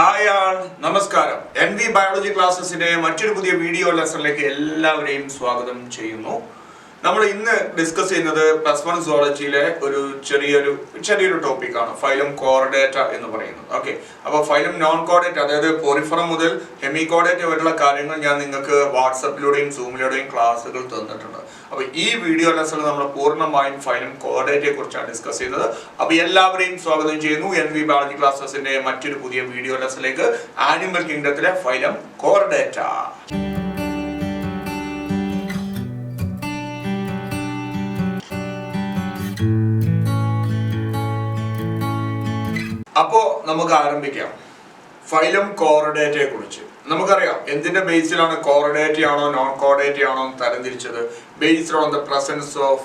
Hi ആൾ നമസ്കാരം. NV biology ക്ലാസ്സസിന്റെ മറ്റൊരു പുതിയ വീഡിയോ ലെസണിലേക്ക് എല്ലാവരെയും സ്വാഗതം ചെയ്യുന്നു. നമ്മൾ ഇന്ന് ഡിസ്കസ് ചെയ്യുന്നത് +1 സുവോളജിയിലെ ഒരു ചെറിയൊരു ടോപ്പിക്കാണ്, ഫൈലം കോർഡേറ്റ എന്ന് പറയുന്നത്. ഓക്കെ, അപ്പോൾ ഫൈലം നോൺ കോർഡേറ്റ, അതായത് പോറിഫറം മുതൽ ഹെമികോർഡേറ്റ വരെയുള്ള കാര്യങ്ങൾ ഞാൻ നിങ്ങൾക്ക് വാട്സപ്പിലൂടെയും സൂമിലൂടെയും ക്ലാസ്സുകൾ തന്നിട്ടുണ്ട്. അപ്പോൾ ഈ വീഡിയോ ലെസണിൽ നമ്മൾ പൂർണ്ണമായും ഫൈലം കോർഡേറ്റയെ കുറിച്ചാണ് ഡിസ്കസ് ചെയ്യുന്നത്. അപ്പോൾ എല്ലാവരെയും സ്വാഗതം ചെയ്യുന്നു NV ബയോളജി ക്ലാസ്സസിന്റെ മറ്റൊരു പുതിയ വീഡിയോ ലെസണിലേക്ക്. ആനിമൽ കിങ്ഡത്തിലെ ഫൈലം കോർഡേറ്റ. അപ്പോ നമുക്ക് ആരംഭിക്കാം. ഫൈലം കോർഡേറ്റയെ കുറിച്ച് നമുക്കറിയാം. എന്തിന്റെ ബേസിലാണ് കോർഡേറ്റ ആണോ നോൺ കോർഡേറ്റ ആണോ തരംതിരിച്ചത്? Based on the presence of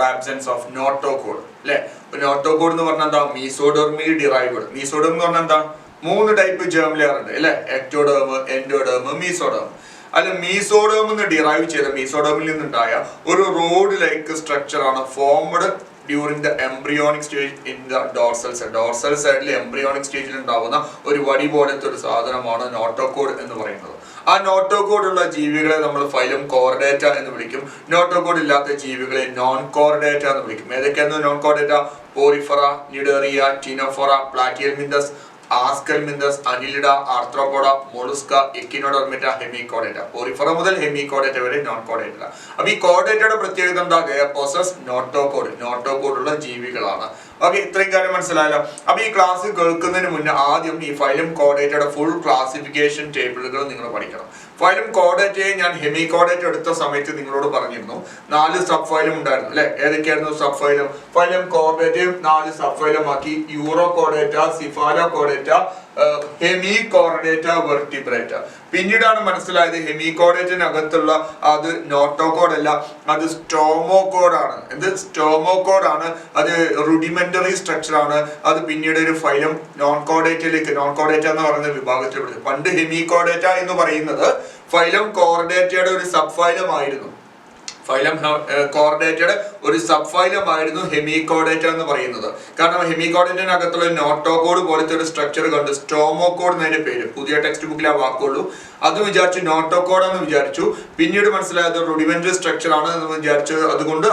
absence of notochord. അല്ലെ, നോട്ടോകോഡ് എന്ന് പറഞ്ഞാൽ എന്താ? മീസോഡെർമി ഡിറൈവ്ഡ്. മീസോഡെർമ് എന്ന് പറഞ്ഞാൽ എന്താ? 3 ടൈപ്പ് ജേം ലെയർ ഉണ്ട് അല്ലെ, എക്ടോഡേം, എൻഡോഡേം, മീസോഡേം. അല്ല, മീസോഡേം എന്ന് ഡിറൈവ് ചെയ്ത, മീസോഡേമിൽ നിന്നുണ്ടായ ഒരു റോഡ് ലൈക്ക് സ്ട്രക്ചർ ആണ് formed during the embryonic stage in the dorsal side. Dorsal സൈഡിൽ എംബ്രിയോണിക് സ്റ്റേജിൽ ഉണ്ടാവുന്ന ഒരു വടി പോലത്തെ ഒരു സാധനമാണ് നോട്ടോകോഡ് എന്ന് പറയുന്നത്. ആ നോട്ടോകോഡ് ഉള്ള ജീവികളെ നമ്മൾ ഫൈലം കോർഡേറ്റ എന്ന് വിളിക്കും. നോട്ടോകോഡ് ഇല്ലാത്ത ജീവികളെ നോൺ കോർഡേറ്റ എന്ന് വിളിക്കും. ഏതൊക്കെയായിരുന്നു non chordata? Porifera, cnidaria, ctenophora, platyhelminthes, aschelminthes, annelida, arthropoda, mollusca, echinodermata, hemichordata. Porifera മുതൽ ഹെമികോർഡേറ്റ വരെ നോൺ കോർഡേറ്റ. അപ്പൊ ഈ കോർഡേറ്റയുടെ പ്രത്യേകത എന്താ? Poses notochord. നോട്ടോകോഡ് ഉള്ള ജീവികളാണ്. ഓക്കെ, ഇത്രയും കാര്യം മനസ്സിലായല്ലോ. അപ്പൊ ഈ ക്ലാസ് കേൾക്കുന്നതിന് മുന്നേ ആദ്യം ഈ ഫൈലം കോർഡേറ്റയുടെ ഫുൾ ക്ലാസിഫിക്കേഷൻ ടേബിളുകൾ നിങ്ങൾ പഠിക്കണം. ഫൈലം കോർഡേറ്റയെ ഞാൻ ഹെമികോർഡേറ്റ എടുത്ത സമയത്ത് നിങ്ങളോട് പറഞ്ഞിരുന്നു 4 സബ് ഫൈലം ഉണ്ടായിരുന്നു അല്ലെ. ഏതൊക്കെയായിരുന്നു സബ് ഫൈലം? ഫൈലം കോർഡേറ്റയും 4 സബ് ഫൈലം ആക്കി. Urochordata, cephalochordata, hemichordata, vertebrate. പിന്നീടാണ് മനസ്സിലായത് ഹെമികോർഡേറ്റിനകത്തുള്ള അത് നോട്ടോകോഡ് അല്ല, അത് സ്റ്റോമോകോഡാണ്. എന്ത്? സ്റ്റോമോകോഡാണ്. അത് റുഡിമെന്ററി സ്ട്രക്ചർ ആണ്. അത് പിന്നീട് ഒരു ഫൈലം നോൺ കോർഡേറ്റയിലേക്ക്, നോൺ കോർഡേറ്റ എന്ന് പറയുന്ന വിഭാഗത്തിൽ പെടും. പണ്ട് ഹെമികോർഡേറ്റ എന്ന് പറയുന്നത് ഫൈലം കോർഡേറ്റയുടെ ഒരു സബ് ഫൈലം ആയിരുന്നു. ഫൈലം കോർഡേറ്റയുടെ ഒരു സബ് ഫൈലം ആയിരുന്നു ഹെമികോർഡേറ്റ എന്ന് പറയുന്നത്. കാരണം ഹെമികോർഡേറ്റിനകത്തുള്ള നോട്ടോകോഡ് പോലത്തെ ഒരു സ്ട്രക്ചർ കണ്ട് സ്റ്റോമോകോഡ് എന്നതിന്റെ പേര്, പുതിയ ടെക്സ്റ്റ് ബുക്കിൽ ആ വാക്കുള്ളൂ, അത് വിചാരിച്ചു നോട്ടോകോഡ് എന്ന് വിചാരിച്ചു. പിന്നീട് മനസ്സിലായത് റുഡിമെന്ററി സ്ട്രക്ചർ ആണ് എന്ന് വിചാരിച്ചു. അതുകൊണ്ട്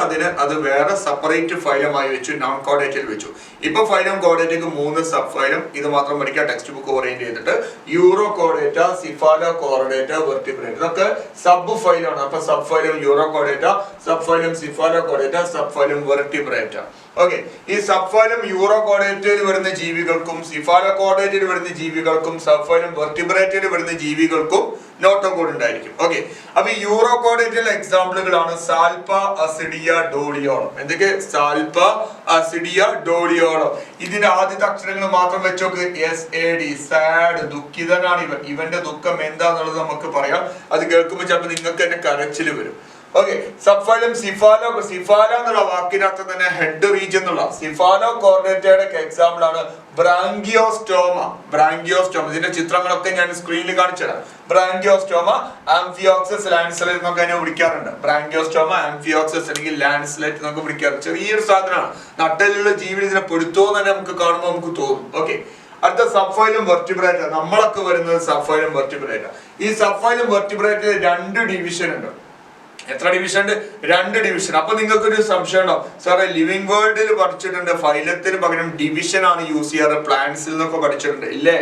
അത് വേറെ സെപ്പറേറ്റ് ഫൈലമായി വെച്ചു, നോൺ കോർഡേറ്റയിൽ വെച്ചു. ഇപ്പൊ ഫൈലം കോർഡേറ്റയ്ക്ക് 3 സബ് ഫൈലം. ഇത് മാത്രം പഠിക്കുക ടെക്സ്റ്റ് ബുക്ക് ഓറിയന്റ് ചെയ്തിട്ട്. Urochordata, cephalochordata, vertebrate, ഇതൊക്കെ സബ് ഫൈലാണ്. അപ്പൊ sub phylum urochordata, sub phylum cephalochordata, sub phylum vertebrate. Okay, ഈ സബ് ഫൈലം യൂറോ കോർഡേറ്റയിൽ വരുന്ന ജീവികൾക്കും സിഫാലോ കോർഡേറ്റയിൽ വരുന്ന ജീവികൾക്കും സബ് ഫൈലം വെർട്ടിബ്രേറ്റയിൽ വരുന്ന ജീവികൾക്കും നോട്ടോകോഡ് ഉണ്ടായിരിക്കും. ഓക്കെ, അപ്പൊ ഈ യൂറോ കോർഡേറ്റയിലെ എക്സാമ്പിളുകളാണ് സാൽപ്പ, അസിഡിയ, ഡോളിയോളം. എന്തൊക്കെ? സാൽപ്പ, അസിഡിയ, ഡോളിയോളം. ഇതിന്റെ ആദ്യത്തെ അക്ഷരങ്ങൾ മാത്രം വെച്ചോക്ക്. SAD, സാഡ്, ദുഃഖിതനാണ് ഇവൻ. ഇവന്റെ ദുഃഖം എന്താന്നുള്ളത് നമുക്ക് പറയാം. അത് കേൾക്കുമ്പോൾ ചിലപ്പോൾ നിങ്ങൾക്ക് തന്നെ കരച്ചിൽ വരും. Okay, sub phylum cephalo. Cephalo എന്നുള്ള വാക്കിനകത്ത് തന്നെ ഹെഡ് റീജിയൻ എന്നുള്ള സിഫാലോ കോർഡേറ്റയുടെ എക്സാമ്പിൾ ആണ് ബ്രാങ്കിയോസ്റ്റോമ. ബ്രാങ്കിയോസ്റ്റോമ, ഇതിന്റെ ചിത്രങ്ങളൊക്കെ ഞാൻ സ്ക്രീനിൽ കാണിച്ചുതരാം. ബ്രാങ്കിയോസ്റ്റോമ, ആംഫിയോക്സസ്, ലാൻസ്ലെറ്റ് എന്നൊക്കെ അതിനെ വിളിക്കാറുണ്ട്. ബ്രാങ്കിയോസ്റ്റോമ, ആംഫിയോക്സസ് അല്ലെങ്കിൽ ലാൻസ്ലെറ്റ് എന്നൊക്കെ വിളിക്കാറുണ്ട്. ചെറിയൊരു സാധനമാണ്. നട്ടലുള്ള ജീവികൾ ഇതിനെ പെടുത്തുമോ തന്നെ നമുക്ക് കാണുമ്പോൾ നമുക്ക് തോന്നും. ഓക്കെ, അടുത്ത സബ് ഫൈലം വെർട്ടിബ്രേറ്റ. നമ്മളൊക്കെ വരുന്നത് സബ് ഫൈലം വെർട്ടിബ്രേറ്റ. ഈ സബ് ഫൈലം വെർട്ടിബ്രേറ്റയിൽ 2 ഡിവിഷൻ ഉണ്ട്. എത്ര ഡിവിഷൻ ഉണ്ട്? 2 ഡിവിഷൻ. അപ്പൊ നിങ്ങൾക്ക് ഒരു സംശയം ഉണ്ടാവും, സാറേ ലിവിംഗ് വേൾഡിൽ പഠിച്ചിട്ടുണ്ട് ഫൈലത്തിന് പകരം ഡിവിഷൻ ആണ് യൂസ് ചെയ്യാറ്, പ്ലാന്റ്സിൽ നിന്നൊക്കെ പഠിച്ചിട്ടുണ്ട് ഇല്ലേ?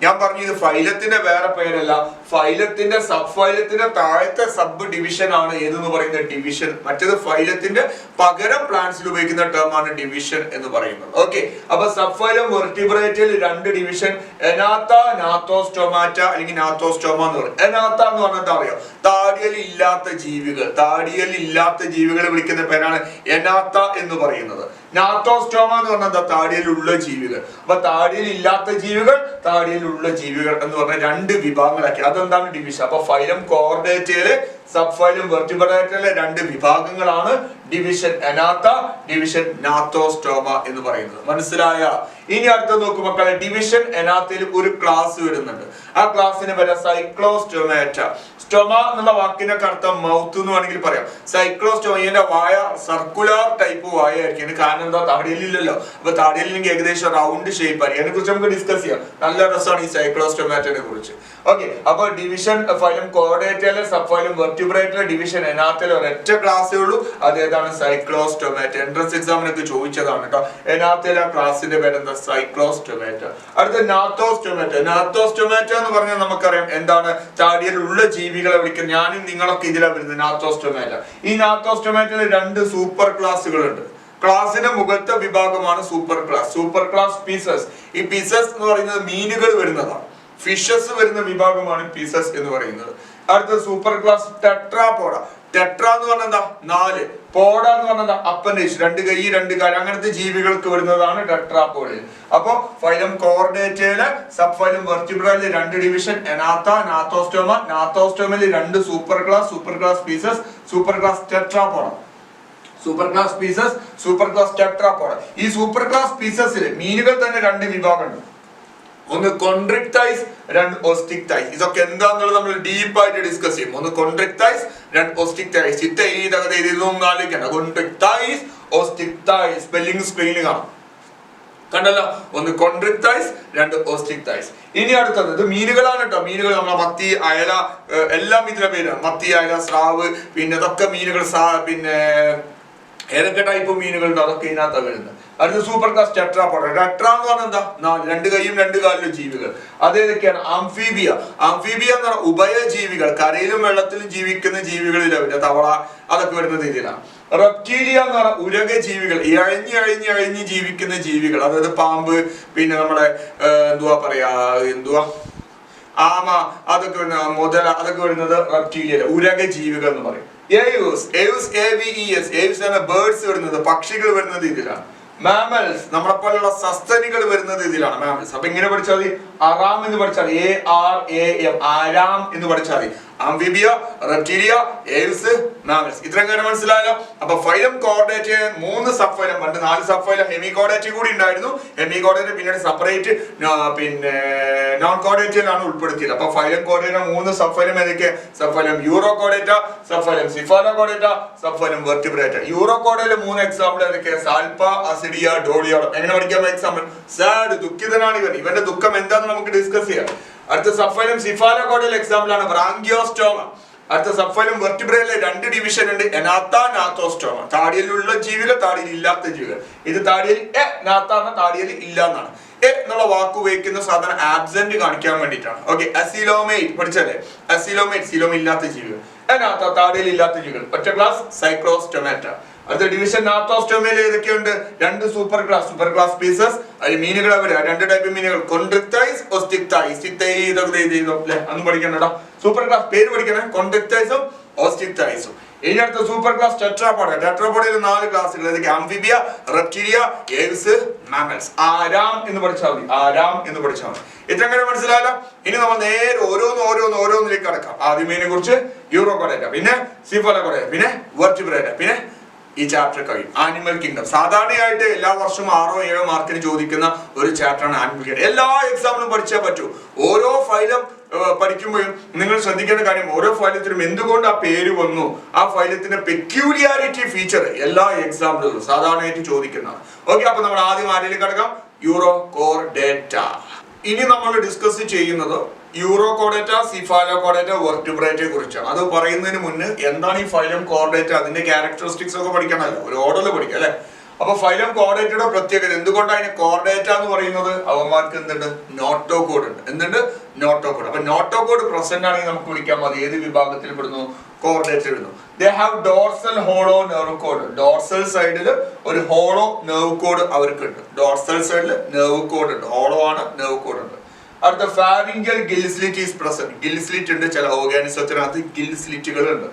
ഞാൻ പറഞ്ഞു ഇത് ഫൈലത്തിന്റെ വേറെ പേരല്ല. ഫൈലത്തിന്റെ സബ് ഫൈലത്തിന്റെ താഴത്തെ സബ് ഡിവിഷൻ ആണ് ഏതെന്ന് പറയുന്നത് ഡിവിഷൻ. മറ്റേത് ഫൈലത്തിന്റെ പകരം പ്ലാന്റ്സിൽ ഉപയോഗിക്കുന്ന ടേം ആണ് ഡിവിഷൻ എന്ന് പറയുന്നത്. ഓക്കെ, അപ്പൊ സബ് ഫൈലം വെർട്ടിബ്രേറ്റയിൽ 2 ഡിവിഷൻ, എനാത്ത, നാത്തോസ്റ്റോമാറ്റ അല്ലെങ്കിൽ നാത്തോസ്റ്റോമ എന്ന് പറയും. എനാത്ത എന്ന് പറഞ്ഞാൽ എന്താ അറിയോ? താടിയൽ ഇല്ലാത്ത ജീവികൾ. താടിയൽ ഇല്ലാത്ത ജീവികളെ വിളിക്കുന്ന പേരാണ് എനാത്ത എന്ന് പറയുന്നത്. നാത്തോസ്റ്റോമ എന്ന് പറഞ്ഞാൽ എന്താ? താടിയലുള്ള ജീവികൾ. അപ്പൊ താടിയൽ ഇല്ലാത്ത ജീവികൾ, താടിയലുള്ള ജീവികൾ എന്ന് പറഞ്ഞ 2 വിഭാഗങ്ങളാക്കി. അതെന്താണ് ഡിവിഷൻ. അപ്പൊ ഫൈലം കോർഡേറ്റയില് സബ് ഫൈലം വെർട്ടിബ്രേറ്റിലെ രണ്ട് വിഭാഗങ്ങളാണ് ഡിവിഷൻ അനാത്ത, ഡിവിഷൻ നാത്തോസ്റ്റോമ എന്ന് പറയുന്നത്. മനസ്സിലായ? ഇനി അടുത്ത നോക്കൂ മക്കളെ, ഡിവിഷൻ അനാത്തയിൽ ഒരു ക്ലാസ് വരുന്നുണ്ട്. ആ ക്ലാസ്സിന് പേര് സൈക്ലോസ്റ്റോമാറ്റ. സ്റ്റൊമ എന്നുള്ള വാക്കിനൊക്കെ അർത്ഥം മൗത്ത് എന്ന് വേണമെങ്കിൽ പറയാം. സൈക്ലോസ്റ്റോമ, ഇതിന്റെ വായ സർക്കുലർ ടൈപ്പ് വായ ആയിരിക്കും. കാരണം എന്താ, താടിയലില്ലല്ലോ. അപ്പൊ താടിയലിനെങ്കിൽ ഏകദേശം റൗണ്ട് ഷേപ്പ് ആയിരിക്കും. അതിനെ കുറിച്ച് നമുക്ക് ഡിസ്കസ് ചെയ്യാം. നല്ല രസമാണ് ഈ സൈക്ലോസ്റ്റോമാറ്റനെ കുറിച്ച്. ഓക്കെ, അപ്പൊ ഡിവിഷൻ ഫൈലം കോർഡേറ്റയിലെ സബ് ഫൈലം വെർട്ടിബ്രേറ്റിലെ ഡിവിഷൻ അനാത്തയിലെ ഒരൊറ്റ ക്ലാസ്സേ ഉള്ളൂ. അതേതാണ്? സൈക്ലോസ്റ്റോമാറ്റ. എൻട്രൻസ് എക്സാമിനൊക്കെ ചോദിച്ചതാണ് കേട്ടോ. അനാത്തയിലെ ക്ലാസിന്റെ പേരെന്താ? സൈക്ലോസ്റ്റോമാറ്റ. അടുത്ത നാത്തോസ്റ്റോമാറ്റ. നാത്തോസ്റ്റോമാറ്റ എന്ന് പറഞ്ഞാൽ നമുക്കറിയാം എന്താണ്, താടിയിലുള്ള ജീവികളെ വിളിക്കുന്നത്. ഞാനും നിങ്ങളൊക്കെ ഇതിലാണ് വരുന്നത്, നാത്തോസ്റ്റോമാറ്റ. ഈ നാത്തോസ്റ്റോമാറ്റയിൽ രണ്ട് സൂപ്പർ ക്ലാസ്സുകളുണ്ട്. ക്ലാസിന്റെ മുഖത്തെ വിഭാഗമാണ് super class. Super class pieces. ഈ പീസസ് എന്ന് പറയുന്നത് മീനുകൾ വരുന്നതാണ്. ഫിഷസ് വരുന്ന വിഭാഗമാണ് പീസസ് എന്ന് പറയുന്നത്. അടുത്ത സൂപ്പർ ക്ലാസ് ടെട്രാപോഡ. ടെട്രാ എന്ന് പറഞ്ഞാൽ എന്താ? 4. പോഡ എന്ന് പറഞ്ഞാൽ അപ്പൻഡേജ്, 2 കൈ 2 കാല്, അങ്ങനത്തെ ജീവികൾക്ക് വരുന്നതാണ് ടെട്രാപോഡ്. അപ്പൊ ഫൈലം കോർഡേറ്റയിലെ സബ് ഫൈലം വെർട്ടിബ്രയിലെ 2 ഡിവിഷൻ അനാത്ത, നാത്തോസ്റ്റോമ. നാത്തോസ്റ്റോമയില് 2 super class pisces, super class tetrapoda. Super class pisces, super class tetrapoda. ഈ സൂപ്പർ ക്ലാസ് പീസസിൽ മീനുകൾ തന്നെ 2 വിഭാഗമുണ്ട്. ഒന്ന് കോൺട്രിക്ടൈസ്, 2 ഓസ്റ്റിക്ടൈസ്. ഇതൊക്കെ എന്താന്നുള്ളത് നമ്മൾ ഡീപ്പായിട്ട് ഡിസ്കസ് ചെയ്യും. ഒന്ന് കോൺട്രിക്ടൈസ്, 2 ഓസ്റ്റിക്ടൈസ്. ഇതൊന്നും ആലോചിക്കണ്ട. കോൺട്രിക്ടൈസ്, ഓസ്റ്റിക്ടൈസ്. സ്പെല്ലിംഗ് സ്ക്രീനിൽ കാണാം, കണ്ടല്ലോ. ഒന്ന് കോൺട്രിക്ടൈസ്, 2 ഓസ്റ്റിക്ടൈസ്. ഇനി അടുത്തത് ഇത് മീനുകളാണ് കേട്ടോ. മീനുകൾ നമ്മളെ മത്തി, അയല, എല്ലാം ഇതിന്റെ പേരാണ്. മത്തി, അയല, സ്രാവ്, പിന്നെ ഇതൊക്കെ മീനുകൾ. പിന്നെ ഏതൊക്കെ ടൈപ്പ് മീനുകളുണ്ട് അതൊക്കെ ഇതിനകത്താണ് വരുന്നത്. അടുത്ത സൂപ്പർ ക്ലാസ് ടെട്രാപോഡ. ടെട്രാ എന്ന് പറഞ്ഞാൽ എന്താ? 4, 2 കൈയും 2 കാലിലും ജീവികൾ. അതേതൊക്കെയാണ്? ആംഫീബിയ. ആംഫീബിയ എന്ന് പറഞ്ഞാൽ ഉഭയജീവികൾ, കരയിലും വെള്ളത്തിലും ജീവിക്കുന്ന ജീവികളിലാണ് വരുന്നത്. തവള, അതൊക്കെ വരുന്നത് ഇതിലാണ്. റെപ്റ്റീലിയ എന്ന് പറഞ്ഞാൽ ഉരക ജീവികൾ, ഇഴഞ്ഞ് ജീവിക്കുന്ന ജീവികൾ. അതായത് പാമ്പ്, പിന്നെ നമ്മുടെ ആമ, അതൊക്കെ വരുന്ന മുതല, അതൊക്കെ വരുന്നത് റെപ്റ്റീലിയ, ഉരക ജീവികൾ എന്ന് പറയും. ഏവ്സ് എന്ന ബേർഡ്സ് വരുന്നത്, പക്ഷികൾ വരുന്നത് ഇതിലാണ്. മാമൽസ്, നമ്മളെ പോലുള്ള സസ്തനികൾ വരുന്നത് ഇതിലാണ്. മാമൽസ്. അപ്പൊ ഇങ്ങനെ പഠിച്ചാൽ മതി. അറാം എന്ന് പഠിച്ചാൽ ARAM, ആരാം എന്ന് പഠിച്ചാൽ മതി. Amphibia, Reptilia, Aves, mammals. ഇത്രയും കാര്യം മനസ്സിലായല്ലോ. അപ്പൊ ഫൈലം കോർഡേറ്റ് 3 സബ് ഫൈലം, പണ്ട് 4 സബ് ഫൈലം ഹെമി കോർഡേറ്റ് കൂടി ഉണ്ടായിരുന്നു. ഹെമി കോർഡേറ്റ് പിന്നീട് സെപ്പറേറ്റ് പിന്നെ നോൺ കോർഡേറ്റിലാണ് ഉൾപ്പെടുത്തിയത്. അപ്പൊ ഫൈലം കോർഡേറ്റ് 3 സബ് ഫൈലം ഏതൊക്കെ? Sub phylum urochordata, sub phylum cephalochordata, sub phylum vertebrate. യൂറോ കോർഡേറ്റിലെ 3 എക്സാമ്പിൾ ഏതൊക്കെ? Salpa, ascidia, doliolum. എങ്ങനെ പഠിക്കാൻ എക്സാമ്പിൾ? സാഡ്, ദുഃഖിതനാണ് ഇവൻ. ഇവന്റെ ദുഃഖം എന്താണെന്ന് നമുക്ക് ഡിസ്കസ് ചെയ്യാം. അടുത്ത സബ് ഫൈലം സിഫാലോ കോർഡേറ്റിലെ എക്സാമ്പിൾ ആണ് ബ്രാങ്കിയോസ്റ്റോമ. അടുത്ത സബ് ഫൈലം വെർട്ടിബ്രയിലെ 2 ഡിവിഷൻ ഉണ്ട്, അനാത്ത, നാത്തോസ്റ്റോമ. താടിയിലുള്ള ജീവികൾ, താടിയിൽ ഇല്ലാത്ത ജീവികൾ. ഇത് താടിയിൽ നാത്ത എന്ന താടിയിൽ ഇല്ല എന്നാണ്. എന്നുള്ള വാക്ക് ഉപയോഗിക്കുന്ന സാധനം ആബ്സെന്റ് കാണിക്കാൻ വേണ്ടിയിട്ടാണ്. ഓക്കെ, അസിലോമേറ്റ് പഠിച്ചല്ലേ? അസിലോമേറ്റ്, സിലോമ ഇല്ലാത്ത ജീവികൾ. അനാത്ത, താടിയിൽ ഇല്ലാത്ത ജീവികൾ. ഒറ്റ ക്ലാസ് സൈക്ലോസ്റ്റോമാറ്റ. അടുത്ത ഡിവിഷൻ നാത്തോസ്റ്റോമയിൽ ഏതൊക്കെയുണ്ട്? 2 super class Pisces. അതിൽ മീനുകൾ വരിക 2 ടൈപ്പ് മീനുകൾ, കോൺട്രിക്ടൈസ്, ഓസ്റ്റിക്ടൈസ്. അന്ന് പഠിക്കണ്ടോ? സൂപ്പർ ക്ലാസ് പേര് പഠിക്കണേ, കോൺട്രിക്ടൈസും ഓസ്റ്റിക്ടൈസും. ഇനി അടുത്ത സൂപ്പർ ക്ലാസ് ടെട്രാപോഡ. ടെട്രാപോഡയിൽ 4 ക്ലാസ്സുകൾ ഏതൊക്കെ? Amphibia, Reptilia, Aves, mammals. Aram എന്ന് പഠിച്ചാൽ മതി. ആരാം എന്ന് പഠിച്ചാൽ മതി. ഇത്രയും മനസ്സിലായല്ലോ. ഇനി നമ്മൾ നേരെ ഓരോന്നിലേക്ക് കടക്കാം. ആദ്യം മീനെ കുറിച്ച് യൂറോ കോർഡേറ്റ, പിന്നെ സിഫാലോ കോർഡേറ്റ, പിന്നെ വെർട്ടിബ്രേറ്റ, പിന്നെ ഈ ചാപ്റ്റർ കഴിയും. Animal kingdom. സാധാരണയായിട്ട് എല്ലാ വർഷവും 6-7 മാർക്കിന് ചോദിക്കുന്ന ഒരു ചാപ്റ്ററാണ് ആനിമൽ കിങ്ഡം. എല്ലാ എക്സാമിനും പഠിച്ചാൽ പറ്റൂ. ഓരോ ഫൈലം പഠിക്കുമ്പോഴും നിങ്ങൾ ശ്രദ്ധിക്കേണ്ട കാര്യം, ഓരോ ഫൈലത്തിനും എന്തുകൊണ്ട് ആ പേര് വന്നു, ആ ഫൈലത്തിന്റെ പെക്യൂലിയാരിറ്റി ഫീച്ചർ എല്ലാ എക്സാമ്പിളുകളും സാധാരണയായിട്ട് ചോദിക്കുന്നതാണ്. ഓക്കെ, അപ്പൊ നമ്മൾ ആദ്യം ആരിലേക്ക് കടക്കാം? Euro Chordata. ഇനി നമ്മൾ ഡിസ്കസ് ചെയ്യുന്നത് യൂറോ കോർഡേറ്റ, സിഫാലോ കോർഡേറ്റ, വെർട്ടിബ്രേറ്റയെ കുറിച്ചാണ്. അത് പറയുന്നതിന് മുന്നേ എന്താണ് ഈ ഫൈലം കോർഡേറ്റ, അതിന്റെ ക്യാരക്ടറിസ്റ്റിക്സ് ഒക്കെ പഠിക്കണമല്ലോ, ഒരു ഓർഡറിൽ പഠിക്കാം അല്ലെ? അപ്പൊ ഫൈലം കോർഡേറ്റയുടെ പ്രത്യേകത എന്തുകൊണ്ടാണ് അതിന് കോർഡേറ്റ എന്ന് പറയുന്നത്? അവന്മാർക്ക് എന്തുണ്ട്? നോട്ടോ കോഡ് ഉണ്ട്. എന്തുണ്ട്? നോട്ടോ കോഡ്. അപ്പൊ നോട്ടോ കോഡ് പ്രസന്റ് ആണെങ്കിൽ നമുക്ക് വിളിക്കാൻ മതി. ഏത് വിഭാഗത്തിൽ പെടുന്നു? കോർഡേറ്റ് ഇടുന്നു. They have dorsal hollow nerve cord. Dorsal സൈഡിൽ ഒരു ഹോളോ നെർവ് കോഡ് അവർക്കുണ്ട്. ഡോർസൽ സൈഡിൽ നെർവ് കോഡ് ഉണ്ട്. ഹോളോ ആണ്, നെർവ് കോഡ് ഉണ്ട്. അടുത്ത pharyngeal gill slit is present. Gill slit ഉണ്ട്, ചില ഓർഗാനിസത്തിനകത്ത് ഗിൽ സ്ലിറ്റുകൾ ഉണ്ട്.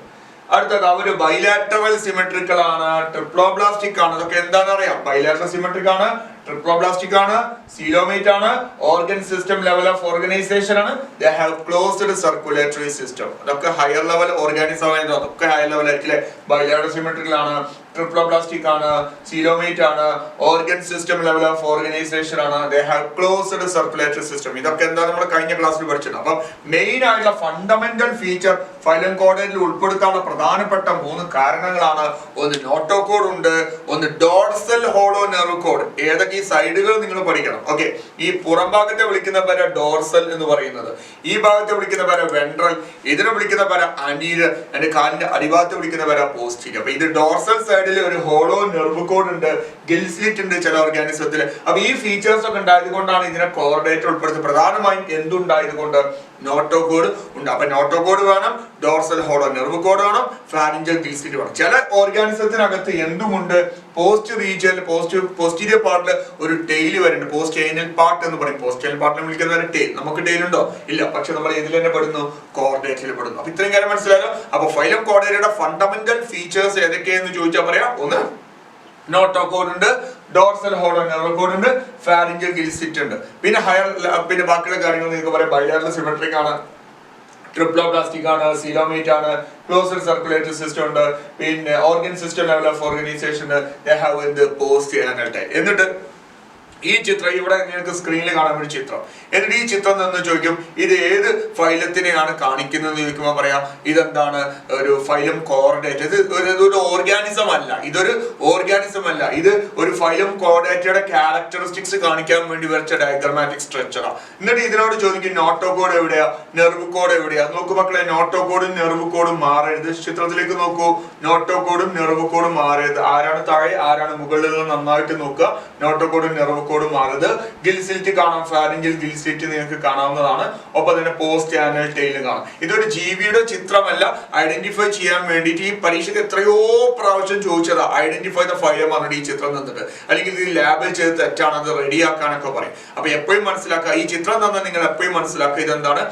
അടുത്തത് അവര് ബൈലാറ്ററൽ സിമെട്രിക്കൽ ആണ്, ട്രിപ്ലോബ്ലാസ്റ്റിക് ആണ്. ഇതൊക്കെ എന്താണെന്ന് അറിയാം. ബൈലാറ്ററൽ സിമെട്രിക് ആണ്, ട്രിപ്ലോബ്ലാസ്റ്റിക് ആണ്, സീലോമേറ്റ് ആണ്, organ system level of organisation ആണ്. They have closed circulatory system. അതൊക്കെ ഹയർ ലെവൽ ഓർഗാനിസം ആയിരുന്നു. അതൊക്കെ ഹയർ ലെവൽ ആയിരിക്കില്ലേ. ബൈലാറ്ററൽ സിമെട്രിക്കൽ ആണ്, ട്രിപ്ലോബ്ലാസ്റ്റിക് ആണ്, സീലോമേറ്റ് ആണ്, organ system level of organisation ആണ്. They have closed circulatory system. ഇതൊക്കെ എന്താ നമ്മൾ കഴിഞ്ഞ ക്ലാസ്സിൽ പഠിച്ചിട്ടുണ്ട്. അപ്പൊ മെയിൻ ആയിട്ടുള്ള ഫണ്ടമെന്റൽ ഫീച്ചർ ഫൈലം കോഡേറ്റിൽ ഉൾപ്പെടുത്താനുള്ള പ്രധാനപ്പെട്ട 3 കാരണങ്ങളാണ്. ഒന്ന് നോട്ടോകോഡ് ഉണ്ട്, ഒന്ന് ഡോർസൽ ഹോളോ നെർവ് കോഡ്. ഏതൊക്കെ ഈ സൈഡുകൾ നിങ്ങൾ പഠിക്കണം. ഓക്കെ, ഈ പുറം ഭാഗത്തെ വിളിക്കുന്ന പേര് ഡോർസൽ എന്ന് പറയുന്നത്, ഈ ഭാഗത്തെ വിളിക്കുന്ന പേര് വെൻട്രൽ, ഇതിനെ വിളിക്കുന്ന പേര് ആന്റീരിയർ, എന്റെ കാലിന്റെ അടിഭാഗത്ത് വിളിക്കുന്ന പേര് പോസ്റ്റീരിയർ. അപ്പൊ ഇത് ഡോർസൽ സൈഡിൽ ഒരു ഹോളോ നെർവ് കോഡ് ഉണ്ട്, ഗിൽസ്ലിറ്റ് ഉണ്ട് ചില ഓർഗാനിസത്തിൽ. അപ്പൊ ഈ ഫീച്ചേഴ്സ് ഒക്കെ ഉണ്ടായത് കൊണ്ടാണ് ഇതിനെ കോർഡേറ്റ് ഉൾപ്പെടുത്തുന്നത്. പ്രധാനമായും എന്തുണ്ടായത് കൊണ്ട് നോട്ടോകോഡ് ഉണ്ട്. അപ്പൊ നോട്ടോകോഡ് വേണം, ഡോർസൽ ഹോളോ നെർവ് കോഡ് വേണം, ഫാരിഞ്ചൽ ഗിൽസ്ലിറ്റ് വേണം. ചില ഓർഗാനിസത്തിനകത്ത് എന്തുമുണ്ട്, പോസ്റ്റ് റീജിയൽ പോസ്റ്റീരിയർ പാർട്ടിൽ ഒരു ടെയിൽ വരുന്നുണ്ട്. പോസ്റ്റ് ഏനൽ പാർട്ട് എന്ന് പറയും. പോസ്റ്റ് ഏനൽ പാർട്ടിനെ വിളിക്കുന്ന ടെയിൽ. നമുക്ക് ടെയിൽ ഉണ്ടോ? ഇല്ല. പക്ഷെ നമ്മൾ ഇതിൽ തന്നെ പെടുന്നു, കോർഡേറ്റിൽ പെടുന്നു. അപ്പൊ ഇത്രയും കാര്യം മനസ്സിലായല്ലോ. അപ്പൊ ഫൈലം കോർഡേറ്റയുടെ ഫണ്ടമെന്റൽ ഫീച്ചേഴ്സ് ഏതൊക്കെയെന്ന് ചോദിച്ചാൽ പറയാം. ഒന്ന് നോട്ടോകോഡ് ഉണ്ട്, ഡോർസൽ ഹോളോ നെർവ് കോഡ് ഉണ്ട്, ഫാരിഞ്ചൽ ഗിൽസ്ലിറ്റ് ഉണ്ട്. പിന്നെ പിന്നെ ബാക്കിയുള്ള കാര്യങ്ങൾ നിങ്ങൾക്ക് പറയാം. ബൈലാറ്ററൽ സിമെട്രിക് ആണ്, ട്രിപ്ലോബ്ലാസ്റ്റിക് ആണ്, സീലോമേറ്റ് ആണ്, ക്ലോസ്ഡ് സർക്കുലേറ്ററി സിസ്റ്റം ഉണ്ട്, പിന്നെ organ system level of organization post anal tail. എന്നിട്ട് ഈ ചിത്രം ഇവിടെ നിങ്ങൾക്ക് സ്ക്രീനിൽ കാണാൻ ഒരു ചിത്രം. എന്നിട്ട് ഈ ചിത്രം നിന്ന് ചോദിക്കും ഇത് ഏത് ഫൈലത്തിനെയാണ് കാണിക്കുന്നത് ചോദിക്കുമ്പോൾ പറയാം ഇതെന്താണ് ഒരു ഫൈലം കോർഡിനേറ്റ്. ഇത് ഒരു ഓർഗാനിസം അല്ല, ഇതൊരു ഓർഗാനിസം അല്ല, ഇത് ഒരു ഫൈലം കോർഡിനേറ്റയുടെ ക്യാരക്ടറിസ്റ്റിക്സ് കാണിക്കാൻ വേണ്ടി വരച്ച ഡയഗ്രമാറ്റിക് സ്ട്രക്ചറാണ്. എന്നിട്ട് ഇതിനോട് ചോദിക്കും നോട്ടോകോഡ് എവിടെയാ, നെർവ് കോഡ് എവിടെയാ. നോക്കൂ മക്കളെ, നോട്ടോകോഡും നെർവ് കോഡും മാറരുത്. ചിത്രത്തിലേക്ക് നോക്കൂ, നോട്ടോകോഡും നെർവ് കോഡും മാറരുത്. ആരാണ് താഴെ ആരാണ് മുകളിൽ നിന്ന് നന്നായിട്ട് നോക്കുക. നോട്ടോകോഡും നെർവ് കോഡും മാറരുത്. ഗിൽസ്ലിറ്റ് കാണാം, ഫാരിഞ്ചൽ ഗിൽസ്ലിറ്റ് നിങ്ങൾക്ക് കാണാവുന്നതാണ്. ഒപ്പം തന്നെ പോസ്റ്റ് ആനൽ ടെയിൽ കാണാം. ഇതൊരു ജീവിയുടെ ചിത്രമല്ല, ഐഡന്റിഫൈ ചെയ്യാൻ വേണ്ടിയിട്ട് ഈ പരീക്ഷയ്ക്ക് എത്രയോ പ്രാവശ്യം ചോദിച്ചതാ. ഐഡന്റിഫൈ ദ ഫൈലം പറഞ്ഞിട്ട് ഈ ചിത്രം തന്നിട്ട്, അല്ലെങ്കിൽ ഇത് ലാബിൽ ചെയ്ത് തെറ്റാണ്, അത് റെഡിയാക്കാനൊക്കെ പറയും. അപ്പൊ എപ്പോഴും മനസ്സിലാക്കുക, ഈ ചിത്രം തന്നെ നിങ്ങൾ എപ്പോഴും മനസ്സിലാക്കുക ഇതെന്താണ്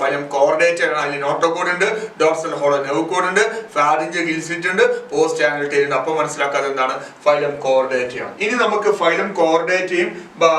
ഫൈലം കോർഡിനേറ്റ് ആണ്. അതിൽ നോട്ടോകോഡ് ഉണ്ട്, ഡോർസൽ ഹോളോ നെർവ് കോഡ് ഉണ്ട്, ഫാരിഞ്ചൽ ഗിൽസ്ലിറ്റ് ഉണ്ട്, പോസ്റ്റ് ആനൽ ടെയിൽ ഉണ്ട്. അപ്പൊ മനസ്സിലാക്കാതെ എന്താണ് ഫൈലം കോർഡിനേറ്റ് ആണ്. ഇനി നമുക്ക് ഫൈലം കോർഡിനേറ്റയും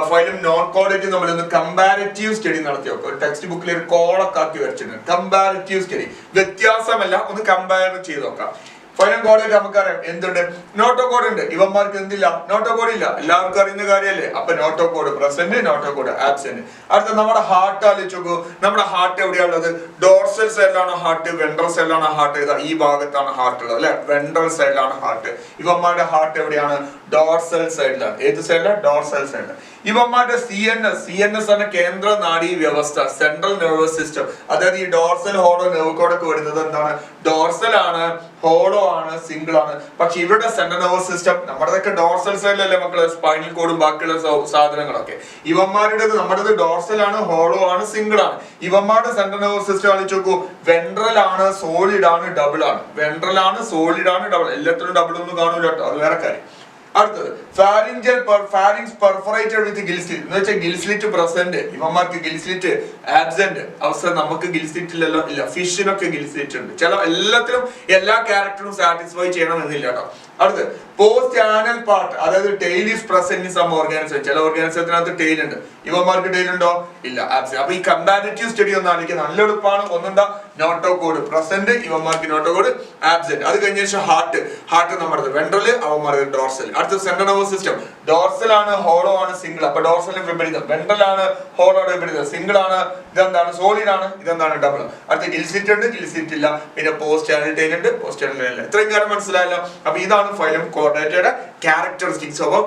ഫൈലം നോൺ കോർഡിനേറ്റും നമ്മളൊന്ന് കമ്പാരിറ്റീവ് സ്റ്റഡി നടത്തി നോക്കാം. ഒരു ടെക്സ്റ്റ് ബുക്കിൽ ഒരു കോളൊക്കെ ആക്കി വെച്ചിട്ടുണ്ട്. കമ്പാരിറ്റീവ് സ്റ്റഡി, വ്യത്യാസമല്ല, ഒന്ന് കമ്പയർ ചെയ്ത് നോക്കാം. ഫൈലം കോർഡിനേറ്റ് നമുക്കറിയാം എന്തുണ്ട്, നോട്ടോകോഡ് ഉണ്ട്. ഇവന്മാർക്ക് എന്തില്ല, നോട്ടോകോഡ് ഇല്ല. എല്ലാവർക്കും അറിയുന്ന കാര്യമല്ലേ. അപ്പൊ നോട്ടോകോഡ് പ്രസന്റ്, നോട്ടോകോഡ് ആബ്സെന്റ്. അടുത്ത നമ്മുടെ ഹാർട്ട് ആലോചിച്ച് നോക്കൂ. നമ്മുടെ ഹാർട്ട് എവിടെയാണുള്ളത്? ഡോർസൽ സൈഡിലാണോ ഹാർട്ട്, വെൻട്രൽ സൈഡിലാണോ ഹാർട്ട്? ഈ ഭാഗത്താണ് ഹാർട്ട് ഉള്ളത് അല്ലെ, വെൻട്രൽ സൈഡിലാണ് ഹാർട്ട്. ഇവന്മാരുടെ ഹാർട്ട് എവിടെയാണ്? ഡോർസൽ സൈഡിലാണ്. ഏത് സൈഡിലാണ്? ഡോർസൽ സൈഡിലാണ്. ഇവന്മാരുടെ CNS ആണ് കേന്ദ്ര നാഡീ വ്യവസ്ഥ, സെൻട്രൽ നെർവസ് സിസ്റ്റം. അതായത് ഈ ഡോർസൽ ഹോളോ നെർവ് കോഡ് ഒക്കെ വരുന്നത് എന്താണ്, ഡോർസൽ ആണ്, ഹോളോ ആണ്, സിംഗിൾ ആണ്. പക്ഷെ ഇവരുടെ സെൻട്രൽ നെർവസ് സിസ്റ്റം നമ്മുടെതൊക്കെ ഡോർസൽ സൈഡിലല്ലേ മക്കളെ, സ്പൈനൽ കോഡും ബാക്കിയുള്ള സാധനങ്ങളൊക്കെ. ഇവന്മാരുടേത് നമ്മുടേത് ഡോർസൽ ആണ്, ഹോളോ ആണ്, സിംഗിൾ ആണ്. ഇവന്മാരുടെ സെൻട്രൽ നെർവസ് സിസ്റ്റം ആണെന്ന് നോക്കൂ, വെൻട്രൽ ആണ്, സോളിഡ് ആണ്, ഡബിൾ ആണ്. വെൻട്രൽ ആണ്, സോളിഡ് ആണ്, ഡബിൾ. എല്ലാത്തിനും ഡബിൾ ഒന്നും കാണൂല കേട്ടോ, അത് വേറെ കാര്യം. അടുത്തത് ഫാരിങ്സ് പെർഫറേറ്റഡ് വിത്ത് ഗിൽസ്ലിറ്റ് എന്ന് വെച്ചാൽ ഗിൽസ്ലിറ്റ് പ്രസന്റ്, ഇവന്മാർക്ക് ഗിൽസ്ലിറ്റ് ആബ്സെന്റ്. അവസ്ഥ നമുക്ക് ഗിൽസ്ലിറ്റ് ഇല്ലല്ലോ, ഇല്ല. ഫിഷിനൊക്കെ ഗിൽസ്ലിറ്റ് ഉണ്ട്. എല്ലാത്തിലും എല്ലാ ക്യാരക്ടറും സാറ്റിസ്ഫൈ ചെയ്യണമെന്നില്ല കേട്ടോ. അടുത്ത് പോസ്റ്റ് ആനൽ പാർട്ട്, അതായത് tail is present in some organism. ചില ഓർഗാനിസത്തിനകത്ത് ടെയിൽ ഉണ്ട്, ഇവന്മാർക്ക് ടെയിൽ ഉണ്ടോ? ഇല്ല, ആബ്സെന്റ്. അപ്പൊ ഈ കമ്പാരിറ്റീവ് സ്റ്റഡി ഒന്ന് ആലോചിക്കുക, നല്ല എളുപ്പമാണ്. ഒന്നെന്താ, നോട്ടോകോഡ് പ്രസന്റ്, ഇവന്മാർക്ക് നോട്ടോകോഡ് ആബ്സെന്റ്. അത് കഴിഞ്ഞ ശേഷം ഹാർട്ട് നമ്മുടെ വെൻട്രല്, അവന്മാർക്ക് ഡോർസൽ. അടുത്ത സെൻട്രൽ നെർവസ് സിസ്റ്റം, ഡോർസൽ ആണ്, ഹോളോ ആണ്, സിംഗിൾ. അപ്പൊ ഡോർസലിന് വിപരീതം വെൻട്രൽ ആണ്, ഹോളോയുടെ വിപരീതം സിംഗിൾ ആണ്. ഇതെന്താണ്? സോളിഡ് ആണ്. ഇതെന്താണ്? ഡബിൾ. അടുത്ത ഗിൽസ്ലിറ്റ് ഉണ്ട്, ഗിൽസ്ലിറ്റ് ഇല്ല. പിന്നെ പോസ്റ്റ് ആനൽ ടെയിൽ ഉണ്ട്, പോസ്റ്റ് ആനൽ ടെയിൽ ഇല്ല. ഇത്രയും കാര്യം മനസ്സിലായല്ലോ. അപ്പൊ ഇതാണ് ഫൈലം കോർഡിനേറ്റയുടെ ക്യാരക്ടറിസ്റ്റിക്സ്. അപ്പൊ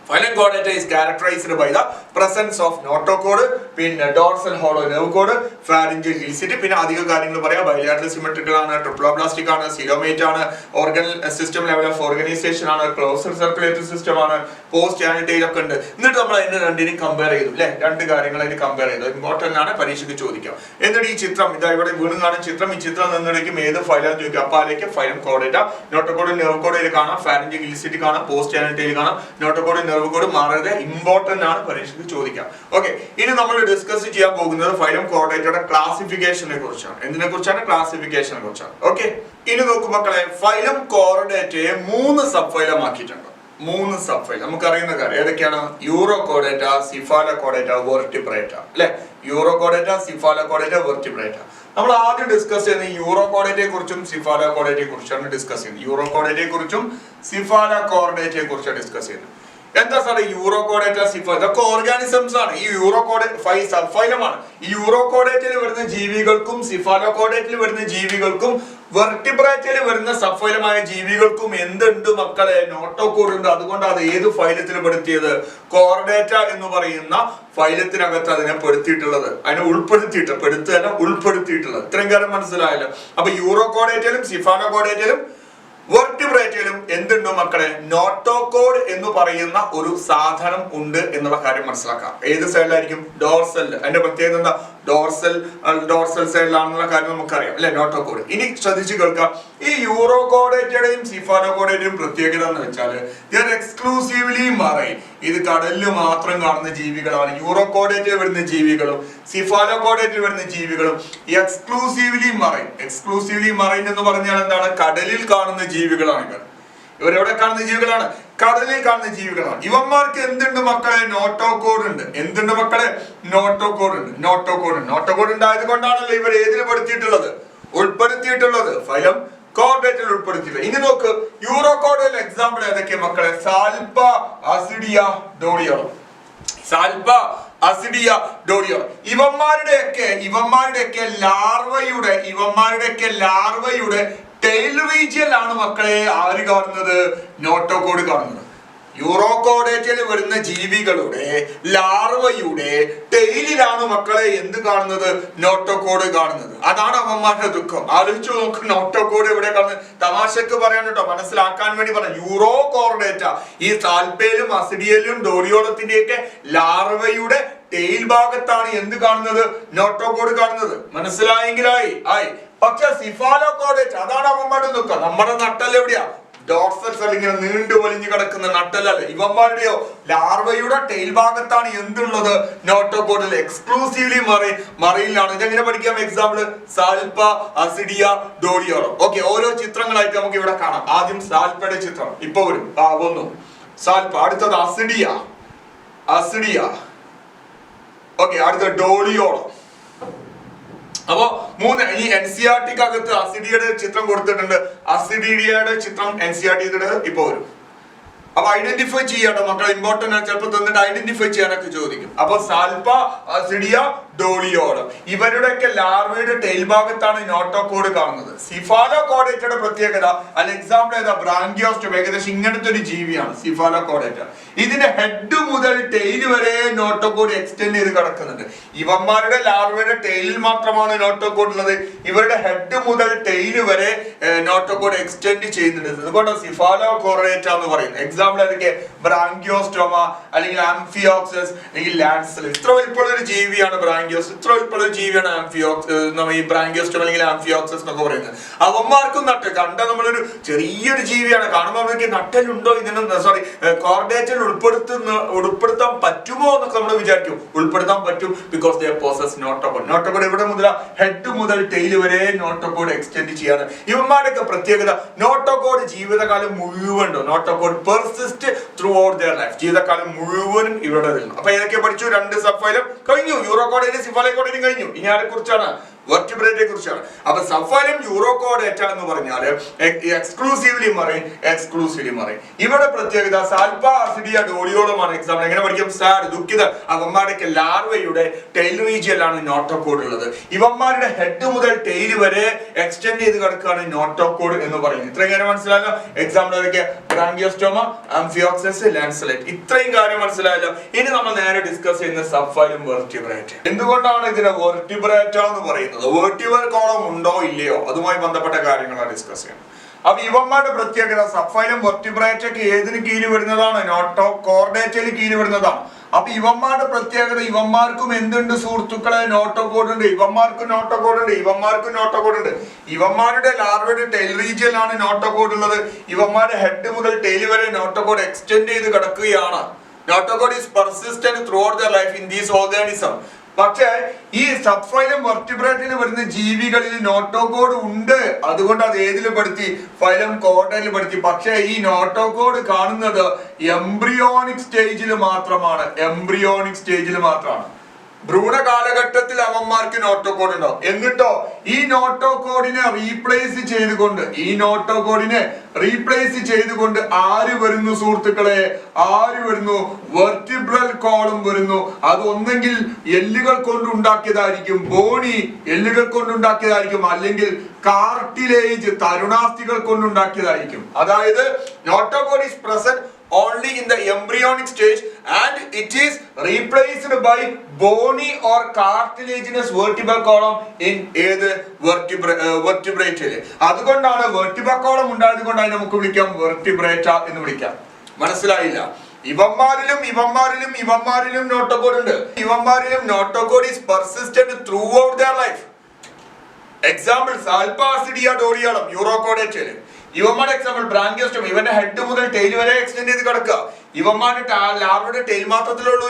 phylum coordinate is characterized by the presence of notochord, പിന്നെ dorsal hollow nerve cord, pharyngeal gilsit. പിന്നെ അധിക കാര്യങ്ങൾ പറയാം. ബൈലാറ്ററൽ സിമെട്രിക്കൽ ആണ്, ട്രിപ്ലോബ്ലാസ്റ്റിക് ആണ്, സീലോമേറ്റ് ആണ്, organ system level of organisation ആണ്, ക്ലോസ്ഡ് സർക്കുലേറ്ററി സിസ്റ്റം ആണ്, പോസ്റ്റ് ആനൽ ടെയിൽ ഒക്കെ ഉണ്ട്. എന്നിട്ട് നമ്മൾ അതിനെ രണ്ടിനും കമ്പയർ ചെയ്തു അല്ലെ, രണ്ട് കാര്യങ്ങൾ അതിന് കമ്പയർ ചെയ്തു. ഇമ്പോർട്ടന്റ് ആണ്, പരീക്ഷയ്ക്ക് ചോദിക്കാം. എന്നിട്ട് ഈ ചിത്രം ഇതാ ഇവിടെ വീണ്ടും കാണും ചിത്രം. ഈ ചിത്രം നിന്നിടയ്ക്കും ഏത് ഫൈലാന്ന് ചോദിക്കും. അപ്പൊ അതിലേക്ക് phylum coordinate, notochord nerve code കാണാം, ഫാരിഞ്ചെൽ ഗിൽസിറ്റ് കാണാം, പോസ്റ്റ് ആനൽ ടെയിൽ കാണാം, നോട്ടോകോഡ് നെർവ് കോഡ് മാറരുത്, ഇമ്പോർട്ടന്റ് ആണ്, പരീക്ഷയ്ക്ക് ചോദിക്കാം. ഓക്കെ, ഇനി നമ്മൾ ഡിസ്കസ് ചെയ്യാൻ പോകുന്നത് ഫൈലം കോർഡിനേറ്റയുടെ ക്ലാസിഫിക്കേഷനെ കുറിച്ചാണ്. എന്തിനെ കുറിച്ചാണ്? ക്ലാസിഫിക്കേഷനെ കുറിച്ചാണ്. ഓക്കെ, ഇനി നോക്കൂ മക്കളെ, ഫൈലം കോർഡിനേറ്റയെ 3 സബ് ഫൈലം ആക്കിയിട്ടുണ്ട്. 3 സബ് ഫൈലം നമുക്കറിയുന്ന കാര്യം ഏതൊക്കെയാണ്? യൂറോകോഡേറ്റ, സിഫാലോകോഡേറ്റ, വെർട്ടിബ്രേറ്റ അല്ലെ? Urochordata, സിഫാലോകോഡേറ്റ, vertebrate. നമ്മൾ ആദ്യം ഡിസ്കസ് ചെയ്യുന്നത് യൂറോകോഡേറ്റയെ കുറിച്ചും സിഫാലോകോഡേറ്റയെ കുറിച്ചാണ് ഡിസ്കസ് ചെയ്യുന്നത്. യൂറോകോഡേറ്റയെ കുറിച്ചും സിഫാലോകോഡേറ്റയെ കുറിച്ചാണ് ഡിസ്കസ് ചെയ്യുന്നത്. എന്താ സാറേ യൂറോകോഡേറ്റ, സിഫാലോ? ഇതൊക്കെ ഓർഗാനിസംസ് ആണ്. ഈ യൂറോകോഡേറ്റ് 5 സബ് ഫൈലമാണ്. ഈ യൂറോകോഡേറ്റിൽ വരുന്ന ജീവികൾക്കും സിഫാലോകോഡേറ്റിൽ വരുന്ന ജീവികൾക്കും വെർട്ടിബ്രേറ്റിൽ വരുന്ന സബ് ഫൈലമായ ജീവികൾക്കും എന്തുണ്ട് മക്കളെ? നോട്ടോകോഡ് ഉണ്ട്. അതുകൊണ്ട് അത് ഏത് ഫൈലത്തിൽ പെടുത്തിയത്? കോർഡേറ്റ എന്ന് പറയുന്ന ഫൈലത്തിനകത്ത് അതിനെ പെടുത്തിയിട്ടുള്ളത്, അതിനെ ഉൾപ്പെടുത്തിയിട്ടുള്ളത്. ഇത്രയും കാര്യം മനസ്സിലായല്ലോ. അപ്പൊ യൂറോകോഡേറ്റിലും സിഫാലോകോഡേറ്റിലും വെർട്ടിബ്രേറ്റിലും എന്തുണ്ട് മക്കളെ? നോട്ടോകോഡ് എന്ന് പറയുന്ന ഒരു സാധനം ഉണ്ട് എന്നുള്ള കാര്യം മനസ്സിലാക്കാം. ഏത് സൈഡിലായിരിക്കും? ഡോർസൽ. അതിന്റെ പ്രത്യേകത എന്താ? ഡോർസൽ സൈഡിലാണെന്നുള്ള കാര്യം നമുക്കറിയാം അല്ലെ? നോട്ടോകോഡ്. ഇനി ശ്രദ്ധിച്ചു കേൾക്കാം, ഈ യൂറോകോഡേറ്റയുടെയും സിഫാലോകോഡേറ്റയുടെയും പ്രത്യേകത എന്ന് വെച്ചാൽ എക്സ്ക്ലൂസീവ്ലി മറൈൻ. ഇത് കടലിൽ മാത്രം കാണുന്ന ജീവികളാണ്. യൂറോകോഡേറ്റിൽ വരുന്ന ജീവികളും സിഫാലോകോഡേറ്റിൽ വരുന്ന ജീവികളും എക്സ്ക്ലൂസീവ്ലി മറൈൻ. എക്സ്ക്ലൂസീവ്ലി മറൈൻ എന്ന് പറഞ്ഞാൽ എന്താണ്? കടലിൽ കാണുന്ന ജീവികളാണ് ഇവർ. ഇവരെവിടെ കാണുന്ന ജീവികളാണ്? കടലിൽ കാണുന്ന ജീവികളാണ്. ഇവന്മാർക്ക് എന്തുണ്ട് മക്കളെ? നോട്ടോകോഡ് ഉണ്ട്. എന്തുണ്ട് മക്കളെ? നോട്ടോകോഡ് ഉണ്ട്. നോട്ടോകോഡ് ഉണ്ടായത് കൊണ്ടാണല്ലോ ഇവർ ഏതിൽ ഉൾപ്പെടുത്തിയിട്ടുള്ളത്? ഫൈലം കോർഡേറ്റിൽ ഉൾപ്പെടുത്തിയില്ല. ഇനി നോക്ക്, യൂറോകോഡിൽ എക്സാമ്പിൾ ഏതൊക്കെയാ മക്കളെ? സാൽപ്പ, അസിഡിയ, ഡോളിയോളം. സാൽപ്പ, അസിഡിയ, ഡോളിയോളം. ഇവന്മാരുടെയൊക്കെ ലാർവയുടെ ടെയിൽ റീജിയനിലാണ് മക്കളെ ആര് കാണുന്നത്? നോട്ടോകോഡ് കാണുന്നത്. യൂറോകോഡേറ്റിൽ വരുന്ന ജീവികളുടെ ലാർവയുടെ ടെയിലിലാണ് മക്കളെ എന്ത് കാണുന്നത്? നോട്ടോകോഡ് കാണുന്നത്. അതാണ് അവന്മാരുടെ ദുഃഖം. ആലോചിച്ചു നോക്ക്, നോട്ടോകോഡ് എവിടെ കാണുന്നത്? തമാശക്ക് പറയാൻ കേട്ടോ, മനസ്സിലാക്കാൻ വേണ്ടി പറയാം. യൂറോകോർഡേറ്റ ഈ സാൽപ്പയിലും അസിഡിയയിലും ഡോളിയോളത്തിന്റെയൊക്കെ ലാർവയുടെ ടെയിൽ ഭാഗത്താണ് എന്ത് കാണുന്നത്? നോട്ടോകോഡ് കാണുന്നത്. മനസ്സിലായെങ്കിലായി ആയി. പക്ഷെ സിഫാലോകോഡേറ്റ് അതാണ് അവന്മാരുടെ ദുഃഖം. നമ്മുടെ നട്ടൽ എവിടെയാ? ഡോർസൽ സെൽ, ഇങ്ങനെ നീണ്ടു വലിഞ്ഞു കിടക്കുന്ന നട്ടലല്ല. ഇവന്മാരുടെയോ ലാർവയുടെ ടെയിൽ ഭാഗത്താണ് എന്തുള്ളത്? നോട്ടോകോഡിൽ. എക്സ്ക്ലൂസീവ്ലി മറയിലാണ്. ഇതെങ്ങനെ പഠിക്കാം? Example സാൽപ്പ, ascidia, ഡോളിയോളം. ഓക്കെ, ഓരോ ചിത്രങ്ങളായിട്ട് നമുക്ക് ഇവിടെ കാണാം. ആദ്യം സാൽപ്പയുടെ ചിത്രം ഇപ്പൊ വരും. ഒന്ന് സാൽപ്പ, അടുത്തത് അസിഡിയ. ഓക്കെ, അടുത്ത ഡോളിയോളം. അപ്പോ ഈ NCERT അകത്ത് അസിഡിയുടെ ചിത്രം കൊടുത്തിട്ടുണ്ട്. അസിഡിയുടെ ചിത്രം NCERT ഇപ്പൊ വരും. അപ്പൊ ഐഡന്റിഫൈ ചെയ്യാട്ടോ മക്കളെ, ഇമ്പോർട്ടന്റ് ആണ്. ചിലപ്പോൾ തന്നിട്ട് ഐഡന്റിഫൈ ചെയ്യാനൊക്കെ ചോദിക്കും. അപ്പൊ സാൽപ്പ, അസിഡിയ, ഡോളിയോളം ഇവരുടെയൊക്കെ ലാർവയുടെ ടെയിൽ ഭാഗത്താണ് നോട്ടോകോഡ് കാണുന്നത്. സിഫാലോകോഡേറ്റയുടെ പ്രത്യേകത അല്ല, എക്സാമ്പിൾ ഏതാ? ബ്രാങ്കിയോസ്റ്റോം. ഏകദേശം ഇങ്ങനത്തെ ഒരു ജീവിയാണ് സിഫാലോകോഡേറ്റ. ഇതിന്റെ ഹെഡ് മുതൽ ടെയിൽ വരെ നോട്ടോകോഡ് എക്സ്റ്റെൻഡ് ചെയ്ത് കിടക്കുന്നുണ്ട്. ഇവന്മാരുടെ ലാർവയുടെ ടെയിലിൽ മാത്രമാണ് നോട്ടോകോഡ് ഉള്ളത്. ഇവരുടെ ഹെഡ് മുതൽ ടെയിൽ വരെ നോട്ടോകോഡ് എക്സ്റ്റെൻഡ് ചെയ്യുന്നുണ്ട്. അതുകൊണ്ട് സിഫാലോകോഡേറ്റ എന്ന് പറയുന്നത്. എക്സാമ്പിൾ ഏതൊക്കെ? ബ്രാങ്കിയോസ്റ്റോമ, അല്ലെങ്കിൽ ആംഫിയോക്സസ്, അല്ലെങ്കിൽ ലാൻസൽ. ഇത്ര വലിപ്പമുള്ള ഒരു ജീവിയാണ് ഇത്ര വലിപ്പമുള്ള ഒരു ജീവിയാണ് ഈ ബ്രാങ്കിയോസ്റ്റോമ അല്ലെങ്കിൽ ആംഫിയോക്സസ് എന്നൊക്കെ പറയുന്നത്. അവന്മാർക്കും നട്ടൽ കണ്ട നമ്മളൊരു ചെറിയൊരു ജീവിയാണ്. കാണുമ്പോൾ അവർക്ക് നട്ടലുണ്ടോ ഇതിന് കോർഡേറ്റിൽ ഉൾപ്പെടുത്താൻ പറ്റുമോ എന്നൊക്കെ നമ്മൾ വിചാരിക്കും. ഉൾപ്പെടുത്താൻ പറ്റും. Because they poses notochord. Notochord എവിടെ മുതൽ? ഹെഡ് മുതൽ ടെയിൽ വരെ നോട്ടോകോഡ് എക്സ്റ്റെൻഡ് ചെയ്യാണ്. ഇവന്മാരുടെയൊക്കെ പ്രത്യേകത നോട്ടോകോഡ് ജീവിതകാലം മുഴുവൻ ഉണ്ടോ? Notochord persist through out their life. ജീവിതകാലം മുഴുവനും ഇവിടെ വരുന്നു. അപ്പൊ ഏതൊക്കെ പഠിച്ചു? 2 സബ് ഫൈലം കഴിഞ്ഞു. യൂറോകോഡേറ്റും സിഫാലോകോഡേറ്റും കഴിഞ്ഞു. ഇനി ആരെ കുറിച്ചാണ്? വെർട്ടിബ്രേറ്റെ കുറിച്ചാണ്. അപ്പൊ സബ് ഫൈലം യൂറോകോഡേറ്റ എന്ന് പറഞ്ഞാൽ എക്സ്ക്ലൂസീവ്ലി മറൈൻ. ഇവിടെ പ്രത്യേകത സാൽപ്പ, അസിഡിയ, ഡോളിയോളമാണ്. എക്സാമ്പിൾ എങ്ങനെ പഠിക്കും? സാഡ്, ദുഃഖിത. അവന്മാരുടെ ലാർവയുടെ ടെയിൽ റീജിയനിലാണ് നോട്ടോകോഡ് ഉള്ളത്. ഇവന്മാരുടെ ഹെഡ് മുതൽ ടെയിൽ വരെ എക്സ്റ്റെൻഡ് ചെയ്ത് കിടക്കുകയാണ് നോട്ടോകോഡ് എന്ന് പറയുന്നത്. ഇത്രയും കാര്യം മനസ്സിലായല്ലോ. എക്സാമ്പിൾ ഏതൊക്കെ? Branchiostoma, amphioxus, lancelet. ഇത്രയും കാര്യം മനസ്സിലായല്ലോ. ഇനി നമ്മൾ നേരെ ഡിസ്കസ് ചെയ്യുന്ന സബ് ഫൈലം വെർട്ടിബ്രേറ്റ. എന്തുകൊണ്ടാണ് ഇതിനെ വെർട്ടിബ്രേറ്റ എന്ന് പറയുന്നത്? വെർട്ടിബ്രൽ കോളം ഉണ്ടോ ഇല്ലയോ അതുമായി ബന്ധപ്പെട്ട കാര്യങ്ങളാണ് ഡിസ്കസ് ചെയ്യുന്നത്. അപ്പൊ ഇവന്മാരുടെ പ്രത്യേകത സബ് ഫൈലം വെർട്ടിബ്രേറ്റയ്ക്ക് ഏതിന് കീഴിൽ വരുന്നതാണ്? നോട്ടോകോർഡേറ്റയിൽ കീഴിൽ വരുന്നതാണ്. അപ്പൊ ഇവന്മാരുടെ പ്രത്യേകത, ഇവന്മാർക്കും എന്തുണ്ട് സുഹൃത്തുക്കളെ? നോട്ടോകോഡ് ഉണ്ട്. ഇവന്മാർക്കും നോട്ടോകോഡ് ഉണ്ട്. ഇവന്മാരുടെ ലാർവയുടെ ടെയിൽ റീജിയനിലാണ് നോട്ടോകോഡ് ഉള്ളത്. ഇവന്മാരുടെ ഹെഡ് മുതൽ ടെയിൽ വരെ നോട്ടോകോഡ് എക്സ്റ്റെൻഡ് ചെയ്ത് കിടക്കുകയാണ്. Notochord is persistent through out the life in these organism. പക്ഷേ ഈ സബ്ഫൈലം വെർട്ടിബ്രേറ്റിൽ വരുന്ന ജീവികളിൽ നോട്ടോകോഡ് ഉണ്ട്. അതുകൊണ്ട് അത് ഏതിൽ പെടുത്തി? ഫൈലം കോർഡേറ്റിൽ പെടുത്തി. പക്ഷേ ഈ നോട്ടോകോഡ് കാണുന്നത് എംബ്രിയോണിക് സ്റ്റേജിൽ മാത്രമാണ്. എംബ്രിയോണിക് സ്റ്റേജിൽ മാത്രമാണ്. ഭ്രൂണ കാലഘട്ടത്തിൽ അവന്മാർക്ക് നോട്ടോകോഡ് ഉണ്ടാവും. എന്നിട്ടോ ഈ നോട്ടോകോഡിനെ റീപ്ലേസ് ചെയ്തുകൊണ്ട് ആര് വരുന്നു സുഹൃത്തുക്കളെ? ആര് വരുന്നു? വെർട്ടിബ്രൽ കോളം വരുന്നു. അത് ഒന്നെങ്കിൽ എല്ലുകൾ കൊണ്ടുണ്ടാക്കിയതായിരിക്കും, ബോണി എല്ലുകൾ കൊണ്ടുണ്ടാക്കിയതായിരിക്കും, അല്ലെങ്കിൽ കാർട്ടിലേജ് തരുണാസ്ഥികൾ കൊണ്ടുണ്ടാക്കിയതായിരിക്കും. അതായത് notochord is present only in the embryonic stage and it is replaced by bony or cartilaginous vertebral column in ഏത് vertebrate. അതുകൊണ്ടാണ് vertebral column ഉണ്ടായത് കൊണ്ടാണ് നമുക്ക് വിളിക്കാം vertebrata എന്ന് വിളിക്കാം. മനസ്സിലായില്ല? ഇവന്മാരിലും നോട്ടോകോഡ് ഉണ്ട്. ഇവന്മാരിലും notochord is persistent throughout their life. Examples alpha acidiadoreolum യൂറോകോഡേറ്റയിൽ. ഇവന്മാരുടെ എക്സാമ്പിൾ ബ്രാങ്കിയോസ്റ്റോം. ഇവന്റെ ഹെഡ് മുതൽ ടെയിൽ വരെ എക്സ്റ്റെൻഡ് ചെയ്ത് കിടക്കുക. ഇവന്മാരുടെ ലാർവയുടെ ടെയിൽ മാത്രത്തിലുള്ളൂ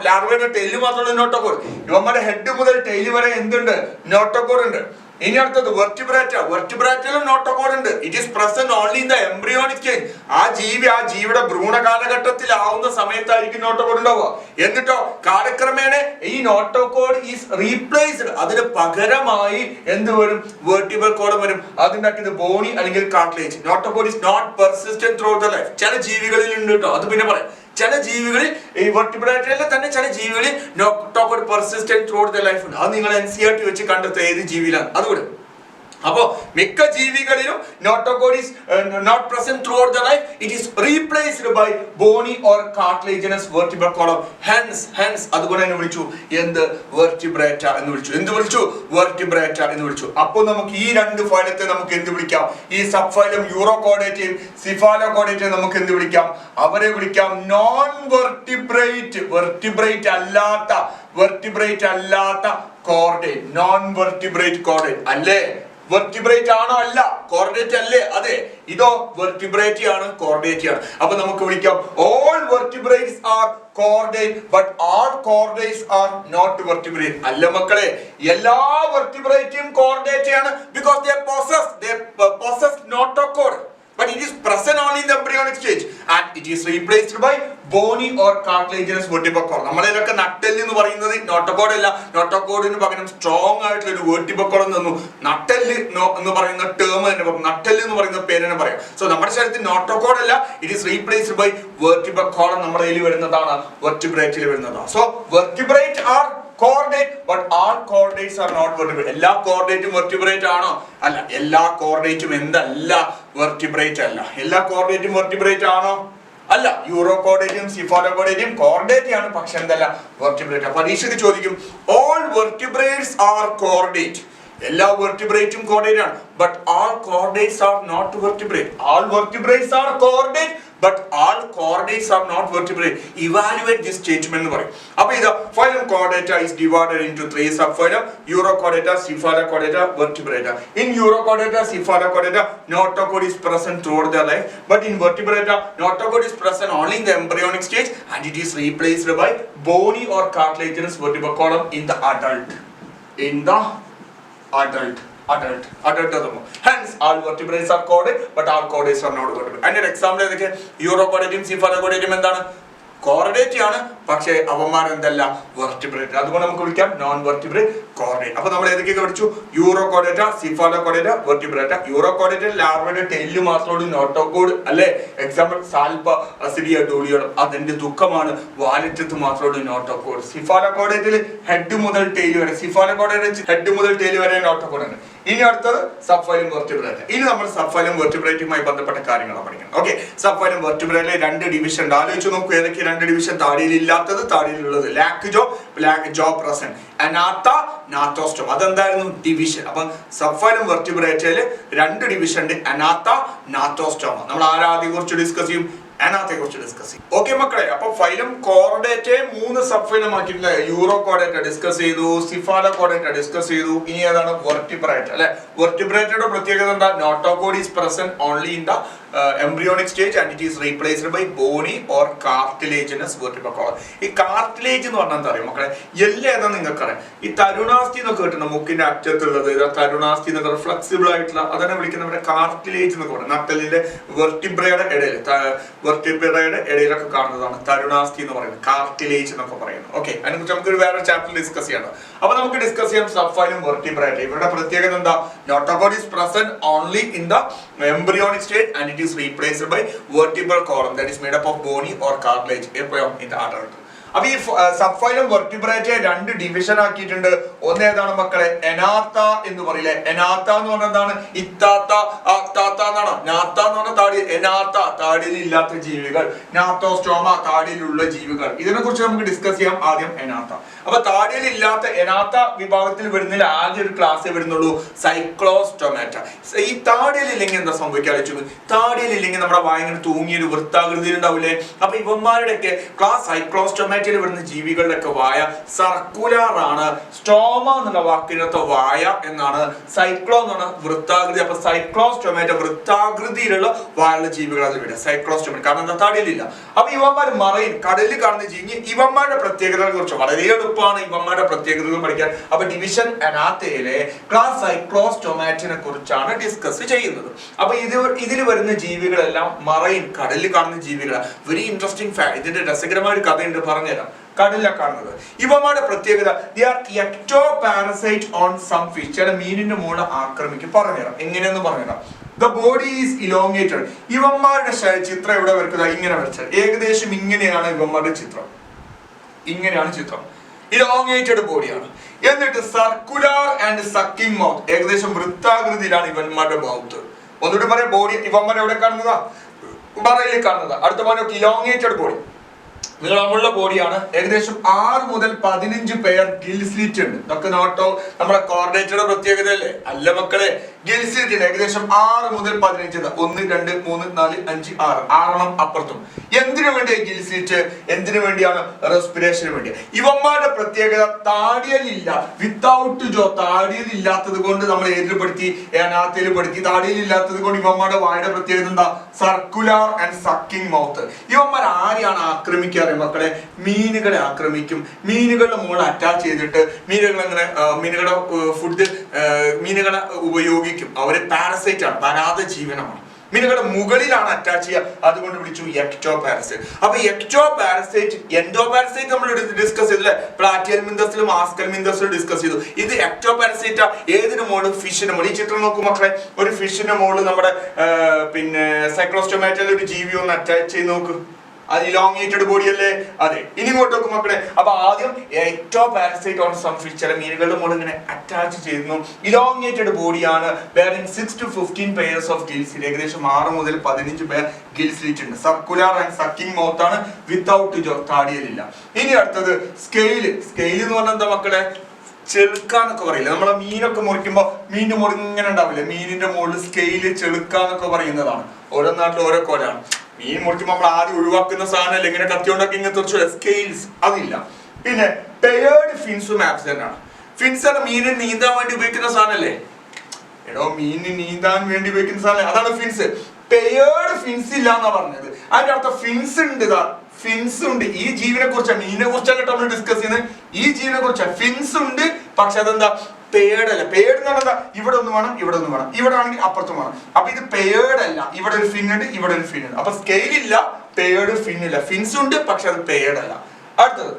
ലാർവയുടെ ടെയിൽ മാത്രമുള്ളൂ നോട്ടോകോഡ്. ഇവന്മാരുടെ ഹെഡ് മുതൽ ടെയിൽ വരെ എന്തുണ്ട്? നോട്ടോകോഡ് ഉണ്ട്. ഇനി അടുത്തത് വെർട്ടിബ്രാറ്റയിലും നോട്ടോകോഡ് ഉണ്ട്. It is present only in the embryonic stage. ആ ജീവിയുടെ ഭ്രൂണ കാലഘട്ടത്തിൽ ആവുന്ന സമയത്തായിരിക്കും നോട്ടോകോഡ് ഉണ്ടാവുക. എന്നിട്ടോ കാലക്രമേണ ഈ നോട്ടോകോഡ് ഈസ് റീപ്ലേസ്ഡ്. അതിന് പകരമായി എന്ത് വരും? വെർട്ടിബ്രൽ കോളം വരും. അതുണ്ടാക്കിയത് ബോണി അല്ലെങ്കിൽ cartilage. Notochord is not persistent through the life. ചില ജീവികളിൽ ഉണ്ട് കേട്ടോ, അത് പിന്നെ പറയാം. ചില ജീവികളിൽ ഈ വെർട്ടിബ്രേറ്റിലെ തന്നെ ചില ജീവികളിൽ notochord persistent through out the life ഉണ്ട്. അത് നിങ്ങൾ NCERT വെച്ച് കണ്ടെത്തുക ഏത് ജീവിയിലാണ്. അതുകൂടെ അപ്പോ മിക്ക ജീവികളിലും notochord is not present throughout the life. It is replaced by bony or cartilaginous vertebral column. Hence അതുകൊണ്ട് തന്നെ വിളിച്ചു എന്ത്? വെർട്ടിബ്രേറ്റ എന്ന് വിളിച്ചു. വെർട്ടിബ്രേറ്റ എന്ന് വിളിച്ചു. അപ്പോൾ നമുക്ക് ഈ രണ്ട് ഫൈലത്തെ നമുക്ക് എന്ത് വിളിക്കാം? ഈ സബ് ഫൈലം യൂറോകോഡേറ്റയും സിഫാലോകോഡേറ്റയും നമുക്ക് എന്ത് വിളിക്കാം? അവരെ വിളിക്കാം നോൺ വെർട്ടിബ്രേറ്റ്. വെർട്ടിബ്രേറ്റ് അല്ലാത്ത കോർഡേറ്റ്. നോൺ വെർട്ടിബ്രേറ്റ് കോർഡേറ്റ് അല്ലേ? വെർട്ടിബ്രേറ്റ് ആണോ? അല്ല. കോർഡേറ്റ് അല്ലേ? അതെ. ഇതോ വെർട്ടിബ്രേറ്റ് ആണ്, കോർഡേറ്റ് ആണ്. അപ്പൊ നമുക്ക് വിളിക്കാം all vertebrates are chordate but all chordates are not vertebrate. അല്ല മക്കളെ, എല്ലാ വെർട്ടിബ്രേറ്റും കോർഡേറ്റ് ആണ് because they possess notochord. But it is present only in the embryonic stage and it is replaced by bony or cartilaginous vertebral column. നമ്മളിലൊക്കെ നട്ടെല്ല് എന്ന് പറയുന്നത് notochord അല്ല. നോട്ടോകോഡിന് പകരം strong ആയിട്ടുള്ള ഒരു വെർട്ടിബ്രൽ കോളം തന്നു. നട്ടെല്ല് എന്ന് പറയുന്ന ടേം തന്നെ പറയും, നട്ടെല്ല് എന്ന് പറയുന്ന പേര് തന്നെ പറയാം. സോ നമ്മുടെ ശരീരത്തിൽ നോട്ടോകോഡ് അല്ല, it is replaced by vertebral column. നമ്മുടെ കയ്യിൽ വരുന്നതാണ്, വെർട്ടിബ്രേറ്റിൽ വരുന്നതാണ്. So vertebrate are chordate but all chordates are not vertebrate. എല്ലാ കോർഡേറ്റും വെർട്ടിബ്രേറ്റ് ആണോ? അല്ല. എല്ലാ കോർഡേറ്റും എന്തല്ല? വെർട്ടിബ്രേറ്റ് അല്ല. എല്ലാ കോർഡേറ്റും വെർട്ടിബ്രേറ്റ് ആണോ? അല്ല. യൂറോകോഡേറ്റും സിഫാലോകോഡേറ്റും കോർഡേറ്റ് ആണ്, പക്ഷെ എന്തല്ല? വെർട്ടിബ്രേറ്റ്. പരീക്ഷയ്ക്ക് ചോദിക്കും all vertebrates are chordate. എല്ലാ വെർട്ടിബ്രേറ്റും കോർഡേറ്റ് ആണ്, but all chordates are not vertebrate. All vertebrates are chordate but all chordates are not vertebrate. Evaluate this statement എന്ന് പറയും. അപ്പോൾ ഇത് phylum Chordata is divided into 3 subphylum: Urochordata, Cephalochordata, Vertebrata. In Urochordata, Cephalochordata, notochord is present throughout their life, but in Vertebrata, notochord is present only in the embryonic stage and it is replaced by bony or cartilaginous vertebral column in the adult. Hence all vertebrates are chordate but all chordates are not vertebrate. And an example ഏതൊക്കെ? യൂറോകോഡേറ്റും സിഫാലോകോഡേറ്റും എന്താണ്? Chordate ആണ്, പക്ഷേ അവന്മാർ എന്തല്ല? Vertebrate. അതുകൊണ്ട് നമുക്ക് വിളിക്കാം non vertebrate chordate. അപ്പൊ നമ്മൾ ഏതൊക്കെ പഠിച്ചു? Urochordata, സിഫാലോകോഡേറ്റ, vertebrate. യൂറോകോഡേറ്റ ലാർവയുടെ ടെയില് മാത്രമുള്ളൂ നോട്ടോകോഡ് അല്ലേ? Example salpa ascidia doliolum. അതിന്റെ ദുഃഖമാണ്, വാലറ്റത്ത് മാത്രമുള്ളൂ നോട്ടോകോഡ്. സിഫാലോകോഡേറ്റിൽ ഹെഡ് മുതൽ ടെയിൽ വരെ, സിഫാലോകോഡേറ്റ് ഹെഡ് മുതൽ ടെയിൽ വരെ നോട്ടോകോഡ് ഉണ്ട്. ഇനി അടുത്തത് സബ്ഫൈലം വെർട്ടിബ്രേറ്റ്. ഇനി നമ്മൾ സബ്ഫൈലം വെർട്ടിബ്രേറ്റുമായി ബന്ധപ്പെട്ട കാര്യങ്ങളാണ് പഠിക്കുന്നത്. ഓക്കെ, സബ്ഫൈലം വെർട്ടിബ്രേറ്റിലെ 2 ഡിവിഷൻ ഉണ്ട്. ആലോചിച്ച് നോക്കൂ ഏതൊക്കെ 2 ഡിവിഷൻ? താടിയിലില്ലാത്തത്, താടിയിലുള്ളത്. ലാക്ക് ജോ പ്രസന്റ്. അനാത്ത, നാത്തോസ്റ്റോം. അതെന്തായിരുന്നു? ഡിവിഷൻ. അപ്പം സബ്ഫൈലം വെർട്ടിബ്രേറ്റില് 2 ഡിവിഷൻ ഉണ്ട്: അനാത്ത, നാത്തോസ്റ്റോമ. നമ്മൾ ആദ്യം കുറിച്ച് ഡിസ്കസ് ചെയ്യും, അനാത്തെ കുറിച്ച് ഡിസ്കസ് ചെയ്യും. ഓക്കെ മക്കളെ, അപ്പൊ ഫൈലം കോർഡേറ്റെ 3 സബ് ഫൈലം ആക്കിയിട്ടില്ല. യൂറോകോഡേറ്റ ഡിസ്കസ് ചെയ്തു, സിഫാലോകോഡേറ്റ ഡിസ്കസ് ചെയ്തു. ഇനി ഏതാണ്? വെർട്ടിബ്രേറ്റ് അല്ലെ? വെർട്ടിബ്രേറ്റയുടെ പ്രത്യേകത എന്താ? Notochord is present only in the embryonic stage and it is replaced by bony or cartilaginous vertebral column. ഈ കാർട്ടിലേജ് എന്ന് പറഞ്ഞാൽ എന്താ അറിയാം മക്കളെ, എല്ലാം ഏതാ നിങ്ങൾക്കറിയാം. ഈ തരുണാസ്ഥി എന്നൊക്കെ കിട്ടുന്ന മുക്കിന്റെ അറ്റത്തുള്ളത് തരുണാസ്ഥി എന്നൊക്കെ ഫ്ലെക്സിബിൾ ആയിട്ടുള്ള അതിനെ വിളിക്കുന്നവരെ കാർട്ടിലേജ് എന്നൊക്കെ പറയും. നട്ടലിന്റെ വെർട്ടിബ്രയുടെ ഇടയിലൊക്കെ കാണുന്നതാണ് തരുണാസ്ഥി എന്ന് പറയുന്നത്, കാർട്ടിലേജ് എന്നൊക്കെ പറയുന്നത്. ഓക്കെ, അതിനെക്കുറിച്ച് നമുക്ക് വേറെ ചാപ്റ്റർ ഡിസ്കസ് ചെയ്യണം. അപ്പൊ നമുക്ക് ഡിസ്കസ് ചെയ്യാം സബ്ഫൈലും വെർട്ടിബ്രേറ്റ്. ഇവരുടെ പ്രത്യേകത എന്താ? Notochord is present only in the embryonic stage and it is replaced by vertebral column that is made up of bony or cartilage in the adult. അപ്പൊ ഈ സബ്ഫൈലം വെർട്ടിബ്രേറ്റ് രണ്ട് ഡിവിഷൻ ആക്കിയിട്ടുണ്ട്. ഒന്ന് ഏതാണ് മക്കളെ? എനാത്ത എന്ന് പറയില്ലേ. എനാത്ത എന്ന് പറഞ്ഞാൽ എന്താണ്? ഇത്താത്ത ആത്താത്ത എന്നാണ്. നാത്ത എന്ന് പറഞ്ഞാൽ താടി. എനാത്ത താടിയിൽ ഇല്ലാത്ത ജീവികൾ, നാത്തോസ്റ്റോമ താടിയിലുള്ള ജീവികൾ. ഇതിനെ കുറിച്ച് നമുക്ക് ഡിസ്കസ് ചെയ്യാം. ആദ്യം എനാത്ത. അപ്പൊ താടിയിൽ ഇല്ലാത്ത എനാത്ത വിഭാഗത്തിൽ വരുന്നതിൽ ആദ്യ ഒരു ക്ലാസ്സേ വരുന്നുള്ളൂ, സൈക്ലോസ്റ്റൊമാറ്റ. ഈ താടിയിൽ ഇല്ലെങ്കിൽ എന്താ സംഭവിക്കാച്ചു? താടിയിൽ ഇല്ലെങ്കിൽ നമ്മുടെ വായന തൂങ്ങിയൊരു വൃത്താകൃതിയിൽ ഉണ്ടാവില്ലേ? അപ്പൊ ഇവന്മാരുടെയൊക്കെ ക്ലാസ് സൈക്ലോസ്റ്റൊമാറ്റ വരുന്ന ജീവികളുടെ ഒക്കെ വായ സർക്കുലാർ ആണ്. സ്റ്റോമ എന്നുള്ള വാക്കിനകത്ത് വായ എന്നാണ്, സൈക്ലോ എന്നാണ് വൃത്താകൃതി. അപ്പൊ സൈക്ലോസ്റ്റൊമാറ്റ വൃത്താകൃതിയിലുള്ള വായുള്ള ജീവികളാണ് ഇവിടെ സൈക്ലോസ്റ്റൊമാറ്റ. കാരണം എന്താ? താടിയിലില്ല. അപ്പൊ ഇവന്മാർ മറൈൻ കടലിൽ കാണുന്ന ജീവി. ഇവന്മാരുടെ പ്രത്യേകതകളെ കുറിച്ച് വളരെ എളുപ്പമാണ് ഇവന്മാരുടെ പ്രത്യേകതകൾ പഠിക്കാൻ. അപ്പൊ ഡിവിഷൻ അനാത്തയിലെ ക്ലാസ് സൈക്ലോസ്റ്റൊമാറ്റിനെ കുറിച്ചാണ് ഡിസ്കസ് ചെയ്യുന്നത്. അപ്പൊ ഇതിൽ വരുന്ന ജീവികളെല്ലാം മറൈൻ കടലിൽ കാണുന്ന ജീവികളാണ്. Very interesting fact. ഇതിന്റെ രസകരമായ ഒരു കഥയുണ്ട്, പറഞ്ഞുതരാം. കടലിലാണ് കാണുന്നത്. ഇവന്മാരുടെ പ്രത്യേകത they are ectoparasite on some fish. ചില മീനിന്റെ മുകളിൽ ആക്രമിക്കും. പറഞ്ഞുതരാം എങ്ങനെയെന്ന് പറഞ്ഞുതരാം. The body is elongated. ഇവന്മാരുടെ ചിത്രം ഇവിടെ വരയ്ക്കുക. ഇങ്ങനെ വരച്ചാൽ ഏകദേശം ഇങ്ങനെയാണ് ഇവന്മാരുടെ ചിത്രം. ഇങ്ങനെയാണ് ചിത്രം. ഇലോങ്ങേറ്റഡ് ബോഡിയാണ്. എന്നിട്ട് സർക്കുലാർ ആൻഡ് സക്കിംഗ് മൗത്ത്. ഏകദേശം വൃത്താകൃതിയിലാണ് ഇവന്മാരുടെ മൗത്ത്. ഒന്നുകൂടി പറയാം. ബോഡി ഇവന്മാരെ എവിടെ കാണുന്നതാ? മറയിൽ കാണുന്നതാ. അടുത്ത പോലെ ഇലോങ്ങേറ്റഡ് ബോഡി, നീളമുള്ള ബോഡിയാണ്. ഏകദേശം 6 മുതൽ 15 പെയർ ഗിൽസ്ലിറ്റ് ഉണ്ട്. ഇതൊക്കെ നോട്ടോ നമ്മുടെ കോർഡിനേറ്ററുടെ പ്രത്യേകത അല്ലേ? അല്ല മക്കളെ, ഗിൽസ്ലിറ്റ് ഉണ്ട്. ഏകദേശം 6 മുതൽ 15. 1 2 3 4 5 6 6 അപ്പുറത്തും. എന്തിനു വേണ്ടിയ ഗിൽസ്ലിറ്റ്? എന്തിനു വേണ്ടിയാണ്? റെസ്പിറേഷന് വേണ്ടി. ഇവന്മാരുടെ പ്രത്യേകത താടിയലില്ല. വിത്തൗട്ട് ജോ, താടിയിൽ ഇല്ലാത്തത് കൊണ്ട് നമ്മൾ ഏതിൽ പെടുത്തി? ഏനാത്തിൽ പെടുത്തി. താടിയിൽ ഇല്ലാത്തത് കൊണ്ട് ഇവന്മാരുടെ വായുടെ പ്രത്യേകത എന്താ? Circular and sucking mouth. ഇവന്മാർ ആരെയാണ് ആക്രമിക്കാറ് മക്കളെ? മീനുകളെ ആക്രമിക്കും. മീനുകളുടെ മുകളിൽ അറ്റാച്ച് ചെയ്തിട്ട് മീനുകളുടെ ഫുഡ് മീനുകളെ ഉപയോഗിക്കും. അവര് പാരസൈറ്റ് ആണ്, പരാത ജീവനമാണ്. മീനുകളുടെ മുകളിലാണ് അറ്റാച്ച് ചെയ്യുക. അതുകൊണ്ട് വിളിച്ചു എക്ടോ പാരസൈറ്റ്. അപ്പൊ എക്ടോ പാരസൈറ്റ്, എൻഡോ പാരസൈറ്റ് നമ്മൾ ഡിസ്കസ് ചെയ്തില്ലേ? പ്ലാറ്റിയൽ മിന്തസിലും ആസ്കൽ മിന്തസിലും ഡിസ്കസ് ചെയ്തു. ഇത് എക്ടോ പാരസൈറ്റാ. ഏതിന് മുകളിൽ? ഫിഷിന് മുകളിൽ. ഈ ചിത്രം നോക്കും മക്കളെ. ഒരു ഫിഷിന്റെ മുകളിൽ നമ്മുടെ സൈക്ലോസ്റ്റൊമാറ്റയിൽ ഒരു ജീവി ഒന്ന് അറ്റാച്ച് ചെയ്ത് നോക്ക്. അത് ഇലോങ്ങേറ്റഡ് ബോഡി അല്ലേ? അതെ. ഇനി ഇങ്ങോട്ട് നോക്കും മക്കളെ. അപ്പൊ ആദ്യം എക്ടോപാരസൈറ്റ് ഓൺ സം ഫിഷ്. ചില മീനുകളുടെ മുകളിൽ ഇങ്ങനെ അറ്റാച്ച് ചെയ്യുന്നു. ഇലോങ്ങേറ്റഡ് ബോഡിയാണ്. Bearing 6 to 15 pairs of gills. ഏകദേശം 6 മുതൽ 15 പെയർ ഗിൽസ്ലിറ്റ് ഉണ്ട്. സർക്കുലാർ ആൻഡ് സക്കിംഗ് മൗത്ത് ആണ്. വിത്തൗട്ട് ജോ, താടിയലില്ല. ഇനി അടുത്തത് സ്കെയില്. സ്കെയില് എന്ന് പറഞ്ഞാൽ എന്താ മക്കളെ? ചെളുക്കാന്നൊക്കെ പറയില്ല. നമ്മളെ മീനൊക്കെ മുറിക്കുമ്പോ മീനിന്റെ മുകളിൽ ഇങ്ങനെ ഉണ്ടാവില്ലേ? മീനിന്റെ മുകളിൽ സ്കെയില്, ചെളുക്കാന്നൊക്കെ പറയുന്നതാണ്. ഓരോ നാട്ടിലും ഓരോ കോലാണ്. മീൻ മുറിക്കുമ്പോൾ നമ്മൾ ആദ്യം ഒഴിവാക്കുന്ന സാധനമല്ല ഇങ്ങനെ കത്തിയോണ്ടാക്കി ഇങ്ങനെ തുറച്ചു. സ്കെയിൽസ് അതില്ല. പിന്നെ പെയേർഡ് ഫിൻസും ആബ്സെന്റ് ആണ്. ഫിൻസ് ആണ് മീനിന് നീന്താൻ വേണ്ടി ഉപയോഗിക്കുന്ന സാധനല്ലേ? എടോ, മീനിന് നീന്താൻ വേണ്ടി ഉപയോഗിക്കുന്ന സാധനം അതാണ് ഫിൻസ്. പെയേർഡ് ഫിൻസ് ഇല്ല എന്നാ പറഞ്ഞത്. അതിന്റെ അർത്ഥം ഫിൻസ് ഉണ്ട്. ഫിൻസ് ഉണ്ട്. ഈ ജീവനെ കുറിച്ചാണ്, മീനിനെ കുറിച്ചല്ല നമ്മൾ ഡിസ്കസ് ചെയ്യുന്നത്. ഈ ജീവനെ കുറിച്ചാണ്. ഫിൻസ് ഉണ്ട്, പക്ഷെ അതെന്താ? പേഡ് അല്ല. പേഡ് എന്ന് പറഞ്ഞാൽ ഇവിടെ ഒന്ന് വേണം, ഇവിടെ ഒന്ന് വേണം, ഇവിടെ ആണെങ്കിൽ അപ്പുറത്തും വേണം. അപ്പൊ ഇത് പേഡ് അല്ല. ഇവിടെ ഒരു ഫിൻ ഉണ്ട്, ഇവിടെ ഒരു ഫിൻ ഉണ്ട്. അപ്പൊ സ്കെയിൽ ഇല്ല, പേഡ് ഫിൻ ഇല്ല. ഫിൻസ് ഉണ്ട്, പക്ഷെ അത് പേഡ് അല്ല. അടുത്തത്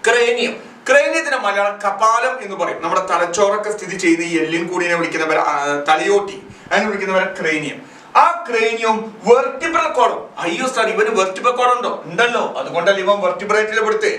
ക്രേനിയം. ക്രേനിയത്തിന്റെ മലയാളം കപാലം എന്ന് പറയും. നമ്മുടെ തലച്ചോറൊക്കെ സ്ഥിതി ചെയ്യുന്ന ഈ എല്ലിൻ കൂടിനെ വിളിക്കുന്നവരെ തലയോട്ടി, അതിനെ വിളിക്കുന്നവരെ ക്രേനിയം. ആ ക്രേനിയം വെർട്ടിബ്രൽ കോളം. അയ്യോ സാർ, ഇവന് വെർട്ടിബ്രൽ കോളം ഉണ്ടോ? ഉണ്ടല്ലോ. അതുകൊണ്ടല്ല ഇവൻ വെർട്ടിബ്രേറ്റിൽ പെടുത്തേ.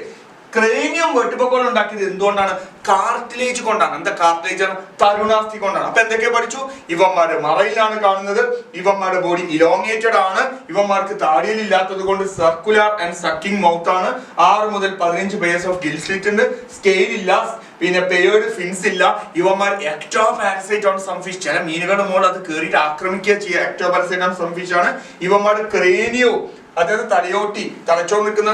ക്രേനിയം വെർട്ടിബ്രൽ കോളം ഉണ്ടാക്കിയത് എന്തുകൊണ്ടാണ്? കാർട്ടിലേജ് കൊണ്ടാണ്. എന്താ കാർട്ടിലേജ് ആണ്? തരുണാസ്ഥി കൊണ്ടാണ്. അപ്പൊ എന്തൊക്കെ പഠിച്ചു? ഇവന്മാര് മറയിലാണ് കാണുന്നത്. ഇവന്മാരുടെ ബോഡി ഇലോങ്ങേറ്റഡ് ആണ്. ഇവന്മാർക്ക് താടിയിൽ ഇല്ലാത്തത് കൊണ്ട് സർക്കുലാർ ആൻഡ് സക്കിംഗ് മൗത്ത് ആണ്. 6 മുതൽ 15 പെയർസ് ഓഫ് ഗിൽസ്ലിറ്റ് ഉണ്ട്. സ്കെയിൽ ഇല്ല. പിന്നെ പെയേർഡ് ഫിൻസ് ഇല്ല. ഇവന്മാർ എക്ടോപാരസൈറ്റ് ഓൺ സം ഫിഷ്. ചില മീനുകളുടെ മുകളിൽ അത് കയറിയിട്ട് ആക്രമിക്കുക ചെയ്യുക. എക്ടോപാരസൈറ്റ് ഓൺ സം ഫിഷ് ആണ്. ഇവന്മാർ ക്രേനിയോ അതായത് തലച്ചോറ് നിൽക്കുന്ന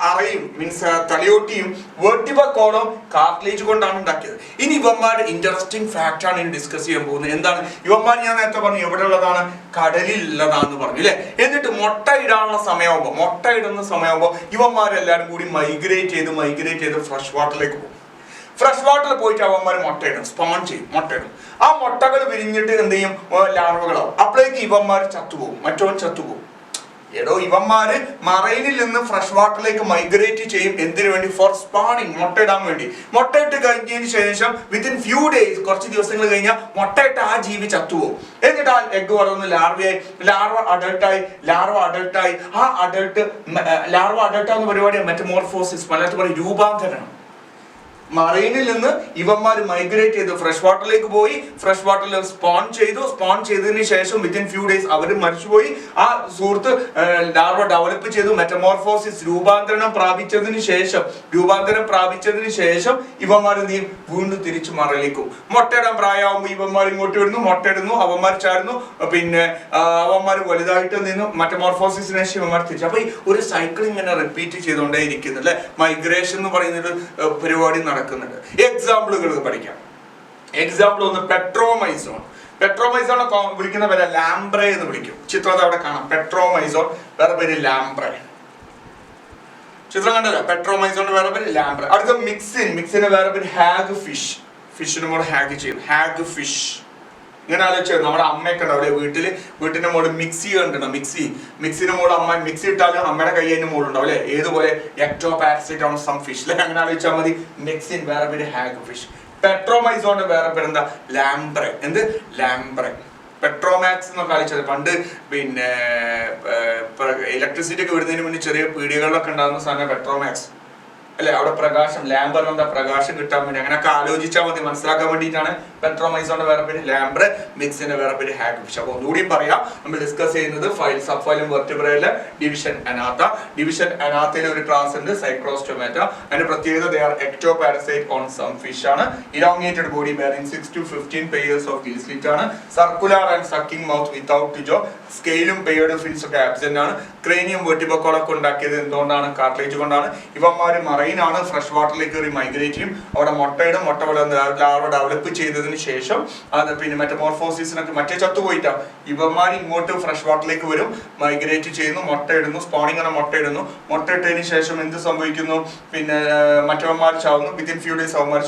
അറയും മീൻസ് തലയോട്ടിയും വെർട്ടിബ്രൽ കോളം കാർട്ടിലേജ് കൊണ്ടാണ് ഉണ്ടാക്കിയത്. ഇനി ഇവന്മാരുടെ ഇൻട്രസ്റ്റിംഗ് ഫാക്ട് ആണ് ഇനി ഡിസ്കസ് ചെയ്യാൻ പോകുന്നത്. എന്താണ് ഇവന്മാർ? ഞാൻ നേരത്തെ പറഞ്ഞു എവിടെ ഉള്ളതാണ്, കടലിൽ ഉള്ളതാന്ന് പറഞ്ഞു അല്ലെ. എന്നിട്ട് മുട്ട ഇടുന്ന സമയമാകുമ്പോൾ ഇവന്മാരെല്ലാരും കൂടി മൈഗ്രേറ്റ് ചെയ്ത് ഫ്രഷ് വാട്ടറിലേക്ക് പോകും. ഫ്രഷ് വാട്ടറിൽ പോയിട്ട് അവന്മാർ മുട്ടയിടും, സ്പോൺ ചെയ്യും, മുട്ടയിടും. ആ മുട്ടകൾ വിരിഞ്ഞിട്ട് എന്ത് ചെയ്യും, ലാർവകളാവും. അപ്പോഴേക്ക് ഇവന്മാർ ചത്തുപോകും, മറ്റവൻ ചത്തുപോകും. ഇവന്മാര് മറൈനിൽ നിന്ന് ഫ്രഷ് വാട്ടറിലേക്ക് മൈഗ്രേറ്റ് ചെയ്യും. എന്തിനു വേണ്ടി? ഫോർ സ്പാണിങ്, മുട്ടയിടാൻ വേണ്ടി. മുട്ടയിട്ട് കഴിഞ്ഞതിന് ശേഷം വിത്തിൻ ഫ്യൂ ഡേയ്സ്, കുറച്ച് ദിവസങ്ങൾ കഴിഞ്ഞാൽ മുട്ടയിട്ട് ആ ജീവി ചത്തുപോകും. എന്നിട്ട് ആ എഗ് വളർന്ന് ലാർവയായി, ലാർവ അഡൾട്ടായി. ആ ലാർവ അഡൾട്ടാവുന്ന പരിപാടിയാണ് മെറ്റമോർഫോസിസ്, മലയാളത്തിൽ പറയും രൂപാന്തരണം. മറൈനിൽ നിന്ന് ഇവന്മാർ മൈഗ്രേറ്റ് ചെയ്ത് ഫ്രഷ് വാട്ടറിലേക്ക് പോയി, ഫ്രഷ് വാട്ടറിൽ സ്പോൺ ചെയ്തതിന് ശേഷം വിത്തിൻ ഫ്യൂ ഡേയ്സ് അവർ മരിച്ചുപോയി. ആ സുഹൃത്ത് ലാർവ ഡെവലപ്പ് ചെയ്തു, മെറ്റമോർഫോസിസ് രൂപാന്തരം പ്രാപിച്ചതിന് ശേഷം ഇവന്മാർ എന്ത് ചെയ്യും, വീണ്ടും തിരിച്ച് മറയിലേക്കും. മുട്ടയിടാൻ പ്രായമാകുമ്പോൾ ഇവന്മാർ ഇങ്ങോട്ട് വരുന്നു, മുട്ടയിടുന്നു, അവന്മാർ ചാടുന്നു, പിന്നെ അവന്മാർ വലുതായിട്ട് നിന്ന് മെറ്റമോർഫോസിസിന് ശേഷം ഇവന്മാർ തിരിച്ചു. അപ്പൊ ഈ ഒരു സൈക്കിൾ ഇങ്ങനെ റിപ്പീറ്റ് ചെയ്തുകൊണ്ടേ ഇരിക്കുന്നു അല്ലെ. മൈഗ്രേഷൻ എന്ന് പറയുന്നൊരു പരിപാടി നടക്കുന്നുണ്ട്. എക്സാമ്പിളുകൾ പഠിക്കാം. എക്സാമ്പിൾ ഒന്ന് പെട്രോമൈസോൺ. പെട്രോമൈസോണെ വിളിക്കുന്ന പേര് ലാംബ്രെ എന്ന് വിളിക്കും. ചിത്രം അവിടെ കാണാം. പെട്രോമൈസോൺ വേറെ പേര് ലാംബ്രെ. ചിത്രം കണ്ടല്ലോ. പെട്രോമൈസോണിന്റെ വേറെ പേര് ലാംബ്രെ. അടുത്ത മിക്സിന് വേറെ പേര് ഹാഗ് ഫിഷ്. ഫിഷിന് മോള് ഹാഗ് ചെയ്യും, ഹാഗ് ഫിഷ്. ഇങ്ങനെ ആലോചിച്ചത് നമ്മുടെ അമ്മയൊക്കെ ഉണ്ടാവില്ലേ വീട്ടിന്റെ മോള് മിക്സി കണ്ടിട്ടുണ്ടോ? മിക്സിന്റെ മോള് അമ്മ മിക്സി ഇട്ടാലും അമ്മയുടെ കയ്യിന്റെ മോളുണ്ടാവും അല്ലെ. ഏതുപോലെ ecto parasite on some fish അല്ലെ. അങ്ങനെ ആലോചിച്ചാൽ മതി. മിക്സിൻ വേറെ പേര് ഹാഗ് ഫിഷ്. പെട്രോമൈസോണിന്റെ വേറെ പേരെന്താ? ലാംബ്രെ. ലാംബ്രെ. പെട്രോമാക്സ് എന്നൊക്കെ കളിച്ചത് പണ്ട്. പിന്നെ ഇലക്ട്രിസിറ്റി ഒക്കെ വരുന്നതിന് മുന്നേ ചെറിയ പീടികകളിലൊക്കെ ഉണ്ടാകുന്ന സാധനം പെട്രോമാക്സ് അല്ലെ. അവിടെ പ്രകാശം, ലാമ്പ് എന്താ, പ്രകാശം കിട്ടാൻ വേണ്ടി. അങ്ങനെയൊക്കെ ആലോചിച്ചാൽ മതി, മനസ്സിലാക്കാൻ വേണ്ടിയിട്ടാണ്. പെട്രോമൈസോണിന്റെ വേറെ പേര് ലാംബ്രെ, മിക്സിന്റെ വേറെ പേര് ഹാഗ് ഫിഷ്. അപ്പൊ ഒന്നുകൂടി പറയാം, നമ്മൾ ഡിസ്കസ് ചെയ്യുന്നത് സബ് ഫൈലം വെർട്ടിബ്രയിലെ ഡിവിഷൻ അനാത്ത. ഡിവിഷൻ അനാത്തയിലെ ഒരു ക്ലാസ് ഉണ്ട്, സൈക്ലോസ്റ്റൊമാറ്റ. അതിന്റെ പ്രത്യേകത they are ectoparasite on some fish ആണ്. Elongated body bearing 6 to 15 pairs of gill slit ആണ്. Circular and sucking mouth without jaw. സ്കെയിലും പെയർഡ് ഫിൻസ് ഒക്കെ ആബ്സെന്റ് ആണ്. ക്രേനിയം വെർട്ടിബ്രൽ കോളം ഉണ്ടാക്കിയത് എന്തുകൊണ്ടാണ്? കാർട്ടിലേജ് കൊണ്ടാണ്. ഇവന്മാര് മറൈനാണ്, ഫ്രഷ് വാട്ടറിലേക്ക് കയറി മൈഗ്രേറ്റ് ചെയ്യും. അവിടെ മുട്ടയിടും. മുട്ട ലാർവ ഡെവലപ്പ് ചെയ്തതിന് ശേഷം അത് പിന്നെ മെറ്റമോർഫോസിസിനൊക്കെ മറ്റേ ചത്തുപോയിട്ടാ. ഇവന്മാർ ഇങ്ങോട്ട് ഫ്രഷ് വാട്ടറിലേക്ക് വരും, മൈഗ്രേറ്റ് ചെയ്യുന്നു, മുട്ടയിടുന്നു, സ്പോണിങ് ആണ് മുട്ടയിടുന്നു. മുട്ടയിട്ടതിന് ശേഷം എന്ത് സംഭവിക്കുന്നു? പിന്നെ മറ്റവന്മാർ ചാവുന്നു. വിത്തിൻ ഫ്യൂ ഡേയ്സ് അവന്മാർ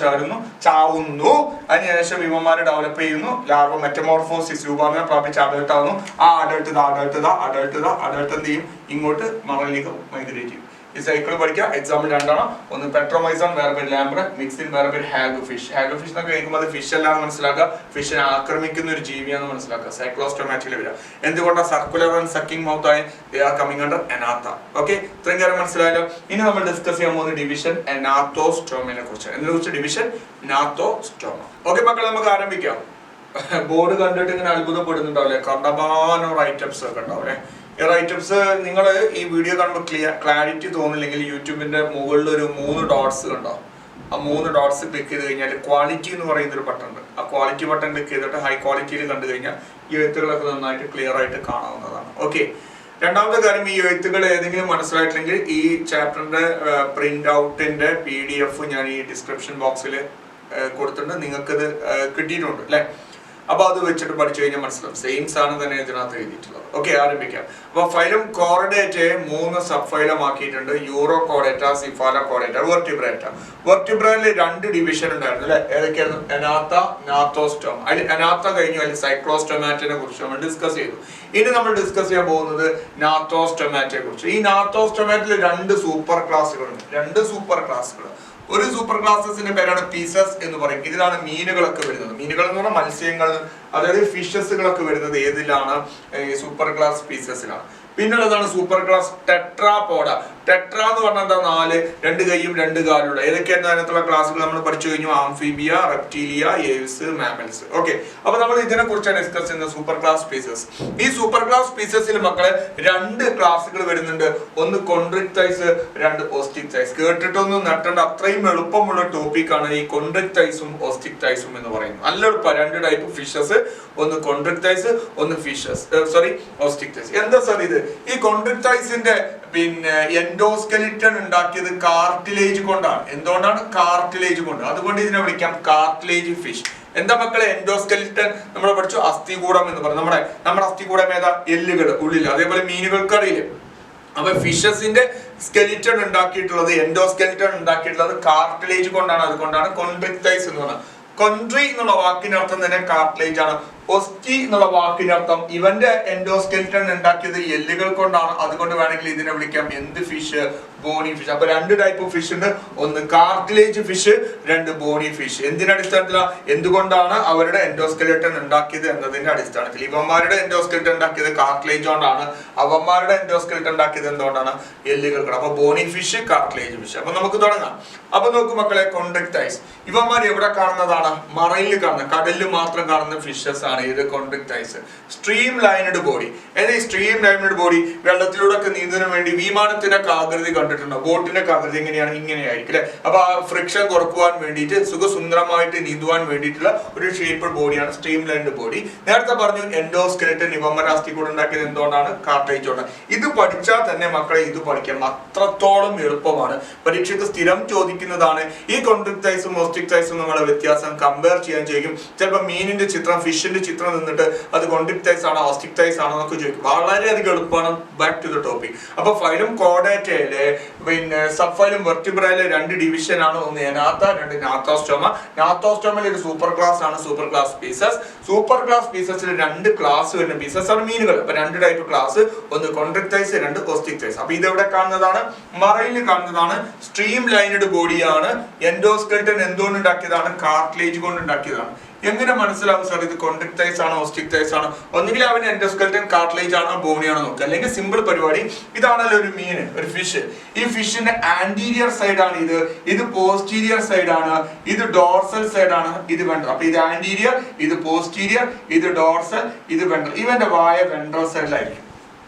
ചാവുന്നു. അതിനുശേഷം ഇവന്മാർ ഡെവലപ്പ് ചെയ്യുന്നു. ലാർവ മെറ്റമോർഫോസിസ് രൂപാന്തരം പ്രാപിച്ച് അഡൾട്ട് ആവുന്നു. ആ അഡൾട്ട് എന്ത് ചെയ്യും? ഇങ്ങോട്ട് മറയിലേക്ക് മൈഗ്രേറ്റ് ചെയ്യും. ഈ സൈക്കിൾ പഠിക്കാം. എക്സാമ്പിൾ രണ്ടാണ്. ഒന്ന് പെട്രോമൈസോൺ, വേറെ പേര് ലാംബ്രെ. മിക്സിൻ, വേറെ പേര് ഹാഗ് ഫിഷ്. ഹാഗ് ഫിഷ് എന്നൊക്കെ കേൾക്കുമ്പോൾ അത് ഫിഷ് അല്ലാന്ന് മനസ്സിലാക്കുക, ഫിഷിനെ ആക്രമിക്കുന്ന ഒരു ജീവിയാണെന്ന് മനസ്സിലാക്കുക. സൈക്ലോസ്റ്റൊമാറ്റിൽ വരിക. എന്തുകൊണ്ടാണ്? സർക്കുലർ ആൻഡ് സക്കിംഗ് മൗത്ത് ആയി they are coming under agnatha. Okay, ഇത്രയും കാര്യം മനസ്സിലായല്ലോ. ഇനി നമ്മൾ ഡിസ്കസ് ചെയ്യാൻ പോകുന്ന ഡിവിഷൻ അനാത്തോസ്റ്റോമയെ കുറിച്ച്. എന്തിനെ കുറിച്ച്? ഡിവിഷൻ അനാത്തോസ്റ്റോമ. ഓക്കെ മക്കളെ, നമുക്ക് ആരംഭിക്കാം. ബോർഡ് കണ്ടിട്ട് ഇങ്ങനെ അത്ഭുതപ്പെടുന്നുണ്ടാവില്ലേ? കണ്ടമാനം റൈറ്റപ്സ് ഒക്കെ ഉണ്ടാവില്ലേ? ഈ റൈറ്റപ്സ് നിങ്ങൾ ഈ വീഡിയോ കാണുമ്പോൾ ക്ലാരിറ്റി തോന്നില്ലെങ്കിൽ യൂട്യൂബിന്റെ മുകളിൽ ഒരു 3 ഡോട്ട്സ് കണ്ടോ? ആ 3 ഡോട്ട്സ് ക്ലിക്ക് ചെയ്ത് കഴിഞ്ഞാൽ ക്വാളിറ്റി എന്ന് പറയുന്ന ഒരു ബട്ടൺ ഉണ്ട്. ആ ക്വാളിറ്റി ബട്ടൺ ക്ലിക്ക് ചെയ്തിട്ട് ഹൈ ക്വാളിറ്റിയിൽ കണ്ടു കഴിഞ്ഞാൽ ഈ എഴുത്തുകളൊക്കെ നന്നായിട്ട് ക്ലിയർ ആയിട്ട് കാണാവുന്നതാണ്. ഓക്കെ, രണ്ടാമത്തെ കാര്യം, ഈ എഴുത്തുകൾ ഏതെങ്കിലും മനസ്സിലായിട്ടില്ലെങ്കിൽ ഈ ചാപ്റ്ററിന്റെ പ്രിന്റ് ഔട്ടിന്റെ PDF ഞാൻ ഈ ഡിസ്ക്രിപ്ഷൻ ബോക്സിൽ കൊടുത്തിട്ടുണ്ട്. നിങ്ങൾക്കത് കിട്ടിയിട്ടുണ്ട് അല്ലെ? അപ്പൊ അത് വെച്ചിട്ട് പഠിച്ചു കഴിഞ്ഞാൽ മനസ്സിലാവും. സെയിം സാധനം തന്നെ ഇതിനകത്ത് എഴുതിയിട്ടുള്ളത്. ഓക്കെ, ആരംഭിക്കാം. അപ്പൊ ഫൈലം കോർഡേറ്റ് 3 സബ് ഫൈലം ആക്കിയിട്ടുണ്ട്. Urochordata, cephalochordata, vertebrate. വെർട്ടിബ്രയില് 2 ഡിവിഷൻ ഉണ്ടായിരുന്നു അല്ലെ? ഏതൊക്കെയായിരുന്നു? അനാത്ത, നാത്തോസ്റ്റോമ. അതിൽ അനാത്ത കഴിഞ്ഞു, അതിൽ സൈക്ലോസ്റ്റൊമാറ്റിനെ കുറിച്ച് നമ്മൾ ഡിസ്കസ് ചെയ്തു. ഇനി നമ്മൾ ഡിസ്കസ് ചെയ്യാൻ പോകുന്നത് നാത്തോസ്റ്റൊമാറ്റിനെ കുറിച്ച്. ഈ നാത്തോസ്റ്റൊമാറ്റിൽ 2 സൂപ്പർ ക്ലാസ്സുകളുണ്ട്. 2 സൂപ്പർ ക്ലാസ്സുകൾ. ഒരു സൂപ്പർ ക്ലാസസിന്റെ പേരാണ് പീസസ് എന്ന് പറയും. ഇതിലാണ് മീനുകളൊക്കെ വരുന്നത്. മീനുകൾ എന്ന് പറഞ്ഞാൽ മത്സ്യങ്ങൾ, അതായത് ഫിഷസുകളൊക്കെ വരുന്നത് ഏതിലാണ്? സൂപ്പർ ക്ലാസ് പീസസിലാണ്. പിന്നുള്ളതാണ് സൂപ്പർ ക്ലാസ് ടെട്രാപോഡ. ടെട്ര എന്ന് പറഞ്ഞാൽ എന്താ? 4, 2 കൈയും 2 കാലുള്ള. ഏതൊക്കെയായിരുന്നു അതിനകത്തുള്ള ക്ലാസ്സുകൾ നമ്മൾ പഠിച്ചു കഴിഞ്ഞു? Amphibia, reptilia, Aves, mammals. Okay, അപ്പൊ നമ്മൾ ഇതിനെ കുറിച്ചാണ് ഡിസ്കസ് ചെയ്യുന്നത്, സൂപ്പർ ക്ലാസ് പീസസ്. ഈ സൂപ്പർ ക്ലാസ് പീസസിൽ മക്കളെ 2 ക്ലാസ്സുകൾ വരുന്നുണ്ട്. ഒന്ന് കോൺട്രിക്ടൈസ്, 2 ഓസ്റ്റിക്ടൈസ്. കേട്ടിട്ടൊന്നും നട്ടേണ്ട, അത്രയും എളുപ്പമുള്ള ടോപ്പിക്കാണ് ഈ കോൺട്രിക്ടൈസും ഓസ്റ്റിക്ടൈസും എന്ന് പറയുന്നത്. നല്ല എളുപ്പമാണ്. 2 ടൈപ്പ് ഫിഷസ് ഒന്ന് കോൺട്രിക്ടൈസ്, ഒന്ന് ഫിഷസ്, ഓസ്റ്റിക്ടൈസ്. എന്താ സാർ ഇത്? ഈ കോൺട്രിക്ടൈസിന്റെ പിന്നെ എൻഡോസ്കെലിറ്റൺ ഉണ്ടാക്കിയത് കാർട്ടിലേജ് കൊണ്ടാണ്. എന്തുകൊണ്ടാണ്? കാർട്ടിലേജ് കൊണ്ട്. അതുകൊണ്ട് ഇതിനെ വിളിക്കാം കാർട്ടിലേജ് ഫിഷ്. എന്താ മക്കളെ എൻഡോസ്കെലിറ്റൺ? നമ്മൾ പഠിച്ചു അസ്ഥികൂടം എന്ന് പറയും. നമ്മുടെ അസ്ഥികൂടം ഏതാ? എല്ലുകൾ ഉള്ളിൽ. അതേപോലെ മീനുകൾക്കറിയില്ലേ? അപ്പൊ ഫിഷസിന്റെ സ്കെലിറ്റൺ ഉണ്ടാക്കിയിട്ടുള്ളത്, എൻഡോസ്കെലിറ്റൺ ഉണ്ടാക്കിയിട്ടുള്ളത് കാർട്ടിലേജ് കൊണ്ടാണ്. അതുകൊണ്ടാണ് കോൺട്രിക്ടൈസ് എന്ന് പറയുന്നത്. കോൺട്രി എന്നുള്ള വാക്കിനർത്ഥം തന്നെ കാർട്ടിലേജ് ആണ്. ഒസ്റ്റി എന്നുള്ള വാക്കിനർത്ഥം ഇവന്റെ എൻഡോസ്കെലിറ്റൺ ഉണ്ടാക്കിയത് എല്ലുകൾ കൊണ്ടാണ്. അതുകൊണ്ട് വേണമെങ്കിൽ ഇതിനെ വിളിക്കാം എന്ത് ഫിഷ്? ബോണി ഫിഷ്. അപ്പൊ രണ്ട് ടൈപ്പ് ഓഫ് ഫിഷ് ഉണ്ട്. ഒന്ന് കാർട്ടിലേജ് ഫിഷ്, രണ്ട് ബോണി ഫിഷ്. എന്തിന്റെ അടിസ്ഥാനത്തിലാണ്? എന്തുകൊണ്ടാണ് അവരുടെ എൻഡോസ്കെലിറ്റൺ ഉണ്ടാക്കിയത് എന്നതിന്റെ അടിസ്ഥാനത്തിൽ. ഇവന്മാരുടെ എൻഡോസ്കെലിറ്റൺ ഉണ്ടാക്കിയത് കാർട്ടിലേജ് കൊണ്ടാണ്, അവന്മാരുടെ എൻഡോസ്കെലിറ്റൺ ഉണ്ടാക്കിയത് എന്തുകൊണ്ടാണ്? എല്ലുകൾ കൊണ്ട്. അപ്പൊ ബോണി ഫിഷ്, കാർട്ടിലേജ് ഫിഷ്. അപ്പൊ നമുക്ക് തുടങ്ങാം. അപ്പൊ നോക്കൂ മക്കളെ, കോൺട്രിക്ടൈസ് ഇവന്മാർ എവിടെ കാണുന്നതാണ്? മറൈനിൽ കാണുന്ന, കടലിൽ മാത്രം കാണുന്ന ഫിഷസ് ആണ് ഇത് കോൺട്രിക്ടൈസ്. Streamlined body. ഈ സ്ട്രീം ലൈനഡ് ബോഡി വെള്ളത്തിലൂടെ ഒക്കെ നീന്തുന്നതിന് വേണ്ടി വിമാനത്തിന്റെ ആകൃതി കണ്ടിട്ടുണ്ടോ? ബോട്ടിന്റെ ആകൃതി എങ്ങനെയാണ്? ഇങ്ങനെയായിരിക്കും അല്ലെ? അപ്പൊ ആ ഫ്രിക്ഷൻ കുറക്കുവാൻ വേണ്ടിയിട്ട്, സുഖസുന്ദരമായിട്ട് നീന്തുവാൻ വേണ്ടിയിട്ടുള്ള ഒരു ഷേപ്പ് ബോഡിയാണ് സ്ട്രീം ലൈനഡ് ബോഡി. നേരത്തെ പറഞ്ഞു എൻഡോസ്കെലിറ്റൺ ഇവന്മാർ അസ്ഥികൂടം ഉണ്ടാക്കിയത് എന്തുകൊണ്ടാണ്? കാർട്ടിലേജ് കൊണ്ടാണ്. ഇത് പഠിച്ചാൽ തന്നെ മക്കളെ ഇത് പഠിക്കാം, അത്രത്തോളം എളുപ്പമാണ്. പരീക്ഷയ്ക്ക് സ്ഥിരം ചോദിക്കുന്നതാണ് ഈ കോൺട്രിക്ടൈസും ഓസ്റ്റിക്ടൈസും നമ്മളെ വ്യത്യാസം കമ്പയർ ചെയ്യാൻ ചോദിക്കും. ചിലപ്പോൾ മീനിന്റെ ചിത്രം, ഫിഷിന്റെ ചിത്രം നിന്നിട്ട് അത് കോൺട്രിക്ടൈസ് ആണോ ഓസ്റ്റിക്ടൈസ് ആണോ എന്നൊക്കെ ചോദിക്കും. വളരെയധികം എളുപ്പമാണ്. Back to the topic. അപ്പൊ ഫൈലം കോർഡേറ്റയിലെ പിന്നെ സബ് ഫൈലം വെർട്ടിബ്രയിലെ രണ്ട് ഡിവിഷൻ ആണ്. ഒന്ന് എനാത്ത, രണ്ട് നാത്തോസ്റ്റോമ. നാത്തോസ്റ്റോമയിൽ ഒരു സൂപ്പർ ക്ലാസ് ആണ് സൂപ്പർ ക്ലാസ് സ്പീസസ്. സൂപ്പർ ക്ലാസ് സ്പീസസിൽ രണ്ട് ക്ലാസ് വരുന്ന പീസസ് ആണ് മീനുകൾ. അപ്പൊ രണ്ട് ടൈപ്പ് ക്ലാസ്, ഒന്ന് കോൺട്രിക്ടൈസ്, രണ്ട് ഓസ്റ്റിക്ടൈസ്. അപ്പൊ ഇതെവിടെ കാണുന്നതാണ്? മറൈനിൽ കാണുന്നതാണ്. സ്ട്രീം ലൈനഡ് ബോഡിയാണ്. എൻഡോസ്കെലിറ്റൺ എന്തുകൊണ്ട് ഉണ്ടാക്കിയതാണ്? കാർട്ടിലേജ് കൊണ്ട് ഉണ്ടാക്കിയതാണ്. എങ്ങനെ മനസ്സിലാവും സാർ ഇത് കോൺട്രിക്ടൈസ് ആണോ ഓസ്റ്റിക്ടൈസ് ആണോ? ഒന്നുകിൽ അവന് എൻഡോസ്കെലിറ്റൺ കാർട്ടിലേജ് ആണോ ബോണി ആണോ നോക്കുക. അല്ലെങ്കിൽ സിമ്പിൾ പരിപാടി, ഇതാണല്ലോ ഒരു മീൻ, ഒരു ഫിഷ്. ഈ ഫിഷിന്റെ ആന്റീരിയർ സൈഡ് ആണ് ഇത്, ഇത് പോസ്റ്റീരിയർ സൈഡ് ആണ്, ഇത് ഡോർസൽ സൈഡ് ആണ്, ഇത് വെൻട്രൽ. അപ്പൊ ഇത് ആന്റീരിയർ, ഇത് പോസ്റ്റീരിയർ, ഇത് ഡോർസൽ, ഇത് വെൻട്രൽ. ഇവന്റെ വായ വെൻട്രൽ സൈഡിലായിരിക്കും.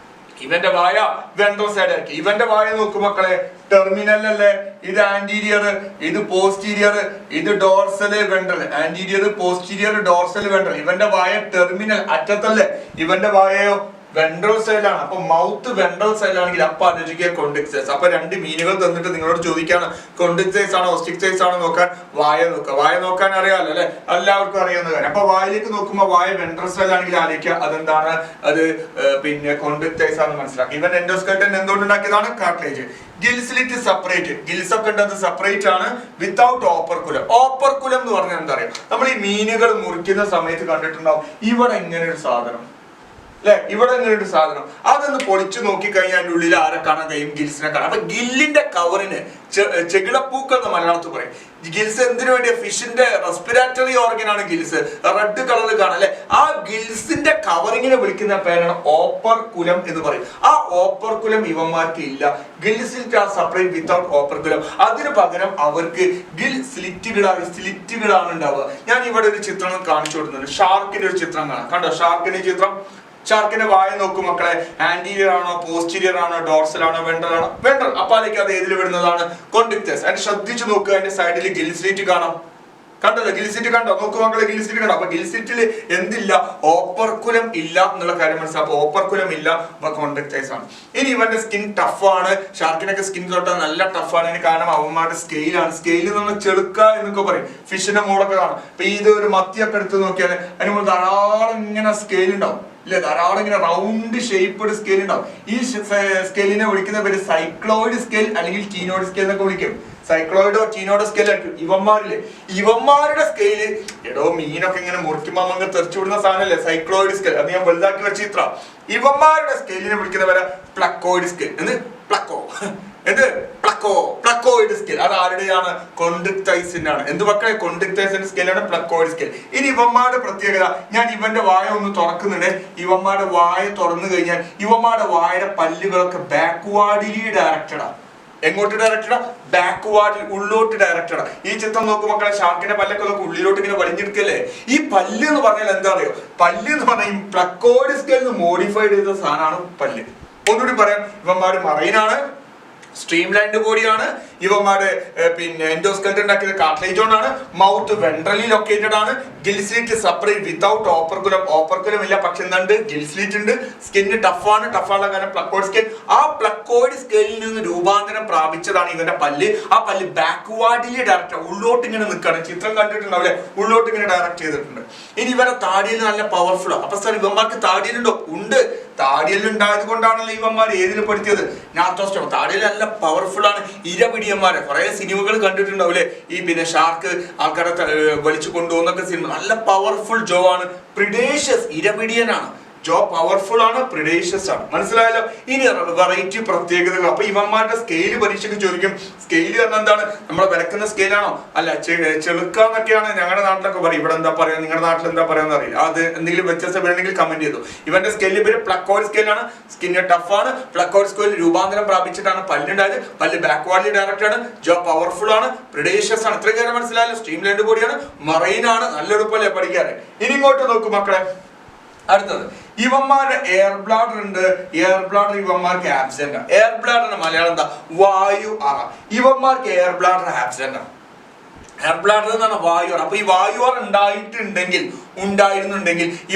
ഇവന്റെ വായ വെൻട്രൽ സൈഡ് ആയിരിക്കും. ഇവന്റെ വായ നോക്കൂ മക്കളെ, ടെർമിനൽ അല്ലേ? ഇത് ആന്റീരിയർ, ഇത് പോസ്റ്റീരിയർ, ഇത് dorsal, ventral. Anterior, posterior, dorsal, ventral. ഇവന്റെ വായ ടെർമിനൽ അറ്റത്തല്ലേ? ഇവന്റെ വായയോ വെൻട്രൽ സൈഡിലാണ്. അപ്പൊ മൗത്ത് വെൻട്രൽ സൈഡിലാണെങ്കിൽ അപ്പൊ ആലോചിക്കുക കോൺട്രിക്ടൈസ്. അപ്പൊ രണ്ട് മീനുകൾ തന്നിട്ട് നിങ്ങളോട് ചോദിക്കാണ് കോൺട്രിക്ടൈസ് ആണോ ഓസ്റ്റിക്ടൈസ് ആണോ നോക്കാൻ. വായ നോക്കുക. വായ നോക്കാൻ അറിയാമല്ലോ അല്ലെ? എല്ലാവർക്കും അറിയാവുന്ന കാര്യം. അപ്പൊ വായിലേക്ക് നോക്കുമ്പോൾ വായ വെൻട്രൽ സൈഡിലാണെങ്കിൽ ആലോചിക്കുക അതെന്താണ്? അത് പിന്നെ കോൺട്രിക്ടൈസ് ആണെന്ന് മനസ്സിലാക്കി. ഇവൻ എൻഡോസ്കെലിറ്റൺ എന്തുകൊണ്ട് ഉണ്ടാക്കിയതാണ്? കാർട്ടിലേജ്. ഗിൽസ്ലിറ്റ് സെപ്പറേറ്റ്, ഗിൽസ് ഒക്കെ ഉണ്ട്, അത് സെപ്പറേറ്റ് ആണ്, വിത്തൗട്ട് ഓപ്പർക്കുലം. ഓപ്പർക്കുലം എന്ന് പറഞ്ഞാൽ എന്താ അറിയാം? നമ്മൾ ഈ മീനുകൾ മുറിക്കുന്ന സമയത്ത് കണ്ടിട്ടുണ്ടാവും ഇവിടെ ഇങ്ങനെ ഒരു സാധനം അല്ലെ? ഇവിടെ ഇങ്ങനെ ഒരു സാധനം. അതൊന്ന് പൊളിച്ചു നോക്കി കഴിഞ്ഞാൽ അതിൻ്റെ ഉള്ളിൽ ആരെ കാണാൻ കഴിയും? ഗിൽസിനെ കാണാം. അപ്പൊ ഗില്ലിന്റെ കവറിന് ചെകിളപ്പൂക്കൾ എന്ന് മലയാളത്തിൽ പറയും. ഗിൽസ് എന്തിനു വേണ്ടിയ? ഫിഷിന്റെ റെസ്പിറേറ്ററി ഓർഗൻ ആണ് ഗിൽസ്. റെഡ് കളറിൽ കാണാം അല്ലെ? ആ ഗിൽസിന്റെ കവറിങ്ങിനെ വിളിക്കുന്ന പേരാണ് ഓപ്പർക്കുലം എന്ന് പറയും. ആ ഓപ്പർക്കുലം ഇവന്മാർക്ക് ഇല്ല. ഗിൽസിറ്റ് ആർ സെപ്പറേറ്റ് വിത്തൗട്ട് ഓപ്പർക്കുലം. അതിന് പകരം അവർക്ക് ഗിൽ സ്ലിറ്റുകളാണ് ഉണ്ടാവുക. ഞാൻ ഇവിടെ ഒരു ചിത്രം കാണിച്ചു കൊടുക്കുന്നുണ്ട്. ഷാർക്കിന്റെ ഒരു ചിത്രം കാണാം. കണ്ടോ ഷാർക്കിന്റെ ചിത്രം? ഷാർക്കിന്റെ വായ നോക്കും മക്കളെ. ആന്റീരിയർ ആണോ, പോസ്റ്റീരിയർ ആണോ, ഡോർസൽ ആണോ, വെൻട്രൽ ആണോ? വെൻട്രൽ. അപ്പൊ അതിലേക്ക് അത് ഏതിൽ വിടുന്നതാണ്? കോൺട്രിക്ടൈസ്. അതിന് ശ്രദ്ധിച്ചു നോക്കുക, അതിന്റെ സൈഡിൽ ഗിൽസ്ലിറ്റ് കാണാം. കണ്ടല്ലോ ഗിൽസ്ലിറ്റ്? കണ്ടോ? നോക്കൂ മക്കളെ, ഗിൽസ്ലിറ്റ് കണ്ടോ? അപ്പൊ ഗിൽസ്ലിറ്റിൽ എന്തില്ല? ഓപ്പർക്കുലം ഇല്ല എന്നുള്ള കാര്യം മനസ്സിലാവും. അപ്പൊ ഓപ്പർക്കുലം ഇല്ല, അപ്പൊ കോൺട്രിക്ടൈസ് ആണ്. ഇനി ഇവന്റെ സ്കിൻ ടഫ് ആണ്. ഷാർക്കിനൊക്കെ സ്കിൻ തൊട്ടാൽ നല്ല ടഫാണ്. ഇതിന് കാരണം അവന്മാരുടെ സ്കെയിലാണ്. സ്കെയിൽ നമ്മൾ ചെളുക്ക എന്നൊക്കെ പറയും. ഫിഷിന്റെ മോളൊക്കെ കാണാം. അപ്പൊ ഇത് ഒരു മത്തിയൊക്കെ എടുത്ത് നോക്കിയാൽ അതിന് മുകളിൽ ധാരാളം ഇങ്ങനെ സ്കെയിൽ ഉണ്ടാവും ഇല്ലേ? ധാരാളം ഇങ്ങനെ റൗണ്ട് ഷേപ്പ്ഡ് സ്കെയിൽ ഉണ്ടാവും. ഈ സ്കെയിലിനെ വിളിക്കുന്ന പേര് സൈക്ലോയിഡ് സ്കെയിൽ അല്ലെങ്കിൽ ടീനോയിഡ് സ്കെയിൽ എന്നൊക്കെ വിളിക്കും. സൈക്ലോയിഡോ ടീനോയിഡോ സ്കെയിൽ ആയിരിക്കും. ഇവന്മാരുടെ സ്കെയില് എടോ മീനൊക്കെ ഇങ്ങനെ മുറിക്കുമ്പോൾ നമുക്ക് തെറിച്ചു വിടുന്ന സാധനമല്ലേ സൈക്ലോയിഡ് സ്കെയിൽ. അത് ഞാൻ വലുതാക്കി വെച്ച ചിത്രം. ഇവന്മാരുടെ സ്കെയിലിനെ വിളിക്കുന്ന പേര് പ്ലക്കോയിഡ് സ്കെയിൽ. Placoid scale. അത് ആരുടെയാണ്? കോൺട്രിക്ടൈസിന്റെ ആണ്. എന്ത് മക്കളെ? കോൺട്രിക്ടൈസിന്റെ സ്കെയിലാണ് പ്ലക്കോയിഡ് സ്കെയിൽ. ഇനി ഇവന്മാരുടെ പ്രത്യേകത, ഞാൻ ഇവന്റെ വായ ഒന്ന് തുറക്കുന്നുണ്ട്. ഇവന്മാരുടെ വായ തുറന്നു കഴിഞ്ഞാൽ ഇവന്മാരുടെ വായുടെ പല്ലുകളൊക്കെ ബാക്ക്വാർഡിലി ഡയറക്റ്റഡാണ്. എങ്ങോട്ട് ഡയറക്റ്റഡാ? ബാക്ക്വാർഡിൽ, ഉള്ളോട്ട് ഡയറക്റ്റഡാ. ഈ ചിത്രം നോക്കും മക്കളെ, ഷാർക്കിന്റെ പല്ലൊക്കെ നോക്കും ഉള്ളിലോട്ട് ഇങ്ങനെ വലിഞ്ഞെടുക്കല്ലേ. ഈ പല്ല് എന്ന് പറഞ്ഞാൽ എന്താ അറിയോ? പല്ല് എന്ന് പറഞ്ഞാൽ ഈ പ്ലക്കോയിഡ് സ്കെയിൽ മോഡിഫൈഡ് ചെയ്ത സാധനമാണ് പല്ല്. ഒന്നുകൂടി പറയാം, ഇവന്മാര് മറൈനാണ്, സ്ട്രീം ലൈൻഡ് ബോഡിയാണ്, ഇവന്മാരുടെ പിന്നെ എൻഡോസ്കെൽറ്റൻ ഉണ്ടാക്കിയത് കാർട്ടിലേജ് കൊണ്ടാണ്. മൗത്ത് വെൻട്രലി ലൊക്കേറ്റഡ് ആണ്. ഗിൽസ്ലിറ്റ് സെപ്പറേറ്റ് വിത്തൗട്ട് ഓപ്പർക്കുലം. ഓപ്പർക്കുലം ഇല്ല, പക്ഷെ എന്തുണ്ട്, ഗിൽസ്ലിറ്റ് ഉണ്ട്. സ്കിന്ന് ടഫാണ്. ടഫാണ് കാരണം പ്ലക്കോയിഡ് സ്കെയിൽ. ആ പ്ലക്കോയിഡ് സ്കെയിലിൽ നിന്ന് രൂപാന്തരം പ്രാപിച്ചതാണ് ഇവന്റെ പല്ല്. ആ പല്ല് ബാക്ക്വാർഡിലി ഡയറക്റ്റ് ഉള്ളോട്ട് ഇങ്ങനെ നിൽക്കുകയാണ്. ചിത്രം കണ്ടിട്ടുണ്ടാവില്ലേ, ഉള്ളോട്ട് ഇങ്ങനെ ഡയറക്റ്റ് ചെയ്തിട്ടുണ്ട്. ഇനി ഇവരെ താടിയിൽ നല്ല പവർഫുൾ. അപ്പൊ സാർ ഇവന്മാർക്ക് താടിയിലുണ്ടോ? ഉണ്ട്. താടിയിൽ ഉണ്ടായത് കൊണ്ടാണല്ലോ ഇവന്മാർ ഏതിൽ പെടുത്തിയത്, നാത്തോസ്റ്റോം. താടിയിൽ നല്ല പവർഫുൾ ആണ്. ഇരപിടിയന്മാരെ കുറെ സിനിമകൾ കണ്ടിട്ടുണ്ടാവില്ലേ, ഈ പിന്നെ ഷാർക്ക് ആൾക്കാരെ വലിച്ചു കൊണ്ടുപോകുന്നൊക്കെ സിനിമ. നല്ല പവർഫുൾ ജോ ആണ്. പ്രിഡേഷ്യസ്, ഇരപിടിയനാണ്. ജോ പവർഫുൾ ആണ്, പ്രിഡേഷ്യസ് ആണ്. മനസ്സിലായല്ലോ. ഇനി വെറൈറ്റി പ്രത്യേകതകൾ. അപ്പൊ ഇവന്മാരുടെ സ്കെയില് പരീക്ഷയ്ക്ക് ചോദിക്കും. സ്കെയില് പറഞ്ഞാൽ എന്താണ്, നമ്മളെ വിലക്കുന്ന സ്കെയിലാണോ? അല്ല, ചെളുക്കാന്നൊക്കെയാണ് ഞങ്ങളുടെ നാട്ടിലൊക്കെ പറയും. ഇവിടെ എന്താ പറയാ, നിങ്ങളുടെ നാട്ടിൽ എന്താ പറയാന്ന് അറിയില്ല. അത് എന്തെങ്കിലും വ്യത്യസ്തം വേണമെങ്കിൽ കമന്റ് ചെയ്തു. ഇവന്റെ സ്കെയിലിന്റെ പേര് പ്ലക്കോയിഡ് സ്കെയിലാണ്. സ്കിന്ന് ടഫ് ആണ്. പ്ലക്കോയിഡ് സ്കെയിൽ രൂപാന്തരം പ്രാപിച്ചിട്ടാണ് പല്ലുണ്ടായത്. പല്ല് ബാക്ക്വാർഡ്ലി ഡയറക്റ്റ് ആണ്. ജോ പവർഫുൾ ആണ്, പ്രിഡേഷ്യസ് ആണ്. ഇത്രയും കാര്യം മനസ്സിലായല്ലോ. സ്ട്രീം ലൈൻഡ് ബോഡിയാണ്, മറൈൻ ആണ്. നല്ല എളുപ്പമല്ലേ പഠിക്കാറ്. ഇനി ഇങ്ങോട്ട് നോക്കും മക്കളെ. അടുത്തത് ഇവന്മാരുടെ എയർ ബ്ലാഡർ ഉണ്ട്. എയർ ബ്ലാഡർ ഇവന്മാർക്ക് ആബ്സെന്റ് ആണ്. എയർ ബ്ലാഡറിന്റെ മലയാളം എന്താ? വായു അറ. ഇവന്മാർക്ക് എയർ ബ്ലാഡർ ആബ്സെന്റ് ആണ്. എയർ ബ്ലാഡർ എന്നാണ് വായു അറ. അപ്പൊ ഈ വായു അറ ഉണ്ടായിരുന്നുണ്ടെങ്കിൽ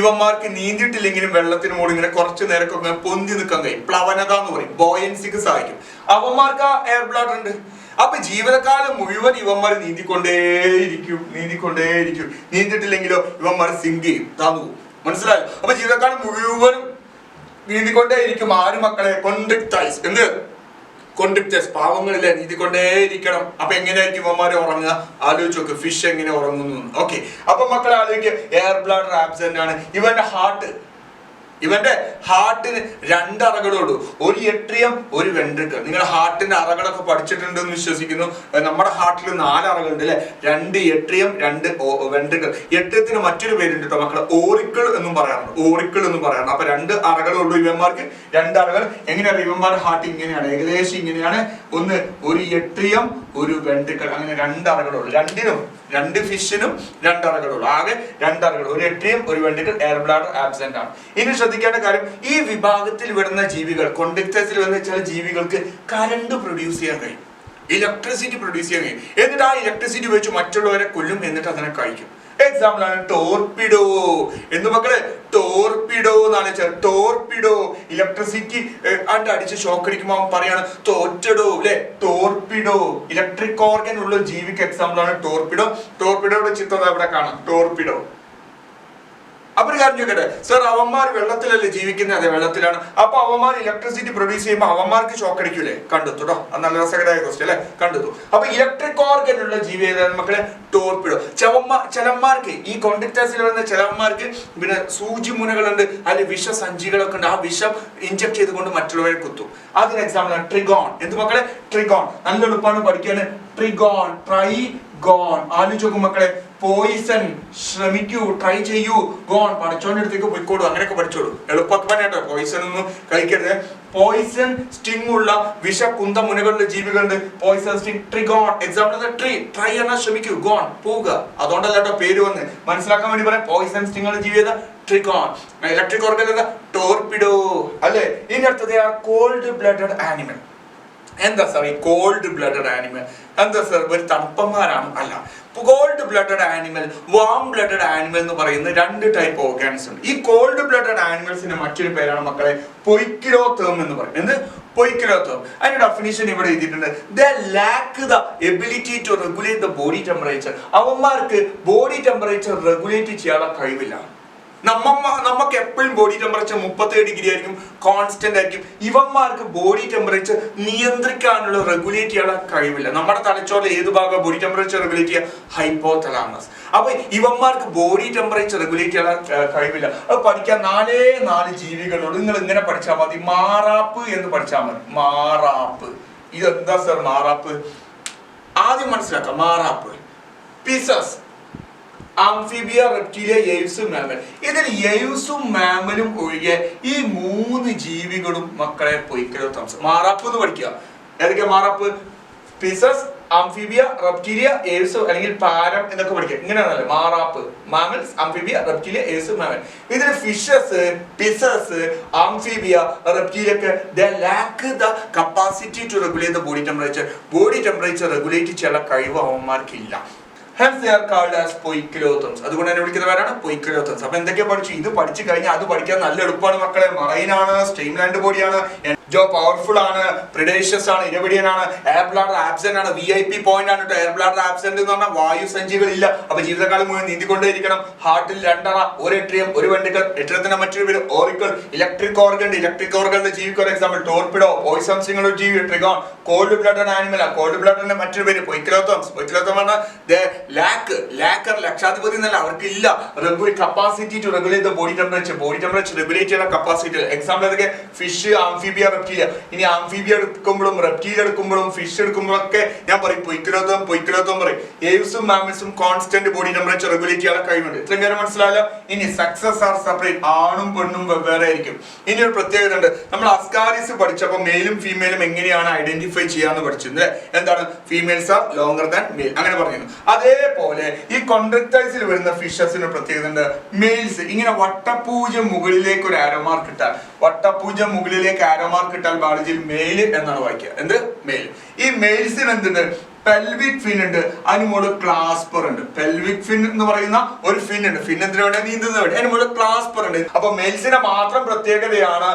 ഇവന്മാർക്ക് നീന്തിയിട്ടില്ലെങ്കിലും വെള്ളത്തിന് മുകളിൽ ഇങ്ങനെ കുറച്ചു നേരമൊക്കെ പൊന്തി നിൽക്കാൻ കഴിയും. പ്ലവനത എന്ന് പറയും. ബോയൻസിക്ക് സഹായിക്കും. അവന്മാർക്ക് ആ എയർ ബ്ലാഡർ ഉണ്ട്. അപ്പൊ ജീവിതകാലം മുഴുവൻ ഇവന്മാർ നീന്തിക്കൊണ്ടേയിരിക്കും. നീന്തിട്ടില്ലെങ്കിലോ ഇവന്മാർ സിങ്ക് ചെയ്യും, താന്നു പോകും. മനസ്സിലായോ? അപ്പൊ ജീവിതകാലം മുഴുവനും നീന്തിക്കൊണ്ടേയിരിക്കും. ആര് മക്കളെ? കോൺട്രിക്ടൈസ്. എന്ത്? കോൺട്രിക്ടൈസ്. പാവങ്ങളില്ലേ, നീന്തിക്കൊണ്ടേയിരിക്കണം. അപ്പൊ എങ്ങനെയായിരിക്കും ഇവന്മാരെ ഉറങ്ങുക? ആലോചിച്ച് നോക്ക്, ഫിഷ് എങ്ങനെ ഉറങ്ങുന്നു. ഓക്കെ, അപ്പൊ മക്കളെ ആലോചിക്കുക. എയർ ബ്ലാഡർ ആബ്സെന്റ് ആണ്. ഇവന്റെ ഹാർട്ടിന് 2 അറകളുള്ളൂ. ഒരു എട്രിയം, ഒരു വെൻട്രിക്കിൾ. നിങ്ങളുടെ ഹാർട്ടിന്റെ അറകളൊക്കെ പഠിച്ചിട്ടുണ്ടെന്ന് വിശ്വസിക്കുന്നു. നമ്മുടെ ഹാർട്ടിൽ 4 അറകളുണ്ട് അല്ലെ. 2 എട്രിയം, 2 വെൻട്രിക്കിൾ. എട്രിയത്തിന് മറ്റൊരു പേരുണ്ട് കേട്ടോ മക്കളെ, ഓറിക്കിൾ എന്നും പറയാറുണ്ട്. അപ്പൊ 2 അറകളുള്ളൂ ഇവന്മാർക്ക്. 2 അറകൾ. എങ്ങനെയാണ് ഇവന്മാരുടെ ഹാർട്ട്? ഇങ്ങനെയാണ്, ഏകദേശം ഇങ്ങനെയാണ്. ഒരു എട്രിയം, ഒരു വെൻട്രിക്കിൾ. അങ്ങനെ 2 അറകളുള്ളൂ. 2 ഫിഷിനും 2 അറകളുള്ളൂ. ആകെ 2 അറകൾ. ഒരു എട്രിയം, ഒരു വെൻട്രിക്കിൾ. എയർ ബ്ലാഡർ ആബ്സെന്റ് ആണ്. ഇനി ശ്രദ്ധിക്കേണ്ട കാര്യം, ഈ വിഭാഗത്തിൽ വരുന്ന ജീവികൾ, കോൺട്രിക്ടൈസിൽ വരുന്ന ചില ജീവികൾക്ക് കറണ്ട് പ്രൊഡ്യൂസ് ചെയ്യാൻ കഴിയും, ഇലക്ട്രിസിറ്റി പ്രൊഡ്യൂസ് ചെയ്യാൻ കഴിയും. എന്നിട്ട് ആ ഇലക്ട്രിസിറ്റി വെച്ച് മറ്റുള്ളവരെ കൊല്ലും, എന്നിട്ട് അതിനെ കഴിക്കും. എക്സാമ്പിൾ ആണ് ടോർപിഡോ. എന്ത് മക്കളെ? ടോർപിഡോ എന്നാണ്. ടോർപിഡോ ഇലക്ട്രിസിറ്റി അടിച്ച് ഷോക്ക് അടിക്കുമ്പോൾ അവൻ പറയാണ് തോറ്റടോ അല്ലെ. ടോർപിഡോ ഇലക്ട്രിക് ഓർഗൻ ഉള്ള ജീവിക്ക് എക്സാമ്പിൾ ആണ് ടോർപിഡോ. ടോർപിഡോയുടെ ചിത്രം അവിടെ കാണാം. ടോർപിഡോ. അപ്പൊ ഒരു കാര്യം ചോദിക്കട്ടെ, സർ അവന്മാർ വെള്ളത്തിലല്ലേ ജീവിക്കുന്നത്? അതെ, വെള്ളത്തിലാണ്. അപ്പൊ അവന്മാർ ഇലക്ട്രിസിറ്റി പ്രൊഡ്യൂസ് ചെയ്യുമ്പോൾ അവന്മാർക്ക് ഷോക്ക് അടിക്കൂലേ? കണ്ടെത്തു കേട്ടോ. അത് നല്ല രസകരമായ ക്വസ്റ്റ്യൻ അല്ലെ. കണ്ടെത്തു. അപ്പൊ ഇലക്ട്രിക് ഓർഗൻ ഉള്ള ജീവി ഏതാണ് മക്കളെ? ടോർപിഡോ. ചിലന്മാർക്ക്, ഈ കോൺട്രിക്ടൈസിൽ വരുന്ന ചിലന്മാർക്ക് പിന്നെ സൂചി മുനകളുണ്ട്, അതിൽ വിഷസഞ്ചികളൊക്കെ ഉണ്ട്. ആ വിഷം ഇഞ്ചക്ട് ചെയ്തുകൊണ്ട് മറ്റുള്ളവരെ കുത്തും. അതിന് എക്സാമ്പിൾ ആണ് ട്രിഗോൺ. എന്ത് മക്കളെ? ട്രിഗോൺ. നല്ല എളുപ്പമാണ് പഠിക്കാന്. ട്രിഗോൺ, ട്രൈഗോൺ. ആലോചിച്ച് നോക്കും മക്കളെ. പോയിസൺ, ശ്രമിക്കൂ, ട്രൈ ചെയ്യൂ. ഗോൺ, പഠിച്ചോന്റെ അടുത്തേക്ക് പോയിക്കോളൂ. അങ്ങനെയൊക്കെ പഠിച്ചോളൂ. എളുപ്പമൊക്കെ കേട്ടോ. പോയിസൺ ഒന്നും കഴിക്കരുത്. പോയിസൺ സ്റ്റിംഗ് ഉള്ള വിഷകുന്ത മുനകളുടെ ജീവികളുണ്ട്. Poison sting. Trygon. Example try എന്നാൽ ശ്രമിക്കൂ, ഗോൺ പോവുക. അതുകൊണ്ടല്ല കേട്ടോ പേര് വന്ന്. മനസ്സിലാക്കാൻ വേണ്ടി പറയാം. പോയിസൺ സ്റ്റിംഗ് ഉള്ള ജീവി ഏതാ? ട്രിഗോൺ. ഇലക്ട്രിക് ഓർഗൻ ഏതാ? ടോർപിഡോ അല്ലെ. ഇനി അടുത്തത് കോൾഡ് ബ്ലഡഡ് ആനിമൽ. എന്താ സാർ ഈ കോൾഡ് ബ്ലഡഡ് ആനിമൽ? എന്താ സാർ ഒരു തണുപ്പന്മാരാണ്? അല്ല. Called blooded animal, warm blooded animal എന്ന് പറയുന്ന 2 ടൈപ്പ് ഓർഗാനിസം ഉണ്ട്. ഈ കോൾഡ് ബ്ലഡഡ് ആനിമൽസിന്റെ മറ്റൊരു പേരാണ് മക്കളെ പൊയ്ക്കിലോതേം എന്ന് പറയും. എന്ത്? പൊയ്ക്കിലോതേം. അതിന്റെ ഡെഫിനിഷൻ ഇവിടെ എഴുതിയിട്ടുണ്ട്. They lack the ability to regulate the body temperature. അവന്മാർക്ക് ബോഡി ടെമ്പറേച്ചർ റെഗുലേറ്റ് ചെയ്യാനുള്ള കഴിവില്ല. നമുക്ക് എപ്പോഴും ബോഡി ടെമ്പറേച്ചർ 37 ഡിഗ്രി ആയിരിക്കും, കോൺസ്റ്റന്റ് ആയിരിക്കും. ഇവന്മാർക്ക് ബോഡി ടെമ്പറേച്ചർ നിയന്ത്രിക്കാനുള്ള, റെഗുലേറ്റ് ചെയ്യാനുള്ള കഴിവില്ല. നമ്മുടെ തലച്ചോറിൽ ഏത് ഭാഗം ബോഡി ടെമ്പറേച്ചർ റെഗുലേറ്റ് ചെയ്യുക? ഹൈപ്പോതലാമസ്. അപ്പൊ ഇവന്മാർക്ക് ബോഡി ടെമ്പറേച്ചർ റെഗുലേറ്റ് ചെയ്യാനുള്ള കഴിവില്ല. അത് പഠിക്കാൻ 4 ജീവികളുണ്ട്. നിങ്ങൾ ഇങ്ങനെ പഠിച്ചാൽ മതി. മാറാപ്പ് എന്ന് പഠിച്ചാൽ മതി. മാറാപ്പ്. ഇതെന്താ സർ മാറാപ്പ്? ആദ്യം മനസ്സിലാക്കാം. മാറാപ്പ്, pisces, amphibia, reptilia, aves, mammal. ഇതിൽ എയ്വ്സും മാമലും ഒഴികെ ഈ 3 ജീവികളും മക്കളെ പൊയ്ക്കിലോതേംസ്. മാറാപ്പ് എന്ന് പഠിക്കുക. ഏതൊക്കെ മാറാപ്പ്? പിസസ്, ആംഫീബിയ, റെപ്റ്റീലിയ, ഏവ്സ് അല്ലെങ്കിൽ പാരം എന്നൊക്കെ പഠിക്കുക. ഇങ്ങനെയാണല്ലോ മാറാപ്പ്, mammals, amphibia, reptilia, aves, mammal. ഇതിൽ ഫിഷസ്, പിസസ്, ആംഫീബിയ, റെപ്റ്റീലിയ ഒക്കെ they lack the capacity to regulate the body temperature. Body temperature regulate ചെയ്യാനുള്ള കഴിവ് അവന്മാർക്കില്ല. Hence they are called as poikilotheriums. അതുകൊണ്ട് തന്നെ വിളിക്കുന്നവരാണ് poikilotheriums. അപ്പൊ എന്തൊക്കെ പഠിച്ചു? ഇത് പഠിച്ചു കഴിഞ്ഞാൽ അത് പഠിക്കാൻ നല്ല എളുപ്പമാണ് മക്കളെ. മറൈൻ ആണ്, സ്ട്രീം ലാൻഡ് ബോഡിയാണ്, ജോ പവർഫുൾ ആണ്, പ്രിഡേഷ്യസ് ആണ്, ഇരപിടിയൻ ആണ്, എയർ ബ്ലാഡർ ആബ്സെന്റ് ആണ്. VIP പോയിന്റ് ആണ് കേട്ടോ. എയർ ബ്ലാഡർ ആബ്സെന്റ് എന്ന് പറഞ്ഞാൽ വായു സഞ്ചികളില്ല. അപ്പൊ ജീവിതകാലം മുഴുവൻ നീന്തിക്കൊണ്ടേയിരിക്കണം. ഹാർട്ടിൽ 2 അറ, 1 ഏട്രിയം, 1 വെന്റിക്കിൾ. ഏട്രിയത്തിന്റെ മറ്റൊരു പേര് ഓറിക്കിൾ. ഇലക്ട്രിക് ഓർഗൻ, ഇലക്ട്രിക് ഓർഗന്റെ ജീവിക്ക് ഒരു എക്സാമ്പിൾ ടോർപിഡോ. പോയിസൺ സിംഗിൾ ഒരു ജീവി Trygon. Cold blooded animal. Cold ബ്ലഡിന്റെ മറ്റൊരു പേര് poikilotheriums. poikilotherium പറഞ്ഞാൽ ലാക്കർ ലക്ഷാധിപതി എന്നല്ല, അവർക്ക് ഇല്ല capacity to regulate the body temperature. Body temperature regulate ചെയ്യുന്ന കപ്പാസിറ്റി. എക്സാമ്പിൾ ഏതൊക്കെ? Fish, Amphibia, Reptilia. ഇനി ആംഫീബിയ എടുക്കുമ്പോഴും റെപ്റ്റീലിയ എടുക്കുമ്പോഴും ഫിഷ് എടുക്കുമ്പോഴൊക്കെ ഞാൻ പറയും poikilotherium പറയും. ഏവ്സും മാമൽസും കോൺസ്റ്റന്റ് ബോഡി ടെമ്പറേച്ചർ റെഗുലേറ്റ് ചെയ്യാനുള്ള കഴിവുണ്ട്. ഇത്രയും കാര്യം മനസ്സിലായല്ലോ. ഇനി സക്സസ് ആർ സെപ്പറേറ്റ്. ആണും പെണ്ണും വെവ്വേറെ ആയിരിക്കും. ഇനി ഒരു പ്രത്യേകത ഉണ്ട്. നമ്മൾ അസ്കാരിസ് പഠിച്ചപ്പോൾ മെയിലും ഫീമെയിലും എങ്ങനെയാണ് ഐഡന്റിഫൈ ചെയ്യാന്ന് പഠിച്ചിരുന്നത്. എന്താണ്? Females are longer than male, അങ്ങനെ പറഞ്ഞിരുന്നു. അതേപോലെ ഈ കോൺട്രക്ടൈസിൽ വരുന്ന ഫിഷസിന് പ്രത്യേകത ഉണ്ട്. മെയിൽസ് ഇങ്ങനെ വട്ടപൂജ്യം മുകളിലേക്ക് ഒരു ആരോ മാർക്ക് ഇട്ടാൽ, വട്ടപൂജ്യം മുകളിലേക്ക് ആരോ മാർക്ക് ഇട്ടാൽ ബയോളജിയിൽ മെയിൽ എന്നാണ് വായിക്കുക. എന്ത്? മെയിൽ. ഈ മെയിൽസിന് എന്തുണ്ട്? പെൽവിക് ഫിൻ ഉണ്ട്, അതിന് മുകളിൽ ക്ലാസ്പർ ഉണ്ട്. പെൽവിക് ഫിൻ എന്ന് പറയുന്ന ഒരു ഫിൻ ഉണ്ട്. ഫിൻ എന്തിനു വേണ്ടി? നീന്തുന്ന വേണ്ടി. അതിന് മുകളിൽ ക്ലാസ്പർ ഉണ്ട്. അപ്പൊ മെയിൽസിന്റെ മാത്രം പ്രത്യേകതയാണ്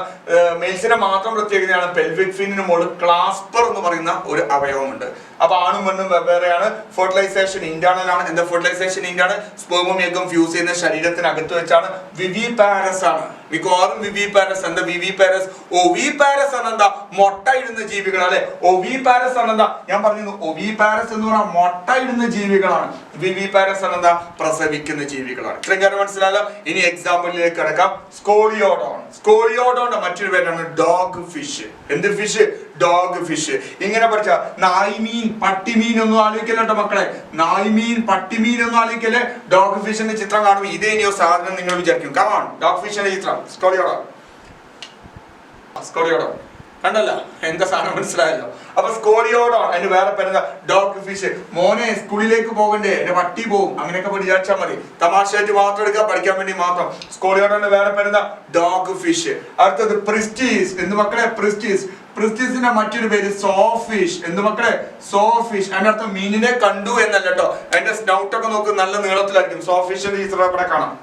പെൽവിക് ഫിന്നിന് മുകളിൽ ക്ലാസ്പർ എന്ന് പറയുന്ന ഒരു അവയവമുണ്ട്. അപ്പൊ ആണും പെണ്ണും വെവ്വേറെയാണ്. ഫെർട്ടിലൈസേഷൻ ഇന്റേണൽ ആണ്. എന്താ ഫെർട്ടിലൈസേഷൻ ഇന്റേണൽ? സ്പെർമും എഗ്ഗും ഫ്യൂസ് ചെയ്യുന്ന ശരീരത്തിനകത്ത് വെച്ചാണ്. വിവിപാരസ് ആണ്. മിക്കവാറും വിവിപാരസ്. എന്താ വിവിപാരസ്? ഒവിപാരസ് ആണ് എന്താ? മുട്ട ഇടുന്ന ജീവികൾ അല്ലെ. ഒവിപാരസ് ആണ് എന്താ? ഞാൻ പറഞ്ഞു ഒവിപാരസ് എന്ന് പറഞ്ഞാൽ മുട്ട ഇടുന്ന ജീവികളാണ്. വിവിപാരസ് ആണ് എന്താ? പ്രസവിക്കുന്ന ജീവികളാണ്. ഇത്രയും കാര്യം മനസ്സിലായല്ലോ. ഇനി എക്സാമ്പിളിലേക്ക് കിടക്കാം. സ്കോളിയോഡോൺ. സ്കോളിയോഡോന്റെ മറ്റൊരു പേരാണ് ഡോഗ് ഫിഷ്. എന്ത് ഫിഷ്? Dog fish. ഇങ്ങനെ പഠിച്ച നായ്മീൻ, പട്ടിമീൻ ഒന്നും ആലോചിക്കല്ലോ മക്കളെ. നായ്മീൻ, പട്ടിമീൻ ഒന്നും ആലോചിക്കല്ലേ. ഡോഗ് ഫിഷിന്റെ ചിത്രം കാണുമ്പോൾ ഇതേ ഇനിയോ സാധനം നിങ്ങൾ വിചാരിക്കും. കമാൺ, ഡോഗ് ഫിഷിന്റെ ചിത്രം. സ്കോളിയോഡോൺ കണ്ടല്ല? എന്താ സാധനം മനസ്സിലായല്ലോ. അപ്പൊ സ്കോളിയോഡോൺ അതിന് വേറെ പേരെന്താ? Dog fish. മോനെ സ്കൂളിലേക്ക് പോകണ്ടേ, എന്റെ പട്ടി പോകും, അങ്ങനെയൊക്കെ വിചാരിച്ചാൽ മതി. തമാശയായിട്ട് മാത്രം എടുക്കുക, പഠിക്കാൻ വേണ്ടി മാത്രം. സ്കോളിയോഡോന്റെ വേറെ പേരെന്താ? Dog fish. അടുത്തത് പ്രിസ്റ്റീസ്. എന്ത് മക്കളെ? പ്രിസ്റ്റീസ്. പ്രിസ്റ്റീസിന്റെ മറ്റൊരു പേര് സോഫിഷ്. എന്ത് മക്കളെ? സോഫിഷ്. അതിന്റെ അർത്ഥം മീനിനെ കണ്ടു എന്നല്ല കേട്ടോ. അതിന്റെ സ്നൗട്ടൊക്കെ നോക്ക്, നല്ല നീളത്തിലായിരിക്കും. സോഫിഷിന്റെ ചിത്രം ഇവിടെ കാണാം.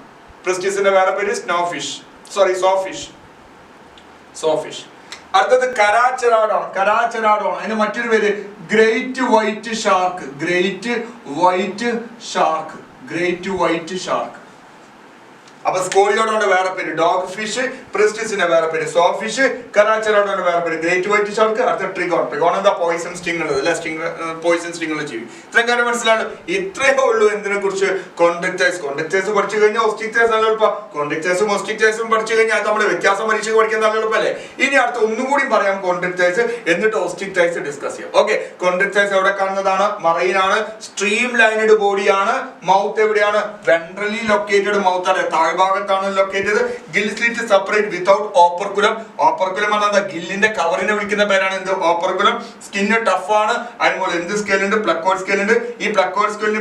പ്രിസ്റ്റീസിന്റെ വേറെ പേര് സ്നോഫിഷ്, സോറി സോഫിഷ്. അടുത്തത് കരാച്ചെറാഡോൺ. കരാച്ചെറാഡോൺ അതിന് മറ്റൊരു പേര് great white shark. Great white shark. അപ്പൊ സ്കോളിയോഡോന്റെ വേറെ പേര് ഡോഗ് ഫിഷ്, പ്രിസ്റ്റിസിന്റെ വേറെ പേര് സോഫിഷ്, കരാച്ചെറാഡോന്റെ വേറെ പേര് ഗ്രേറ്റ് വൈറ്റ് ഷാർക്ക്. അടുത്ത ട്രിഗോൺ. ട്രിഗോൺ എന്താ? പോയിസൺ സ്റ്റിംഗ് ഉള്ളത് അല്ലെ. പോയിസൺ സ്റ്റിംഗ് ഉള്ള ജീവി. ഇത്രയും കാര്യം മനസ്സിലാണ്. ഇത്രയേ ഉള്ളൂ എന്തിനെ കുറിച്ച്? കോൺട്രക്ടൈസ്. കോൺട്രക്ടൈസ് പഠിച്ചു കഴിഞ്ഞാൽ ഓസ്റ്റിക്ടൈസ് നല്ല എളുപ്പം. കോൺട്രക്ടൈസും ഓസ്റ്റിക്ടൈസും പഠിച്ചു കഴിഞ്ഞാൽ നമ്മുടെ വ്യത്യാസം പരീക്ഷ പഠിക്കാൻ നല്ല എളുപ്പമല്ലേ. ഇനി അടുത്ത ഒന്നും കൂടി പറയാം കോൺട്രക്ടൈസ്, എന്നിട്ട് ഓസ്റ്റിക്ടൈസ് ഡിസ്കസ് ചെയ്യാം. ഓക്കെ. കോൺട്രക്ടൈസ് എവിടെ കാണുന്നതാണ്? മറൈൻ ആണ്. സ്ട്രീം ലൈനഡ് ബോഡിയാണ്. മൗത്ത് എവിടെയാണ്? വെൻട്രലി ലൊക്കേറ്റഡ് മൗത്ത് ആണ്. ഭാഗത്താണ് located. Gill slit separate without operculum. Operculum പറഞ്ഞാൽ ഗില്ലിന്റെ കവറിനെ വിളിക്കുന്ന പേരാണ് എന്ത്? ഓപ്പർക്കുലം. സ്കിന്ന് ടഫ് ആണ്. അതുപോലെ എന്ത് സ്കെയിൽ ഉണ്ട്? പ്ലക്കോർഡ് സ്കെയിൽ ഉണ്ട്. ഈ പ്ലക്കോർഡ് സ്കെയിലിന്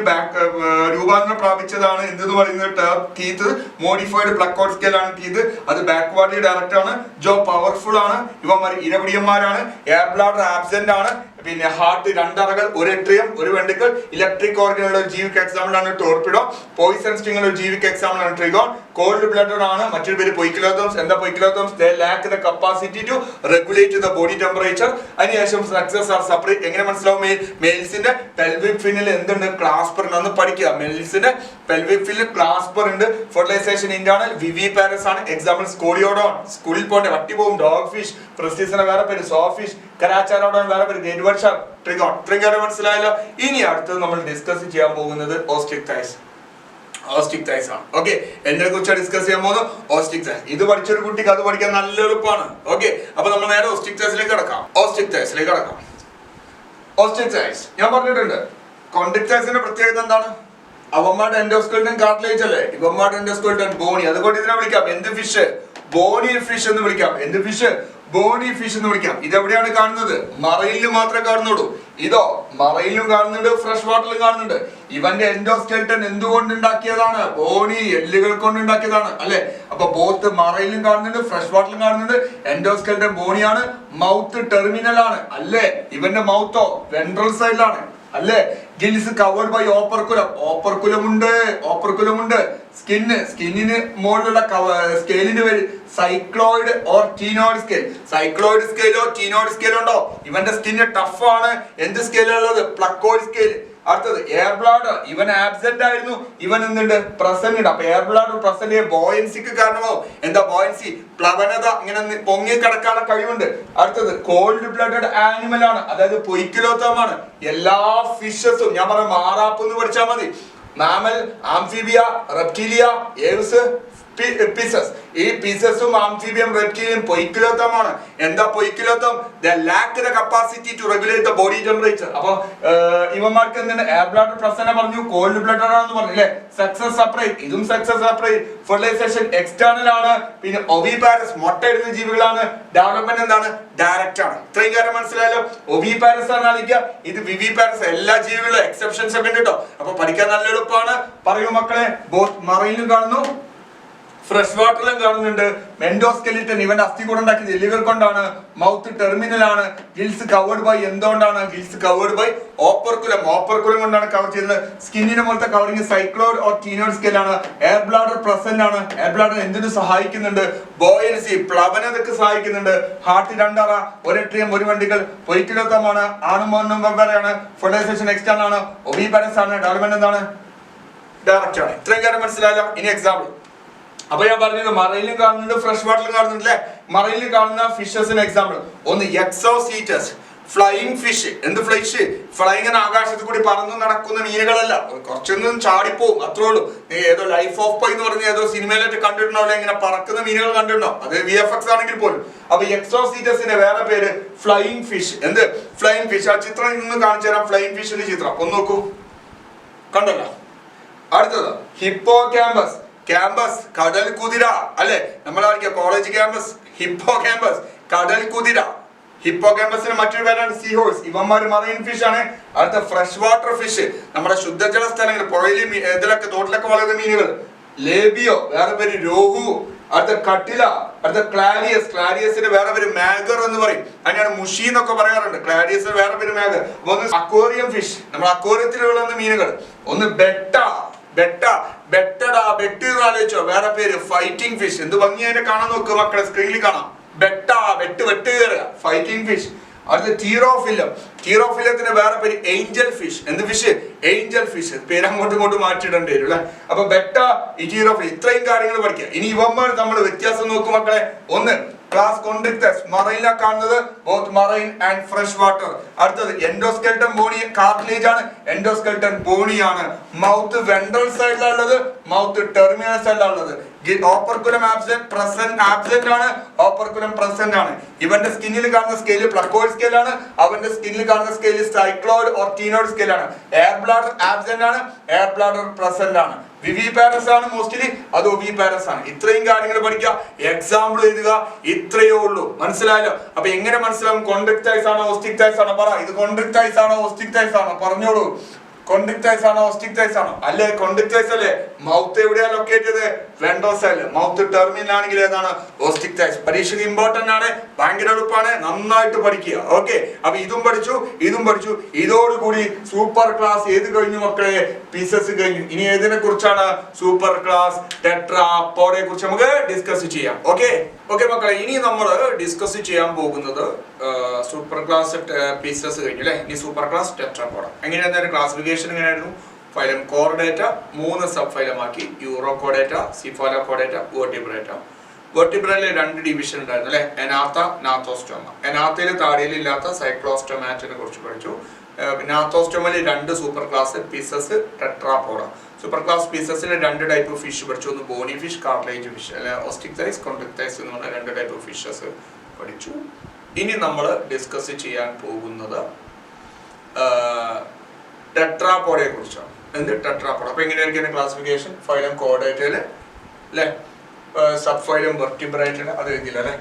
രൂപാന്തരം പ്രാപിച്ചതാണ് എന്തെന്ന് പറയുന്നത്? ടീത്ത്. മോഡിഫൈഡ് പ്ലക്കോർഡ് സ്കെയിൽ ആണ് ടീത്ത്. അത് ബാക്ക്വാർഡ്ലി ഡയറക്റ്റ് ആണ്. ജോ പവർഫുൾ ആണ്. ഇവന്മാർ ഇരപിടിയന്മാരാണ്. എയർ ബ്ലാഡർ ആബ്സെന്റ് ആണ്. പിന്നെ ഹാർട്ട് 2 അറകൾ, 1 ഏട്രിയം, 1 വെന്റിക്കിൾ. ഇലക്ട്രിക് ഓർഗൻ ഉള്ള ഒരു ജീവിക്ക് എക്സാമ്പിൾ ആണ് ടോർപിഡോ. പോയിസൺ സ്റ്റിംഗ് ഉള്ള ഒരു ജീവിക്ക് എക്സാമ്പിൾ ആണ് ട്രിഗോൺ. കോൾഡ് ബ്ലഡഡ് ആണ്. മറ്റൊരു പേര് poikilotheriums. എന്താ poikilotheriums? They lack the capacity to regulate the body temperature. അതിനുശേഷം സക്സസ് ആർ സെപ്പറേറ്റ്. എങ്ങനെ മനസ്സിലാവും? മെയിൽസിന്റെ പെൽവിക് ഫിന്നിൽ എന്തുണ്ട്? ക്ലാസ്പർ ആണ് പഠിക്കുക. മെയിൽസിന്റെ പെൽവിക് ഫിന്നിൽ ക്ലാസ്പർ ഉണ്ട്. Fertilization internal. വിവിപാരസ് ആണ്. Example scoliodon. സ്കൂളിൽ പോകണ്ടേ, വട്ടി പോകും. Dog fish. പ്രിസ്റ്റീസിന്റെ വേറെ പേര് സോഫിഷ്. കരാച്ചെറാഡോൺ വേറെ പേര് ഗ്രേറ്റ് വൈറ്റ് ഷാർക്ക്. ട്രിഗോൺ. ഇത്രയും കാര്യം മനസ്സിലായല്ലോ. ഇനി അടുത്തത് നമ്മൾ ഡിസ്കസ് ചെയ്യാൻ പോകുന്നത് ഓസ്റ്റിക്ടൈസ്. ഓസ്റ്റിക്ടൈസ് ആണ്. ഓക്കെ. എന്നെ കുറിച്ച് ഡിസ്കസ് ചെയ്യാൻ പോകുന്നത് ഓസ്റ്റിക്ടൈസ്. ഇത് പഠിച്ചൊരു കുട്ടിക്ക് അത് പഠിക്കാൻ നല്ല എളുപ്പമാണ്. ഓക്കെ. അപ്പൊ നമ്മൾ നേരെ ഓസ്റ്റിക്ടൈസിലേക്ക് കടക്കാം. ഓസ്റ്റിക്ടൈസ് ഞാൻ പറഞ്ഞിട്ടുണ്ട്. കോൺട്രക്ടൈസിന്റെ പ്രത്യേകത എന്താണ്? അവന്മാരുടെ എൻഡോസ്കെൽട്ടൻ കാർട്ടിലേജ് അല്ലേ. ഇവന്മാരുടെ എൻഡോസ്കെൽട്ടൻ ബോണി. അതുകൊണ്ട് ഇതിനെ വിളിക്കാം എന്ത് ഫിഷ്? ബോണി ഫിഷ് എന്ന് വിളിക്കാം. എന്ത് ഫിഷ്? ബോണി ഫിഷ് എന്ന് വിളിക്കാം. ഇതെവിടെയാണ് കാണുന്നത്? മറൈനിൽ മാത്രമേ കാണുന്നുള്ളൂ. ഇതോ മറൈനിലും കാണുന്നുണ്ട്, ഫ്രഷ് വാട്ടറിലും കാണുന്നുണ്ട്. ഇവന്റെ എൻഡോസ്കെൽട്ടൻ എന്തുകൊണ്ട് ഉണ്ടാക്കിയതാണ്? ബോണി, എല്ലുകൾ കൊണ്ട് ഉണ്ടാക്കിയതാണ് അല്ലെ. അപ്പൊ ബോത്ത് മറൈനിലും കാണുന്നുണ്ട്, ഫ്രഷ് വാട്ടറിലും കാണുന്നുണ്ട്. എൻഡോസ്കെൽട്ടൻ ബോണിയാണ്. മൗത്ത് ടെർമിനൽ ആണ് അല്ലെ. ഇവന്റെ മൗത്തോ വെൻട്രൽ സൈഡിലാണ് അല്ലെ. Gills covered by operculum. ഓപ്പർക്കുലമുണ്ട്. സ്കിന്നിന് മുകളിലുള്ള സ്കെയിലിന്റെ പേര് cycloid or ctenoid scale. Cycloid സ്കെയിലോ ടീനോയിഡ് സ്കെയിലോ ഉണ്ടോ? ഇവന്റെ സ്കിന്ന് ടഫ് ആണ്. എന്ത് സ്കെയിലുള്ളത്? Placoid scale. അടുത്തത് എയർ ബ്ലാഡർ. ഇവൻ ആബ്സെന്റ് ആയിരുന്നു, ഇവൻ എന്തുണ്ട്? പ്രസന്റ് ഉണ്ട്. അപ്പൊ എയർ ബ്ലാഡർ പ്രസന്റ് ബോയൻസിക്ക് കാരണമാവും. എന്താ ബോയൻസി? പ്ലവനത, ഇങ്ങനെ പൊങ്ങി കിടക്കാനുള്ള കഴിവുണ്ട്. അടുത്തത് കോൾഡ് ബ്ലഡഡ് ആനിമൽ ആണ്, അതായത് പൊയ്ക്കിലോത്തമാണ്. എല്ലാ ഫിഷസും ഞാൻ പറഞ്ഞ മാറാപ്പ് എന്ന് പഠിച്ചാൽ മതി. Mammal, Amphibia, Reptilia, Aves, Pisces. ഈ പിസസും ആംഫിബിയം റെപ്റ്റീലിയം പൊയ്ക്കിലോത്തമാണ്. എന്താ poikilotherm? The lack the capacity to regulate the body temperature. അപ്പൊ ഇവന്മാർക്ക് എന്താണ്? എയർ ബ്ലാഡർ പ്രസന്റ് പറഞ്ഞു, കോൾഡ് ബ്ലഡർ ആണെന്ന് പറഞ്ഞു അല്ലെ. സക്സസ് സെപ്പറേറ്റ്, ഇതും സക്സസ് സെപ്പറേറ്റ്. ഫെർട്ടിലൈസേഷൻ എക്സ്റ്റേണൽ ആണ്. പിന്നെ ഒവിപാരസ്, മുട്ടയിടുന്ന ജീവികളാണ്. ഡെവലപ്മെന്റ് എന്താണ്? ഡയറക്റ്റ് ആണ്. ഇത്രയും കാര്യം മനസ്സിലായല്ലോ. ഒവിപാരസ് ആണ് ആലോചിക്കുക. ഇത് വിവിപാരസ്. എല്ലാ ജീവികളും എക്സെപ്ഷൻസ് ഒക്കെ ഉണ്ട് കേട്ടോ. അപ്പൊ പഠിക്കാൻ നല്ല എളുപ്പമാണ്. പറയൂ മക്കളെ. ബോത്ത് മറൈനിലും കാണുന്നു, ഫ്രഷ് വാട്ടറിലും കാണുന്നുണ്ട്. എൻഡോസ്കെലിറ്റൻ ഇവന്റെ അസ്ഥി കൂടെ ഉണ്ടാക്കിയത് എല്ലുകൾ കൊണ്ടാണ്. മൗത്ത് ടെർമിനൽ ആണ്. ഗിൽസ് കവേർഡ് ബൈ എന്തുകൊണ്ടാണ്? ഗിൽസ് കവേർഡ് ബൈ ഓപ്പർക്കുലം കൊണ്ടാണ് കവർ ചെയ്തത്. സ്കിന്നിന് പോലത്തെ covering cycloid or ctenoid scale ആണ്. എയർ ബ്ലാഡർ പ്രസന്റ് ആണ്. എയർ ബ്ലാഡർ എന്തിനു സഹായിക്കുന്നുണ്ട്? ബോയൻസി, പ്ലവനതയ്ക്ക് സഹായിക്കുന്നുണ്ട്. ഹാർട്ട് രണ്ടറ, ഒരെട്രിയം, ഒരു വണ്ടികൾ. പൊയ്ക്കിലോത്തമാണ്. ആണും മോനും വെവ്വേറെയാണ്. ഫെർട്ടിലൈസേഷൻ എക്സ്റ്റേണൽ ആണ്. ഒവിപാരസ് ആണ്. ഡെവലപ്മെന്റ് എന്താണ്? ഡയറക്റ്റ് ആണ്. ഇത്രയും കാര്യം മനസ്സിലായല്ലോ. ഇനി എക്സാമ്പിൾ. അപ്പൊ ഞാൻ പറഞ്ഞത് മറൈനിലും കാണുന്നുണ്ട്, ഫ്രഷ് വാട്ടറിലും കാണുന്നുണ്ട് അല്ലെ. മറൈനിൽ കാണുന്ന ഫിഷസിന് എക്സാമ്പിൾ ഒന്ന് എക്സോസീറ്റസ്, ഫ്ലൈയിങ് ഫിഷ്. എന്ത് ഫിഷ്? ഫ്ലൈയിങ്, ആകാശത്ത് കൂടി പറന്നു നടക്കുന്ന മീനുകളല്ല, കുറച്ചൊന്നും ചാടിപ്പോവും, അത്രേ ഉള്ളൂ. ഏതോ ലൈഫ് ഓഫ് പൈ എന്ന് പറഞ്ഞ ഏതോ സിനിമയിലായിട്ട് കണ്ടിട്ടുണ്ടാവില്ല, ഇങ്ങനെ പറക്കുന്ന മീനുകൾ കണ്ടിട്ടുണ്ടോ? അത് VFX ആണെങ്കിൽ പോലും. അപ്പൊ എക്സോസീറ്റസിന്റെ വേറെ പേര് ഫ്ലൈയിങ് ഫിഷ്. എന്ത്? Flying fish. ആ ചിത്രം ഇന്ന് കാണിച്ചു തരാം. ഫ്ലൈയിങ് ഫിഷിന്റെ ചിത്രം ഒന്ന് നോക്കൂ. കണ്ടല്ലോ. അടുത്തത് ഹിപ്പോ ക്യാമ്പസ്. ക്യാമ്പസ്, കടൽ കുതിര അല്ലെ. നമ്മളായിരിക്കും കോളേജ് ക്യാമ്പസ്. ഹിപ്പോ ക്യാമ്പസ്, കടൽ കുതിര. ഹിപ്പോ ക്യാമ്പസിന് മറ്റൊരു പേരാണ് സീ ഹോഴ്സ്. ഇവന്മാര് മറൈൻ ഫിഷ് ആണ്. അടുത്ത ഫ്രഷ് വാട്ടർ ഫിഷ്, നമ്മുടെ ശുദ്ധജല സ്ഥലങ്ങൾ, പുഴയിലും ഇതിലൊക്കെ തോട്ടിലൊക്കെ വളരുന്ന മീനുകൾ. ലേബിയോ, വേറെ പേര് രോഹു. അടുത്ത കട്ടില, അടുത്ത ക്ലാരിയസ്. ക്ലാരിയസിന്റെ വേറെ പേര് മാഗർ എന്ന് പറയും. അതിനാണ് മുഷി എന്നൊക്കെ പറയാറുണ്ട്. ക്ലാരിയസിന് വേറെ പേര് മാഗർ. ഒന്ന് അക്വേറിയം ഫിഷ്, നമ്മൾ അക്വേറിയത്തിൽ വളരുന്ന മീനുകൾ. ഒന്ന് ആലോചിച്ചോ, വേറെ പേര് ഫൈറ്റിംഗ് ഫിഷ്. എന്ത് ഭംഗി അതിനെ കാണാൻ നോക്കുക മക്കളെ, സ്ക്രീനിൽ കാണാം. വെട്ട് കയറുക, ഫൈറ്റിംഗ് ഫിഷ്. അടുത്ത ടീറോഫില്ലത്തിന്റെ വേറെ പേര് ഏഞ്ചൽ ഫിഷ്. എന്ത് ഫിഷ്? Angel fish. പേര് അങ്ങോട്ടും ഇങ്ങോട്ടും മാറ്റിയിടേണ്ടി വരും അല്ലെ. അപ്പൊ ടീറോഫിൽ. ഇത്രയും കാര്യങ്ങൾ പഠിക്കുക. ഇനി ഇവന്മാർ നമ്മൾ വ്യത്യാസം നോക്കും മക്കളെ. ഒന്ന് ക്ലാസ് കോൺട്രിക്ടസ്, മറൈനിലാ കാണുന്നത്, both marine and fresh water. അടുത്തത് എൻഡോസ്കെൽട്ടൻ ബോണി, കാർട്ടിലേജ് ആണ്. എൻഡോസ്കെൽട്ടൻ ബോണിയാണ്. മൗത്ത് വെൻട്രൽ സൈഡിലുള്ളത്, മൗത്ത് ടെർമിനൽ സൈഡിലുള്ളത്. ഓപ്പർക്കുലം ആബ്സെന്റ് ആണ്. ഓപ്പർക്കുലം പ്രസന്റ് ആണ്. ഇവന്റെ സ്കിന്നിൽ കാണുന്ന സ്കെയിൽ പ്ലക്കോയിഡ് സ്കെയിൽ ആണ്. അവന്റെ സ്കിന്നിൽ കാണുന്ന scale cycloid or ctenoid scale ആണ്. എയർ ബ്ലാഡർ ആബ്സെന്റ് ആണ്. എയർ ബ്ലാഡർ പ്രസന്റ് ആണ്. വിവിപാരസ് ആണ് മോസ്റ്റ്ലി, അത് ഒവിപാരസ് ആണ്. ഇത്രയും കാര്യങ്ങൾ പഠിക്കുക, എക്സാമ്പിൾ എഴുതുക. ഇത്രയേ ഉള്ളൂ. മനസ്സിലായല്ലോ. അപ്പൊ എങ്ങനെ മനസ്സിലാവും? കോൺട്രിക്ടൈസ് ആണോ ഓസ്റ്റിക്ടൈസ് ആണോ? പറ. ഇത് കോൺട്രിക്ടൈസ് ആണോ ഓസ്റ്റിക്ടൈസ് ആണോ? പറഞ്ഞോളൂ. കോൺട്രിക്ടൈസ് ആണോ ഓസ്റ്റിക്ടൈസ് ആണോ? അല്ലേ, കോൺട്രിക്ടൈസ് അല്ലേ. മൗത്ത് എവിടെയാ ലൊക്കേറ്റ് ചെയ്തത്? വെൻട്രൽ സൈഡിൽ. മൗത്ത് ടെർമിനൽ ആണെങ്കിൽ ഏതാണ്? ഓസ്റ്റിക്ടൈസ്. പരീക്ഷയ്ക്ക് ഇമ്പോർട്ടന്റ് ആണ്, ഭയങ്കര എളുപ്പമാണ്, നന്നായിട്ട് പഠിക്കുക. ഓക്കെ. അപ്പൊ ഇതും പഠിച്ചു. ഇതോടുകൂടി സൂപ്പർ ക്ലാസ് ഏത് കഴിഞ്ഞു മക്കളെ? പീസസ് കഴിഞ്ഞു. ഇനി ഏതിനെ കുറിച്ചാണ്? സൂപ്പർ ക്ലാസ്, ടെട്രാപോഡെ കുറിച്ച് നമുക്ക് ഡിസ്കസ് ചെയ്യാം. ഓക്കെ മക്കളെ, ഇനി നമ്മൾ ഡിസ്കസ് ചെയ്യാൻ പോകുന്നത് സൂപ്പർ ക്ലാസ് പീസസ് കഴിഞ്ഞു അല്ലെ. ഇനി സൂപ്പർ ക്ലാസ് ടെട്രാപോഡ. എങ്ങനെയായിരുന്നു ക്ലാസിഫിക്കേഷൻ? എങ്ങനെയായിരുന്നു? ഫൈലം കോർഡേറ്റ 3 സബ് ഫൈലമാക്കി. Urochordata, സിഫാലോകോഡേറ്റ, Vertebrata. വെർട്ടിബ്രയില് 2 ഡിവിഷൻ ഉണ്ടായിരുന്നു അല്ലെ. Agnatha, Gnathostomata. എനാത്തയിൽ താടിയിലില്ലാത്ത സൈക്ലോസ്റ്റോമാറ്റിനെ കുറിച്ച് പഠിച്ചു. നാത്തോസ്റ്റോമയിൽ 2 super class Pisces, Tetrapoda. Super class പീസസിൽ 2 ടൈപ്പ് ഫിഷ് പഠിച്ചു. ഒന്ന് ബോണി ഫിഷ്, കാർട്ടിലേജ് ഫിഷ് അല്ലെ. ഓസ്റ്റിക്ടൈസ്, കോൺട്രിക്ടൈസ് എന്ന് പറഞ്ഞ 2 ടൈപ്പ് ഫിഷസ് പഠിച്ചു. ഇനി നമ്മൾ ഡിസ്കസ് ചെയ്യാൻ പോകുന്നത് ടെട്രാപോഡയെ കുറിച്ചാണ്. എന്ത്? ടെട്രാപോഡ. അപ്പൊ എങ്ങനെയായിരിക്കും ക്ലാസിഫിക്കേഷൻ? ഫൈലം കോർഡേറ്റയില് അല്ലെ സബ്ഫൈലം വെർട്ടിബ്രേറ്റഡ്, അത് എഴുതിയില്ല അല്ലേ?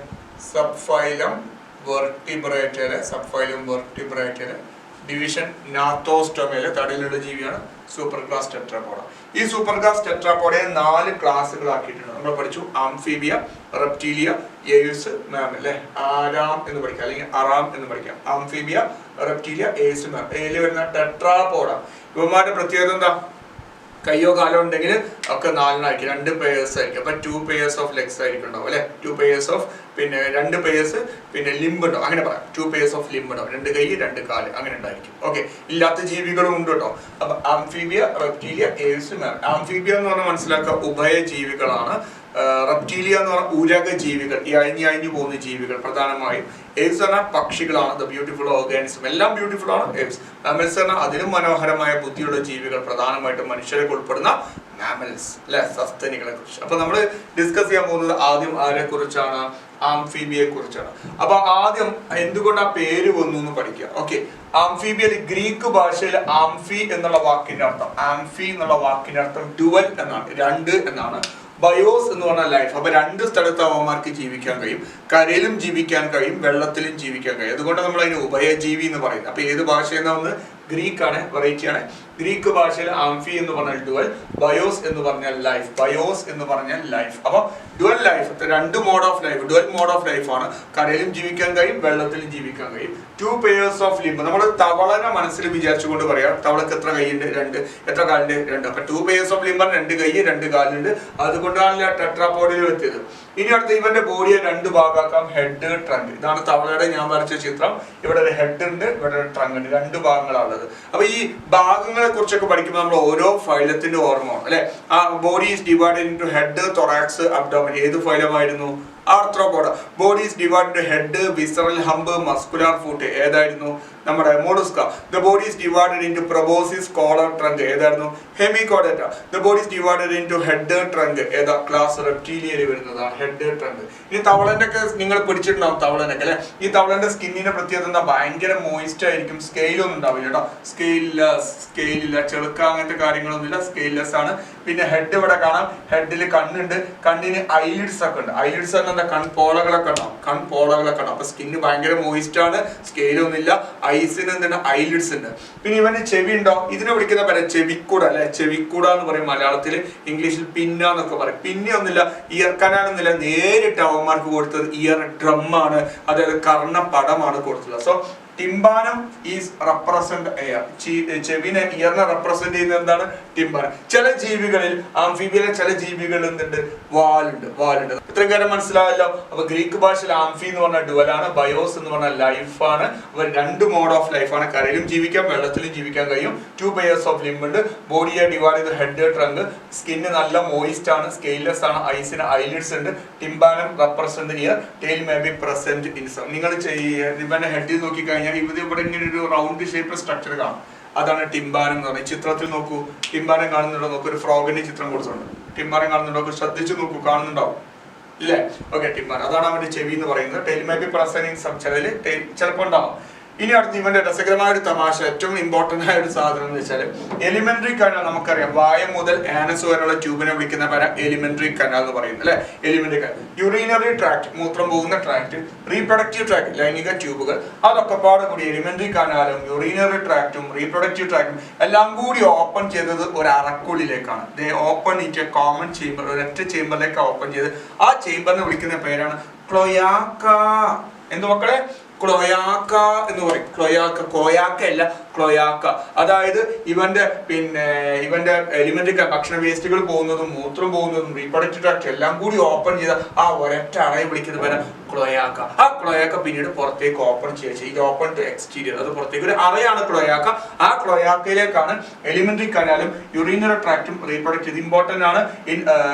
സബ്ഫൈലം വെർട്ടിബ്രേറ്റഡ് ഡിവിഷൻ നാത്തോസ്റ്റോമയിലെ തടിയിലുള്ള ജീവിയാണ് സൂപ്പർ ക്ലാസ് ടെട്രാപോഡ. ഈ സൂപ്പർ ക്ലാസ് ടെട്രാപോഡയെ 4 ക്ലാസ്സുകളാക്കിയിട്ടുണ്ട്. നമ്മൾ പഠിച്ചു ആംഫീബിയ, റെപ്റ്റീലിയ, എയുസ്, മാം അല്ലെ, ആരാം എന്ന് പഠിക്കാം അല്ലെങ്കിൽ അറാം എന്ന് പഠിക്കാം. ആംഫീബിയ, റെപ്റ്റീലിയ, എയുസ്, മാം. ഇതിൽ വരുന്ന ടെട്രാപോഡ ഇവന്മാരുടെ പ്രത്യേകത എന്താ? കയ്യോ കാലോ ഉണ്ടെങ്കിൽ ഒക്കെ 4 2 പെയേഴ്സ് ആയിരിക്കും. അപ്പൊ 2 പെയേഴ്സ് ഓഫ് ലെഗ്സ് ആയിരിക്കും ഉണ്ടാവും അല്ലെ. 2 പെയേഴ്സ് ഓഫ് 2 പെയേഴ്സ് ലിംബ് ഉണ്ടാവും, അങ്ങനെ പറയാം. 2 പെയേഴ്സ് ഓഫ് ലിംബ് ഉണ്ടാവും, 2 കൈ 2 കാല് അങ്ങനെ ഉണ്ടായിരിക്കും. ഓക്കെ, ഇല്ലാത്ത ജീവികളും ഉണ്ട് കേട്ടോ. അപ്പൊ ആംഫീബിയ, റെപ്റ്റീലിയ, എയുസ്, മാം. ആംഫീബിയ എന്ന് പറഞ്ഞാൽ മനസ്സിലാക്കുക ഉഭയജീവികളാണ്. റെപ്റ്റീലിയ എന്ന് പറഞ്ഞാൽ ഉരക ജീവികൾ, ഈ അഴിഞ്ഞു പോകുന്ന ജീവികൾ പ്രധാനമായും. എയ്വ്സ് പറഞ്ഞാൽ പക്ഷികളാണ്, ദ ബ്യൂട്ടിഫുൾ ഓർഗാനിസം, എല്ലാം ബ്യൂട്ടിഫുൾ ആണ് എയ്വ്സ്. മാമൽസ് പറഞ്ഞാൽ അതിലും മനോഹരമായ ബുദ്ധിയുള്ള ജീവികൾ, പ്രധാനമായിട്ടും മനുഷ്യരെ ഉൾപ്പെടുന്ന മാമൽസ് അല്ലെ, സസ്തനികളെ കുറിച്ച്. അപ്പൊ നമ്മൾ ഡിസ്കസ് ചെയ്യാൻ പോകുന്നത് ആദ്യം ആരെ കുറിച്ചാണ്? ആംഫീബിയെ കുറിച്ചാണ്. അപ്പൊ ആദ്യം എന്തുകൊണ്ട് ആ പേര് വന്നു എന്ന് പഠിക്കുക. ഓക്കെ, ആംഫീബിയയിൽ ഗ്രീക്ക് ഭാഷയിൽ ആംഫി എന്നുള്ള വാക്കിന്റെ അർത്ഥം, ആംഫി എന്നുള്ള വാക്കിന്റെ അർത്ഥം ഡുവൽ എന്നാണ്, 2 എന്നാണ്. ബയോസ് എന്ന് പറഞ്ഞാൽ ലൈഫ്. അപ്പൊ 2 സ്ഥലത്ത് അവന്മാർക്ക് ജീവിക്കാൻ കഴിയും, കരയിലും ജീവിക്കാൻ കഴിയും, വെള്ളത്തിലും ജീവിക്കാൻ കഴിയും. അതുകൊണ്ട് നമ്മൾ അതിന് ഉഭയജീവി എന്ന് പറയുന്നത്. അപ്പൊ ഏത് ഭാഷയെന്നാ വന്ന്? ഗ്രീക്ക് ആണ്, വെറൈറ്റി ആണ്. ഗ്രീക്ക് ഭാഷയിൽ ആംഫി എന്ന് പറഞ്ഞാൽ ഡുവൽ, ബയോസ് എന്ന് പറഞ്ഞാൽ ലൈഫ്, ബയോസ് എന്ന് പറഞ്ഞാൽ ലൈഫ്. അപ്പൊ dual life, 2 mode of life, dual mode of life ആണ്. കരയിലും ജീവിക്കാൻ കഴിയും, വെള്ളത്തിലും ജീവിക്കാൻ കഴിയും. 2 പെയേഴ്സ് ഓഫ് ലിംബ്. നമ്മൾ തവളനെ മനസ്സിൽ വിചാരിച്ചുകൊണ്ട് പറയാം, തവളക്ക് എത്ര കൈയുണ്ട്? 2. എത്ര കാലുണ്ട്? 2. അപ്പൊ 2 പെയേഴ്സ് ഓഫ് ലിംബ് 2 കൈ 2 കാലുണ്ട്. അതുകൊണ്ടാണ് ടെട്രാപോഡിൽ എത്തിയത്. ഇനി അടുത്ത് ഇവന്റെ ബോഡിയെ 2 ഭാഗമാക്കാം, ഹെഡ്, ട്രങ്ക്. ഇതാണ് തവളയുടെ ഞാൻ വരച്ച ചിത്രം. ഇവിടെ ഒരു ഹെഡ് ഉണ്ട്, ഇവിടെ ഒരു ട്രങ്ക് ഉണ്ട്, 2 ഭാഗങ്ങളാണുള്ളത്. അപ്പൊ ഈ ഭാഗങ്ങളെ കുറിച്ചൊക്കെ പഠിക്കുമ്പോൾ നമ്മൾ ഓരോ ഫൈലത്തിന്റെ ഓർമ്മ അല്ലെ. ആ body is divided into head, thorax, abdomen. ഏത് ഫൈലമായിരുന്നു? Arthropoda. Body is divided into head, visceral, hump, muscular foot. ഏതായിരുന്നു? നമ്മുടെ Mollusca. The body is divided into proboscis, collar, trunk. ഏതായിരുന്നു? Hemichordata. The body is divided into head, trunk. ഏതാ? Class റെപ്റ്റീലിയയിൽ വരുന്നതാണ് head, trunk. ഇനി തവളന്റെ ഒക്കെ നിങ്ങൾ പിടിച്ചിട്ടുണ്ടാവും, തവളനൊക്കെ അല്ലെ. ഈ തവളന്റെ സ്കിന്നിന്റെ പ്രത്യേകത എന്താ? ഭയങ്കര മോയിസ്റ്റ് ആയിരിക്കും. സ്കെയിലൊന്നും ഉണ്ടാവില്ല കേട്ടോ, സ്കെയിലില്ല, ചെളുക്ക അങ്ങനത്തെ കാര്യങ്ങളൊന്നുമില്ല, സ്കെയിൽലെസ് ആണ്. പിന്നെ ഹെഡ് ഇവിടെ കാണാം, ഹെഡിൽ കണ്ണുണ്ട്, കണ്ണിന് ഐലിഡ്സ് ഒക്കെ ഉണ്ട്. ഐലിഡ്സ് പറഞ്ഞാൽ എന്താ? കൺപോളകളൊക്കെ ഉണ്ടാവും, കൺപോളകളൊക്കെ ഉണ്ടാവും. അപ്പൊ സ്കിന്ന് ഭയങ്കര മോയിസ്റ്റ് ആണ്, സ്കെയിലൊന്നുമില്ല. ഐസിന് എന്താണ്? ഐലിഡ്സ് ഉണ്ട്. പിന്നെ ഇവന് ചെവി ഉണ്ടോ? ഇതിനെ വിളിക്കുന്ന പേര് ചെവിക്കൂട അല്ലെ, ചെവിക്കൂട എന്ന് പറയും മലയാളത്തിൽ. ഇംഗ്ലീഷിൽ പിന്ന എന്നൊക്കെ പറയും. പിന്നെ ഒന്നുമില്ല, ഇയർ കനാൽ ഒന്നുമില്ല, നേരിട്ട് അവന്മാർക്ക് കൊടുത്തത് ഇയർ ഡ്രം ആണ്, അതായത് കർണപടമാണ് കൊടുത്തത്. So tympanum is represent ear. ചെവിനെ, ഇയറിനെ റെപ്രസെന്റ് ചെയ്യുന്നത് എന്താണ്? ടിംബാനം. ചില ജീവികളിൽ, ആംഫീബിയയിലെ ചില ജീവികളിൽ എന്തുണ്ട്? വാലുണ്ട്. ഇത്രയും കാര്യം മനസ്സിലായല്ലോ. അപ്പൊ ഗ്രീക്ക് ഭാഷയിൽ ആംഫി എന്ന് പറഞ്ഞാൽ ഡുവലാണ്, ബയോസ് എന്ന് പറഞ്ഞാൽ ലൈഫാണ്. അവർ 2 മോഡ് ഓഫ് ലൈഫാണ്. കരയിലും ജീവിക്കാം, വെള്ളത്തിലും ജീവിക്കാൻ കഴിയും. 2 പെയേഴ്സ് ഓഫ് ലിംബ് ഉണ്ട്. ബോഡിയെ ഡിവൈഡ് ചെയ്ത് ഹെഡ്, ട്രങ്ക്. സ്കിന്ന് നല്ല മോയിസ്റ്റ് ആണ്, സ്കെയിൽലെസ് ആണ്. ഐസിന് ഐലിഡ്സ് ഉണ്ട്. Tympanum represent ear, tail may be present in some. നിങ്ങൾ ഇവന്റെ ഹെഡിൽ നോക്കി കഴിഞ്ഞാൽ ഇവിടെ ഇങ്ങനെ ഒരു റൗണ്ട് ഷേപ്പ് സ്ട്രക്ചർ കാണും. അതാണ് ടിംബാനം എന്ന് പറയുന്നത്. ചിത്രത്തിൽ നോക്കൂ, ടിംബാനം കാണുന്നുണ്ടോ? നോക്കൂ, ഒരു ഫ്രോഗിന്റെ ചിത്രം കൊടുത്തിട്ടുണ്ട്. ടിംബാനം കാണുന്നുണ്ടോ? ശ്രദ്ധിച്ചു നോക്കൂ, കാണുന്നുണ്ടാവും ഇല്ലേ? Okay, tympanum. അതാണ് അവന്റെ ചെവി എന്ന് പറയുന്നത്. Tail may be present in some. ചിലപ്പോൾ ഉണ്ടാവും. ഇനി അടുത്ത് ഇവന്റെ രസകരമായ ഒരു തമാശ, ഏറ്റവും ഇമ്പോർട്ടന്റ് ആയ ഒരു സാധനം എന്ന് വെച്ചാൽ എലിമെന്ററി കനാൽ. നമുക്കറിയാം, വായ മുതൽ ആനസ് വരെയുള്ള ട്യൂബിനെ വിളിക്കുന്ന പേര എലിമെന്ററി കനാൽ എന്ന് പറയുന്നത് അല്ലെ. എലിമെന്ററി കനാൽ, യൂറിനറി ട്രാക്ട്, മൂത്രം പോകുന്ന ട്രാക്ട്, റീപ്രൊഡക്റ്റീവ് ട്രാക്ട്, ലൈംഗിക ട്യൂബുകൾ. അതൊക്കെ പാടെ കൂടി എലിമെന്ററി കനാലും യൂറിനറി ട്രാക്റ്റും റീപ്രൊഡക്റ്റീവ് ട്രാക്റ്റും എല്ലാം കൂടി ഓപ്പൺ ചെയ്തത് ഒരു അറക്കുള്ളിലേക്കാണ്. They open it a common chamber, ഒരൊറ്റ ചേംബറിലേക്ക് ഓപ്പൺ ചെയ്ത് ആ ചേംബറിനെ വിളിക്കുന്ന പേരാണ് ക്ലോയാക്ക. എന്ത് മക്കളെ? ക്ലോയാക്ക എന്ന് പറയും. കോയാക്ക അല്ല, ക്ലോയാക്ക. അതായത് ഇവന്റെ എലിമെന്ററി ഭക്ഷണ വേസ്റ്റുകൾ പോകുന്നതും മൂത്രം പോകുന്നതും റീപ്രൊഡക്റ്റീവ് ട്രാക്ട് എല്ലാം കൂടി ഓപ്പൺ ചെയ്ത ആ ഒരൊറ്റ അറയെ വിളിക്കുന്ന പേര് ക്ലോയാക്ക. ആ ക്ലോയാക്ക പിന്നീട് പുറത്തേക്ക് ഓപ്പൺ ചെയ്യുക, ഓപ്പൺ ടു എക്സ്റ്റീരിയർ, അത് പുറത്തേക്ക് ഒരു അറയാണ് ക്ലോയാക്ക. ആ ക്ലോയാക്കയിലേക്കാണ് എലിമെന്ററി കനാലും യൂറിനറി ട്രാക്റ്റും റീപ്രൊഡക്റ്റീവ്. ഇമ്പോർട്ടന്റ് ആണ് in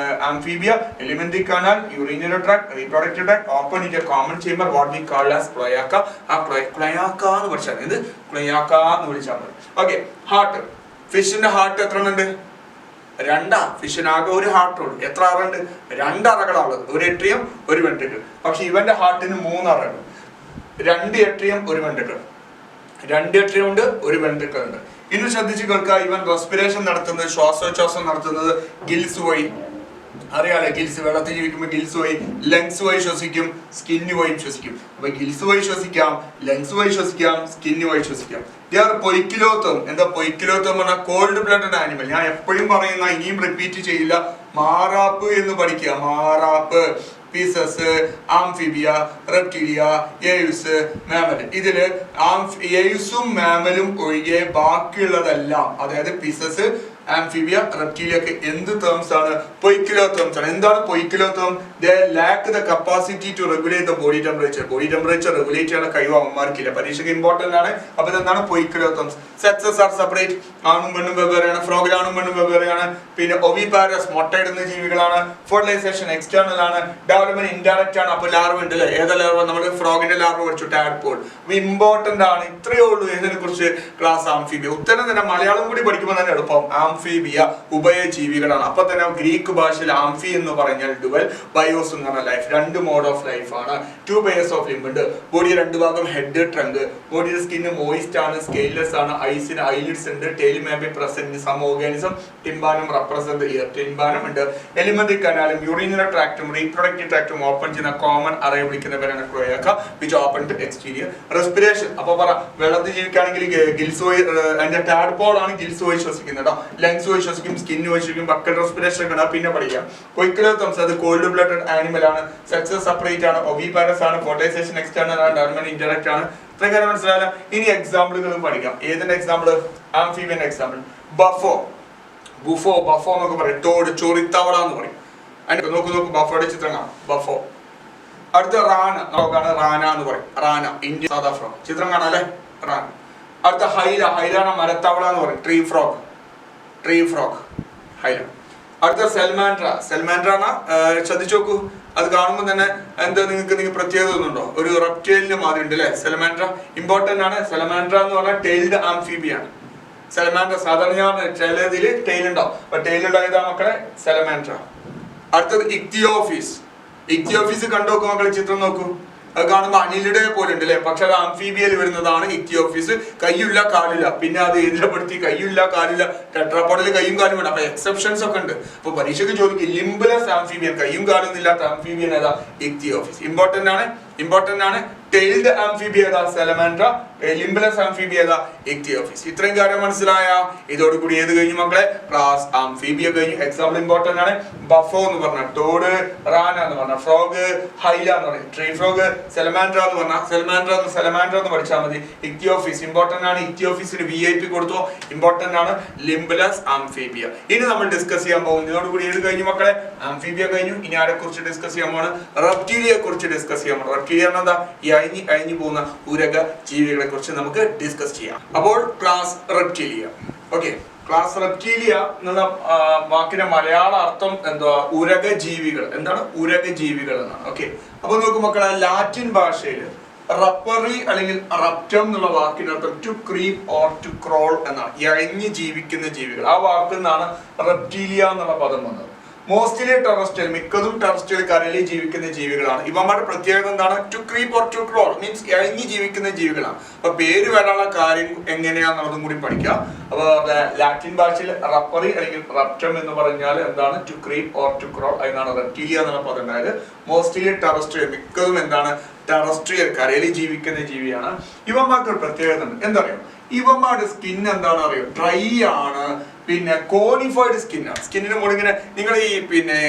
Amphibia. Alimentary canal, urinary tract, reproductive tract open in a common chamber, what we call as cloaca. ആ ക്ലോയാക്ക എന്ന് പഠിച്ചാൽ ഇത് ക്ലോയാക്ക എന്ന് വിളിച്ചാൽ മതി. Okay, heart. ഫിഷിന്റെ ഹാർട്ട് എത്ര ഉണ്ട്? 2. ഫിഷിനാകെ ഒരു ഹാർട്ട് ഉണ്ട്. എത്ര അറുണ്ട്? 2 അറകളാണുള്ളത്, ഒരു എട്രിയം, ഒരു വെൻട്രിക്കിൾ. പക്ഷെ ഇവന്റെ ഹാർട്ടിന് 3 അറകൾ, 2 എട്രിയം, ഒരു വെൻട്രിക്കിൾ. 2 എട്രിയം ഉണ്ട്, ഒരു വെൻട്രിക്കിൾ ഉണ്ട്. ഇനി ശ്രദ്ധിച്ച് കേൾക്കുക, ഇവൻ റെസ്പിറേഷൻ നടത്തുന്നത്, ശ്വാസോച്ഛ്വാസം നടത്തുന്നത് ഗിൽസ് വഴി. അറിയാലോ, ഗിൽസ് വെള്ളത്തിൽ ജീവിക്കുമ്പോൾ ഗിൽസ് വഴി ലങ്സ് വഴി ശ്വസിക്കും, സ്കിന്ന് വഴി ശ്വസിക്കും. അപ്പൊ ഗിൽസ് വഴി ശ്വസിക്കാം, ലങ്സ് വഴി ശ്വസിക്കാം, സ്കിന്ന് വഴി ശ്വസിക്കാം. പൊയ്ക്കിലോത്തം. എന്താ പൊയ്ക്കിലോത്തം പറഞ്ഞാൽ കോൾഡ് ബ്ലഡഡ് ആനിമൽ. ഞാൻ എപ്പോഴും പറയുന്ന, ഇനിയും റിപ്പീറ്റ് ചെയ്യില്ല, മാറാപ്പ് എന്ന് പഠിക്കുക. മാറാപ്പ്, പീസസ്, ആംഫിബിയ, റെപ്റ്റീലിയ, ഏയുസ്, മാമൽ. ഇതില് ഏയുസും മാമലും ഒഴികെ ബാക്കിയുള്ളതെല്ലാം, അതായത് പീസസ്, ആംഫിബിയ, റെപ്റ്റീലിയ ഒക്കെ എന്ത് ടേംസ് ആണ്? പൊയ്ക്കിലോ ടേംസ് ആണ്. എന്താണ് poikilotherm? They lack the capacity to regulate the body temperature. Body temperature regulate ചെയ്യാനുള്ള കഴിവ് അവന്മാർക്കില്ല. പരീക്ഷയ്ക്ക് ഇമ്പോർട്ടന്റ് ആണ്. അപ്പൊ ഇതെന്താണ് poikilotherms? Sexes are separate. ആണും പെണ്ണും വെവ്വേറെയാണ്. ഫ്രോഗിൽ ആണും പെണ്ണും വെവ്വേറെയാണ്. പിന്നെ ഒവിപാരസ്, മുട്ടയിടുന്ന ജീവികളാണ്. ഫെർട്ടിലൈസേഷൻ എക്സ്റ്റേണൽ ആണ്. ഡെവലപ്മെന്റ് ഇൻഡയറക്റ്റ് ആണ്. അപ്പൊ ലാർവ ഉണ്ട് അല്ലേ? ഏതാ ലാർവ? നമ്മൾ ഫ്രോഗിന്റെ ലാർവ പഠിച്ചു, ടാഡ്പോൾ. അപ്പൊ ഇമ്പോർട്ടന്റ് ആണ്. ഇത്രയേ ഉള്ളൂ ഇതിനെ കുറിച്ച് ക്ലാസ്. ആംഫിബിയ ഉത്തരം തന്നെ മലയാളം കൂടി പഠിക്കുമ്പോൾ തന്നെ എളുപ്പം. ആംഫിബിയ ഉഭയജീവികളാണ്. അപ്പൊ തന്നെ ഗ്രീക്ക് ഭാഷയിൽ ആംഫി എന്ന് പറഞ്ഞാൽ ഡുവൽ, ബയോസ് എന്ന് പറഞ്ഞാൽ ലൈഫ്. രണ്ട് മോഡ് ഓഫ് ലൈഫ് ആണ്. 2 pairs ഓഫ് ലിംബ് ഉണ്ട്. ബോഡി രണ്ട് ഭാഗം ഹെഡ്, ട്രങ്ക്. ബോഡിയുടെ സ്കിന്ന് മോയിസ്റ്റ് ആണ്, സ്കെയിൽലെസ് ആണ്. ഐസിന് ഐലിഡ്സ് ഉണ്ട്. Tail may be present some organism. Tympanum represent ear. Tympanum ഉണ്ട്. എലിമെന്ററി കനാലും യൂറിനറി ട്രാക്റ്റും റീപ്രൊഡക്റ്റീവ് ട്രാക്റ്റും ഓപ്പൺ ചെയ്യുന്ന കോമൺ അറേ വിളിക്കുന്നവരാണ് cloaca, which open to exterior. Respiration. അപ്പൊ പറ, വെള്ളത്തിൽ ജീവിക്കുകയാണെങ്കിൽ ഗിൽസ് വഴി, അതിന്റെ ടാഡ്പോൾ ആണ് ഗിൽസ് വഴി ശ്വസിക്കുന്നത്. ലങ്സ് വഴി ശ്വസിക്കും, സ്കിന്ന് വഴി ശ്വസിക്കും, ബക്കൽ റെസ്പിറേഷൻ ഒക്കെ പിന്നെ പഠിക്കാം. പൊയ്ക്കിലോത്തംസ്, അത് കോൾഡ് ബ്ലഡഡ് ആനിമൽ ആണ്. സെക്സസ് സെപ്പറേറ്റ് ആണ്. ഒവിപാരസ് ആണ്. ഫെർട്ടിലൈസേഷൻ എക്സ്റ്റേണൽ ആണ്. ഡെവലപ്മെന്റ് ഇൻഡയറക്റ്റ് ആണ്. ഇത്രയും കാര്യം മനസ്സിലായാലോ. ഇനി എക്സാമ്പിളുകളും പഠിക്കാം. ഏതിന്റെ example? Amphibian example. Bufo, Bufo, Bufo എന്നൊക്കെ പറയും. ടോഡ്, ചൊറിത്തവള എന്ന് പറയും. അതിന് നോക്ക് ബഫോയുടെ ചിത്രം കാണാം. ബഫോ. അടുത്ത റാന, നോക്കാണ്. റാന എന്ന് പറയും. റാന, ഇന്ത്യൻ സൗത്ത് ആഫ്രിക്ക. ചിത്രം കാണാം അല്ലെ? റാന. അടുത്ത ഹൈല, ഹൈലാന മരത്തവള എന്ന് പറയും. Tree frog, tree frog, Hyla. അടുത്ത സെൽമാൻഡ്ര. സെൽമാൻഡ്ര ശ്രദ്ധിച്ചു നോക്കൂ. അത് കാണുമ്പോൾ തന്നെ എന്താ നിങ്ങൾക്ക് പ്രത്യേകത ഒന്നുണ്ടോ? ഒരു റെപ്റ്റൈലിന്റെ മാതിരി ഉണ്ട് അല്ലെ? സെലമാൻഡ്ര ഇമ്പോർട്ടന്റ് ആണ്. സെലമാൻഡ്ര എന്ന് പറഞ്ഞാൽ ടെയിൽഡ് ആംഫിബിയാണ്. സെലമാൻഡ്ര സാധാരണ ചിലതില് ടെയിൽ ഉണ്ടാവും. അപ്പൊ ടെയിൽ ഉണ്ടായതാ മക്കളെ സെലമാൻഡ്ര. അടുത്തത് ഇക്തിയോഫീസ്. ഇക്തിയോഫീസ് കണ്ടു നോക്കൂ മക്കളെ, ചിത്രം നോക്കൂ. അത് കാണുമ്പോൾ അനിലിടെ പോലെ ഉണ്ട് അല്ലെ? പക്ഷെ അത് ആംഫിബിയയിൽ വരുന്നതാണ് ഇക്തിയോഫീസ്. കൈയില്ല, കാലില്ല. പിന്നെ അത് ഏതിലെപ്പെടുത്തി? കൈയില്ല, കാലില്ല. ടെട്രാപോഡിൽ കൈയും കാലും വേണം. അപ്പൊ എക്സെപ്ഷൻസ് ഒക്കെ ഉണ്ട്. അപ്പൊ പരീക്ഷയ്ക്ക് ചോദിക്കും, ലിംബലസ് ആംഫിബിയൻ, കൈയും കാലും ഇല്ലാത്ത ആംഫിബിയൻ ഏതാ? ഇക്തിയോഫീസ്. ഇമ്പോർട്ടന്റ് ആണ്, ഇമ്പോർട്ടന്റ് ആണ്. ടെയിൽഡ് ആംഫിബിയ ഏതാ? സെലമാൻഡ്ര. ലിംബലസ് ആംഫിബിയ ഏതാ? ഇക്തിയോഫീസ്. ഇത്രയും കാര്യം മനസ്സിലായ? ഇതോടുകൂടി ഏത് കഴിഞ്ഞു മക്കളെ? ക്ലാസ് ആംഫിബിയ കഴിഞ്ഞു. എക്സാമ്പിൾ ഇമ്പോർട്ടന്റ് ആണ്. ബഫോ എന്ന് പറഞ്ഞ, ടോഡ്, റാന എന്ന് പറഞ്ഞ, ഫ്രോഗ്, ഹൈല എന്ന് പറഞ്ഞ, ട്രീ ഫ്രോഗ്, സെലമാൻഡ്ര എന്ന് പറഞ്ഞ, സെലമാൻഡ്ര എന്ന് പഠിച്ചാൽ മതി. ഇക്തിയോഫീസ് ഇമ്പോർട്ടന്റ് ആണ്. ഇക്തിയോഫീസിന് VIP കൊടുത്തോ? ഇമ്പോർട്ടന്റ് ആണ്. ലിംബലസ് ആംഫിബിയ. ഇനി നമ്മൾ ഡിസ്കസ് ചെയ്യാൻ പോകുന്നത്, ഇതോടുകൂടി ഏത് കഴിഞ്ഞു മക്കളെ? ആംഫിബിയ കഴിഞ്ഞു. ഇനി ആരെ കുറിച്ച് ഡിസ്കസ് ചെയ്യാൻ പോണ്? റെപ്റ്റീലിയെ കുറിച്ച് ഡിസ്കസ് ചെയ്യാൻ പോണ്. റെപ്റ്റീലിയ എന്താ? അഴിഞ്ഞു പോകുന്ന ഉരക ജീവികളെ കുറിച്ച് നമുക്ക് ഡിസ്കസ് ചെയ്യാം. അപ്പോൾ class Reptilia. Okay, class Reptilia എന്നുള്ള വാക്കിന്റെ മലയാള അർത്ഥം എന്തുവാ? ഉരക ജീവികൾ. എന്താണ്? ഉരക ജീവികൾ എന്നാണ്. ഓക്കെ, അപ്പൊ നോക്കും മക്കളെ, ലാറ്റിൻ ഭാഷയിൽ റപ്പറി അല്ലെങ്കിൽ റപ്റ്റം എന്നുള്ള വാക്കിനർത്ഥം to creep or to crawl എന്നാണ്. അഴിഞ്ഞ് ജീവിക്കുന്ന ജീവികൾ. ആ വാക്കിൽ നിന്നാണ് റെപ്റ്റീലിയ എന്നുള്ള പദം വന്നത്. മോസ്റ്റ്ലി ടെറസ്ട്രിയൽ, മിക്കതും ടെറസ്ട്രിയൽ, കരളിൽ ജീവിക്കുന്ന ജീവികളാണ്. ഇവന്മാരുടെ പ്രത്യേകത എന്താണ്? To creep or to crawl means ഇഴഞ്ഞി ജീവിക്കുന്ന ജീവികളാണ്. അപ്പൊ പേര് വരാനുള്ള കാര്യം എങ്ങനെയാണെന്നുള്ളതും കൂടി പഠിക്കാം. അപ്പൊ ലാറ്റിൻ ഭാഷയിൽ റപ്പറി അല്ലെങ്കിൽ റപ്റ്റം എന്ന് പറഞ്ഞാൽ എന്താണ്? To creep or to crawl. അതിനാണ് റെപ്റ്റീലിയ എന്നുള്ള പദം ഉണ്ടായത്. മോസ്റ്റ്ലി ടെറസ്ട്രിയൽ, മിക്കതും എന്താണ്? ടെറസ്ട്രിയൽ, കരളിൽ ജീവിക്കുന്ന ജീവിയാണ്. ഇവന്മാർക്ക് ഒരു പ്രത്യേകത ഉണ്ട്. എന്താ അറിയോ? ഇവന്മാരുടെ സ്കിൻ എന്താണ് അറിയോ? ഡ്രൈ ആണ്. പിന്നെ കോണിഫൈഡ് സ്കിന്നാണ്. സ്കിന്നിന് മുകളിൽ ഇങ്ങനെ, നിങ്ങൾ ഈ പിന്നെ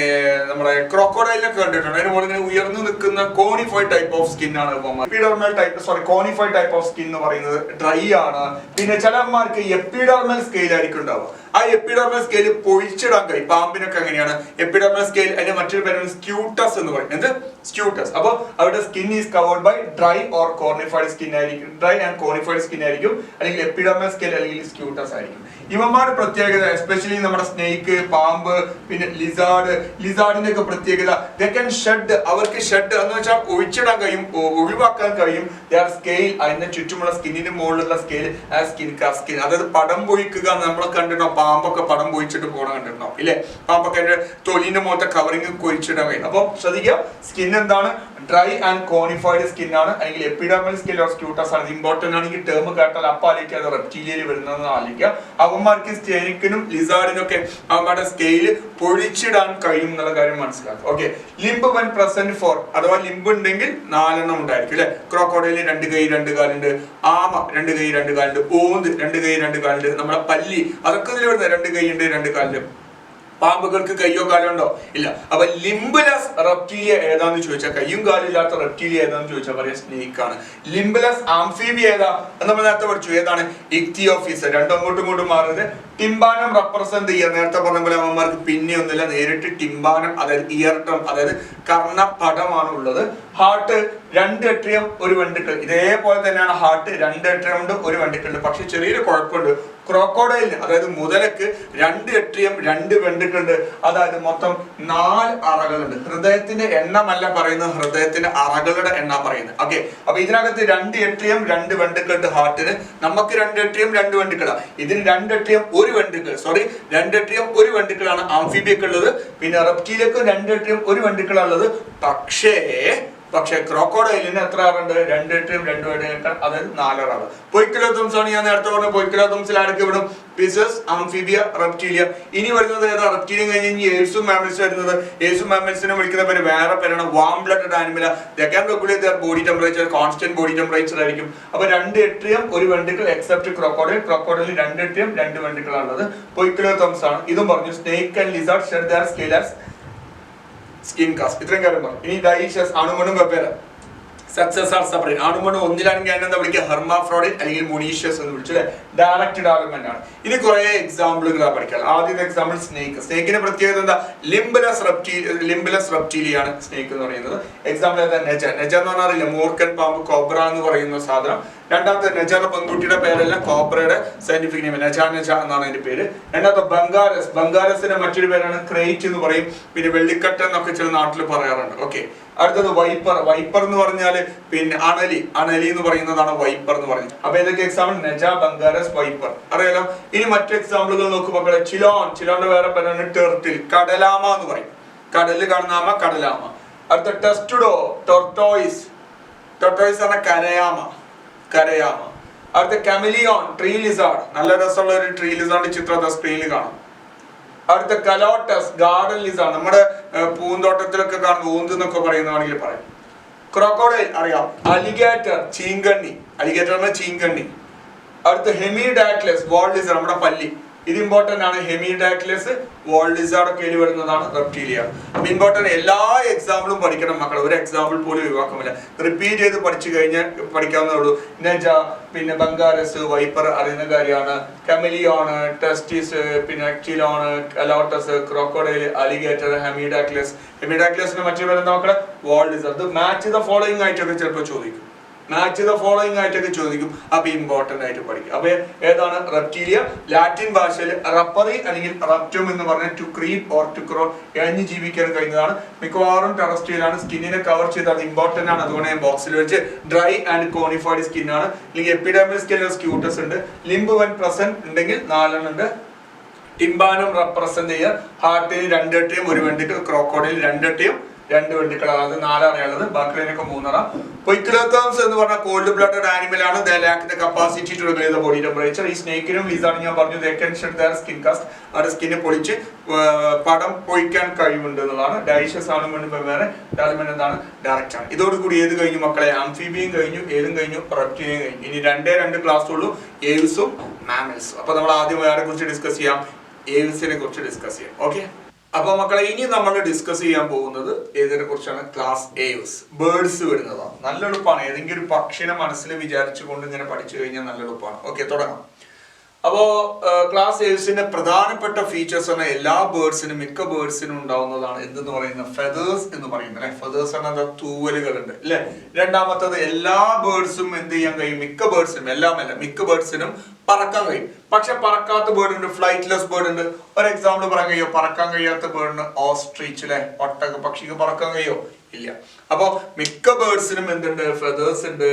നമ്മുടെ ക്രോക്കോഡൈലിനൊക്കെ കണ്ടിട്ടുണ്ട്. അതിന് മുകളിൽ ഇങ്ങനെ ഉയർന്നു നിൽക്കുന്ന കോണിഫൈഡ് ടൈപ്പ് ഓഫ് സ്കിന്നാണ് epidermal type, cornified type of skin എന്ന് പറയുന്നത് ഡ്രൈ ആണ്. പിന്നെ ചിലന്മാർക്ക് എപ്പിഡെർമൽ സ്കെയിൽ ആയിരിക്കും ഉണ്ടാവുക. ആ എപ്പിഡെർമൽ സ്കെയിൽ പൊഴിച്ചിടാൻ കഴിയും. പാമ്പിനൊക്കെ എങ്ങനെയാണ് എപ്പിഡെർമൽ സ്കെയിൽ? അതിന്റെ മറ്റൊരു പേരാണ് സ്ക്യൂട്ടസ് എന്ന് പറയും. എന്ത്? സ്ക്യൂട്ടസ്. അപ്പൊ അവരുടെ skin is covered by dry or cornified skin ആയിരിക്കും. ഡ്രൈ ആൻഡ് കോർണിഫൈഡ് സ്കിൻ ആയിരിക്കും, അല്ലെങ്കിൽ എപ്പിഡെർമൽ സ്കെയിൽ അല്ലെങ്കിൽ സ്ക്യൂട്ടസ് ആയിരിക്കും. ഇവന്മാരുടെ പ്രത്യേകത, എസ്പെഷ്യലി നമ്മുടെ സ്നേക്ക്, പാമ്പ്, പിന്നെ ലിസാർഡിന്റെ ഒക്കെ പ്രത്യേകത, ദേ ക്യാൻ ഷെഡ്. അവർക്ക് ഷെഡ് എന്ന് വെച്ചാൽ ഒഴിച്ചിടാൻ കഴിയും, ഒഴിവാക്കാൻ കഴിയും. സ്കെയിൽ, അതിന്റെ ചുറ്റുമുള്ള സ്കിന്നിന് മുകളിലുള്ള സ്കെയിൽ, സ്കിൻ, അതായത് പടം പൊഴിക്കുക. നമ്മൾ കണ്ടിട്ടോ പാമ്പൊക്കെ പടം പൊഴിച്ചിട്ട് പോകണ കണ്ടിട്ടുണ്ടോ ഇല്ലേ? പാമ്പൊക്കെ അതിന്റെ തൊലിന്റെ മുഖത്തെ കവറിങ് കൊഴിച്ചിടാൻ കഴിയും. അപ്പൊ ശ്രദ്ധിക്കുക, സ്കിൻ എന്താണ്? ഡ്രൈ ആൻഡ് കോണിഫൈഡ് സ്കിൻ ആണ്, അല്ലെങ്കിൽ എപ്പിഡെർമൽ സ്കിൻ ഓർ സ്ക്യൂട്ടസ് ആണ്. ഇമ്പോർട്ടന്റ് ആണ്. ഈ ടേം കേട്ടാൽ അപ്പൊ ആലോചിക്കുക അത് റെപ്റ്റീലിയയിൽ വരുന്നതെന്ന് ആലോചിക്കുക. അവന്മാർക്ക് സ്റ്റേനിക്കിനും ലിസാർഡിനും ഒക്കെ അവന്മാരുടെ സ്കെയില് പൊഴിച്ചിടാൻ കഴിയും എന്നുള്ള കാര്യം മനസ്സിലാക്കുക. Okay, limb when present four അഥവാ ലിംബ് ഉണ്ടെങ്കിൽ 4 ഉണ്ടായിരിക്കും അല്ലെ. ക്രോക്കോഡൈലിന് 2 കൈ 2 കാലുണ്ട്, ആമ 2 കൈ 2 കാലുണ്ട്, ഓന്ത് 2 കൈ 2 കാലുണ്ട്, നമ്മുടെ പല്ലി അതൊക്കെ ഇതിൽ വരുന്നത് 2 കൈ ഉണ്ട് 2 കാലുണ്ട്. പാമ്പുകൾക്ക് കയ്യോ കാലോ ഉണ്ടോ? ഇല്ല. അപ്പൊ ലിംബലസ് റെപ്റ്റീലിയ ഏതാന്ന് ചോദിച്ചാൽ, കയ്യും കാലും ഇല്ലാത്ത റെപ്റ്റീലിയ ഏതാന്ന് ചോദിച്ചാൽ പറയാം സ്നേക്ക് ആണ്. ലിംബലസ് ആംഫീബിയ ഏതാ നമ്മൾ നേരത്തെ പഠിച്ചു, ഏതാണ്? ഇക്തിയോഫിസ്. രണ്ടും അങ്ങോട്ടും ഇങ്ങോട്ടും മാറുന്നത് ടിംബാനം റെപ്രസെന്റ് ചെയ്യുക. നേരത്തെ പറഞ്ഞ പോലെ അവന്മാർക്ക് പിന്നെ ഒന്നുമില്ല, നേരിട്ട് ടിംബാനം അതായത് ഇയർ ഡ്രം അതായത് കർണപടമാണ് ഉള്ളത്. Heart 2 atrium 1 ventricle. ഇതേപോലെ തന്നെയാണ് ഹാർട്ട് 2 അട്രിയം ഉണ്ട് 1 വെൻട്രിക്കിൾ. പക്ഷെ ചെറിയൊരു കുഴപ്പമുണ്ട്. ക്രോക്കോഡൈലിന് അതായത് മുതലക്ക് 2 അട്രിയം 2 വെൻട്രിക്കിൾ ഉണ്ട്. അതായത് മൊത്തം 4 അറകളുണ്ട്. ഹൃദയത്തിന്റെ എണ്ണമല്ല പറയുന്നത്, ഹൃദയത്തിന്റെ അറകളുടെ എണ്ണ പറയുന്നത്. ഓക്കെ, അപ്പൊ ഇതിനകത്ത് 2 അട്രിയം 2 വെൻട്രിക്കിൾ ഉണ്ട് ഹാർട്ടിന്. നമുക്ക് 2 അട്രിയം 2 വെൻട്രിക്കിൾ. ഇതിന് 2 അട്രിയം 1 വെൻട്രിക്കിൾ, 2 അട്രിയം 1 വെൻട്രിക്കിൾ ആണ് ആംഫീബിയക്ക് ഉള്ളത്. പിന്നെ റെപ്റ്റീലിയക്ക് 2 അട്രിയം 1 വെൻട്രിക്കിൾ ഉള്ളത്. പക്ഷേ ക്രോക്കോഡൈലിന് എത്ര ആറുണ്ട്? 2 അട്രിയം 2 വെൻട്രിക്കിൾ, അതായത് 4 ആറ്. പൊയ്ക്കിലോത്തംസ് ആണ് ഞാൻ നേരത്തെ പറഞ്ഞ. പൊയ്ക്കിലോത്തംസിൽ ആരൊക്കെ വിടും? ഫിസസ്, ആംഫീബിയ, റെപ്റ്റീലിയ. ഇനി വരുന്നത് ഏതാ? റെപ്റ്റീലിയം കഴിഞ്ഞ് ഏഴ്സും മാമൽസും വരുന്നത്. ഏഴ്സും മാമൽസിനെ വിളിക്കുന്ന പേര് വേറെ പേരാണ് warm blooded animal. They can regulate their body temperature, constant body temperature ആയിരിക്കും. അപ്പൊ 2 അട്രിയം 1 വെൻട്രിക്കിൾ എക്സെപ്റ്റ് ക്രോക്കോഡൈൽ. ക്രോക്കോഡൈലിൽ 2 അട്രിയം 2 വെൻട്രിക്കിൾ ആണുള്ളത്. പൊയ്ക്കിലോത്തംസ് ആണ്. ഇതും പറഞ്ഞു. Snake and lizard shed their scale as skin cast. ഇത്രയും കാര്യം പറഞ്ഞു. ഇനി ഡൈഷ്യസ്, അണുമണും വെപ്പേര. Sexes are separate. അണുമണു ഒന്നിലാണെങ്കിൽ അതിനെന്താ വിളിക്കുക? ഹെർമാഫ്രോഡിറ്റ് അല്ലെങ്കിൽ മൊണീഷ്യസ് എന്ന് വിളിച്ചു അല്ലെ. ഡയറക്റ്റ് ഡെവലപ്മെന്റ് ആണ്. ഇനി കുറെ എക്സാമ്പിളുകളാണ് പഠിക്കാം. ആദ്യത്തെ എക്സാമ്പിൾ സ്നേക്ക്. സ്നേക്കിന്റെ പ്രത്യേകത എന്താ? ലിംബലസ് റെപ്റ്റീലിയാണ് സ്നേക്ക് എന്ന് പറയുന്നത്. എക്സാമ്പിൾ ഏതാ? നെജ. നെജ എന്ന് പറഞ്ഞാൽ മൂർഖൻ പാമ്പ്, കോബ്ര എന്ന് പറയുന്ന സാധനം. രണ്ടാമത്തെ നെജാന പെൺകുട്ടിയുടെ പേരല്ല, കോബ്രയുടെ സയന്റിഫിക് നെയിം നെജ എന്നാണ് അതിന്റെ പേര്. രണ്ടാമത്തെ ബംഗാരസ്. ബംഗാരസിന്റെ മറ്റൊരു പേരാണ് ക്രേറ്റ് എന്ന് പറയും. പിന്നെ വെള്ളിക്കട്ട എന്നൊക്കെ ചില നാട്ടിൽ പറയാറുണ്ട്. ഓക്കെ, അടുത്തത് വൈപ്പർ. വൈപ്പർ എന്ന് പറഞ്ഞാല് പിന്നെ അണലി എന്ന് പറയുന്നതാണ് വൈപ്പർ എന്ന് പറയുന്നത്. അപ്പൊ ഏതൊക്കെ എക്സാമ്പിൾ? നെജ, ബംഗാരസ്, വൈപ്പർ അറിയാലോ. ഇനി മറ്റു എക്സാമ്പിളുകൾ നോക്കും മക്കളെ. ചിലോന്റെ വേറെ പേരാണ് ടെർട്ടിൽ. കടലാമ എന്ന് പറയും. കടലിൽ കാണുന്ന ആമ കടലാമ. അടുത്ത ടെസ്റ്റുഡോ, ടൊർട്ടോയിസ്. ടൊർട്ടോയിസ് ആണ് കരയാമ. അടുത്ത കെമിലിയോൺ, ട്രീ ലിസാർഡ്. നല്ല രസമുള്ള ഒരു ട്രീ ലിസാർഡ് ചിത്രം സ്ക്രീനിൽ കാണാം. അടുത്ത കലോട്ടസ്, ഗാർഡൻ ലിസാർഡ്. നമ്മുടെ പൂന്തോട്ടത്തിലൊക്കെ കാണുന്ന ഊന്ത് എന്നൊക്കെ പറയുന്നതാണെങ്കിൽ പറയാം. ക്രോക്കോഡൈൽ അറിയാം. അലിഗേറ്റർ, ചീങ്കണ്ണി. അലിഗേറ്റർ പറഞ്ഞാൽ ചീങ്കണ്ണി. അടുത്ത ഹെമിഡാക്ലസ്, വാൾ ലിസാർഡ്, നമ്മുടെ പല്ലി. ഇത് ഇമ്പോർട്ടന്റ് ആണ്. ഹെമിഡാക്ലസ്, വാൾ ലിസാർഡ് ഒക്കെ വരുന്നതാണ് റെപ്റ്റീലിയ. അപ്പൊ ഇമ്പോർട്ടന്റ്. എല്ലാ എക്സാമ്പിളും പഠിക്കണം മക്കൾ. ഒരു എക്സാമ്പിൾ പോലും ഒഴിവാക്കുന്നില്ല. റിപ്പീറ്റ് ചെയ്ത് പഠിച്ചു കഴിഞ്ഞാൽ പഠിക്കാവുന്നേ ഉള്ളൂ. നെജ, പിന്നെ ബംഗാരസ്, വൈപ്പർ അറിയുന്ന കാര്യമാണ്. കെമിലിയോണ്, ടെസ്റ്റിസ്, പിന്നെ ചിലോണ്, കലോട്ടസ്, ക്രോക്കോഡൈൽ, അലിഗേറ്റർ, ഹെമിഡാക്ലസ്. ഹെമിഡാക്ലസിന്റെ മറ്റൊരു പേരെന്താ മക്കളെ? വാൾ ലിസാർഡ്. മാച്ച് ദ ഫോളോയിങ് ആയിട്ടൊക്കെ ചിലപ്പോൾ ചോദിക്കും. അപ്പൊ ഇമ്പോർട്ടന്റ് ആയിട്ട് പഠിക്കും. അപ്പൊ ഏതാണ്? റെപ്റ്റീലിയ. ലാറ്റിൻ ഭാഷയിൽ റപ്പറി അല്ലെങ്കിൽ റപ്റ്റം എന്ന് പറഞ്ഞ ടു ക്രീപ്പ് ഓർ ടു ക്രോ, എഴഞ്ഞു ജീവിക്കാൻ കഴിയുന്നതാണ്. മിക്കവാറും ടെറസ്ട്രിയലാണ്. സ്കിന്നിനെ കവർ ചെയ്ത് ഇമ്പോർട്ടന്റ് ആണ്. അതുകൊണ്ട് ഞാൻ ബോക്സിൽ വെച്ച്. ഡ്രൈ ആൻഡ് കോണിഫൈഡ് സ്കിൻ ആണ്. അല്ലെങ്കിൽ എപ്പിഡെർമൽ സ്കിന്നിൽ സ്ക്യൂട്ടസ് ഉണ്ട്. ലിംബ് വെൻ പ്രസന്റ് ഉണ്ടെങ്കിൽ 4 ഉണ്ട്. ടിംബാനം റെപ്രസെന്റ് ചെയ്യുക. ഹാർട്ടിൽ 2 atrium 1 ventricle. Crocodile 2 atrium 2 ventricle. അതായത് 4 അറിയാനുള്ളത്. ബാക്കിയൊക്കെ 3 പൊയ്ക്കിലോത്തംസ് എന്ന് പറഞ്ഞാൽ കോൾഡ് ബ്ലഡഡ് ആനിമൽ ആണ്. They lack the capacity to regulate the body temperature. ഈ സ്നേക്കിനും ലിസാർഡിനും ഞാൻ പറഞ്ഞു they can shed their skin cast. അവരുടെ സ്കിന്നെ പൊളിച്ച് പടം പൊഴിക്കാൻ കഴിവുണ്ട് എന്നുള്ളതാണ്. ഡൈഷ്യസ് ആണ് വേറെ. ഡെവലപ്മെന്റ് എന്താണ്? ഡയറക്റ്റ് ആണ്. ഇതോടുകൂടി ഏത് കഴിഞ്ഞു മക്കളെ? ആംഫീബിയും കഴിഞ്ഞു, ഏതും കഴിഞ്ഞു, റെപ്റ്റീലിയം കഴിഞ്ഞു. ഇനി 2 ക്ലാസ് ഉള്ളൂ, ഏവ്സും മാമൽസും. അപ്പൊ നമ്മൾ ആദ്യം ആരെ കുറിച്ച് ഡിസ്കസ് ചെയ്യാം? ഏവ്സിനെ കുറിച്ച് ഡിസ്കസ് ചെയ്യാം. ഓക്കെ, അപ്പൊ മക്കളെ ഇനി നമ്മൾ ഡിസ്കസ് ചെയ്യാൻ പോകുന്നത് ഏതിനെ കുറിച്ചാണ്? ക്ലാസ് ഏവ്സ്, ബേർഡ്സ് വരുന്നതാണ്. നല്ല എളുപ്പമാണ്. ഏതെങ്കിലും ഒരു പക്ഷിനെ മനസ്സിൽ വിചാരിച്ചുകൊണ്ട് ഇങ്ങനെ പഠിച്ചു കഴിഞ്ഞാൽ നല്ല എളുപ്പമാണ്. ഓക്കെ, തുടങ്ങാം. അപ്പോ ക്ലാസ് ഏവ്സിന്റെ പ്രധാനപ്പെട്ട ഫീച്ചേഴ്സ് ആണ് എല്ലാ ബേർഡ്സിനും, മിക്ക ബേർഡ്സിനും ഉണ്ടാവുന്നതാണ് എന്തെന്ന് പറയുന്നത്? ഫെതേഴ്സ് എന്ന് പറയുന്നത് അല്ലെ. ഫെതേഴ്സ് ആണ് തൂവലുകൾ ഉണ്ട് അല്ലെ. രണ്ടാമത്തത് എല്ലാ ബേർഡ്സും എന്ത് ചെയ്യാൻ കഴിയും? മിക്ക ബേർഡ്സിനും, എല്ലാമല്ല മിക്ക ബേർഡ്സിനും പറക്കാൻ കഴിയും. പക്ഷെ പറക്കാത്ത ബേർഡ് ഉണ്ട്, ഫ്ലൈറ്റ്ലെസ് ബേർഡ് ഉണ്ട്. ഒരു എക്സാമ്പിൾ പറയാൻ കഴിയോ? പറക്കാൻ കഴിയാത്ത ബേർഡിന് ഓസ്ട്രിച്ച് അല്ലെ. ഒട്ടക പക്ഷിക്ക് പറക്കാൻ കഴിയോ? ഇല്ല. അപ്പൊ മിക്ക ബേർഡ്സിനും എന്തുണ്ട്? ഫെതേഴ്സ് ഉണ്ട്.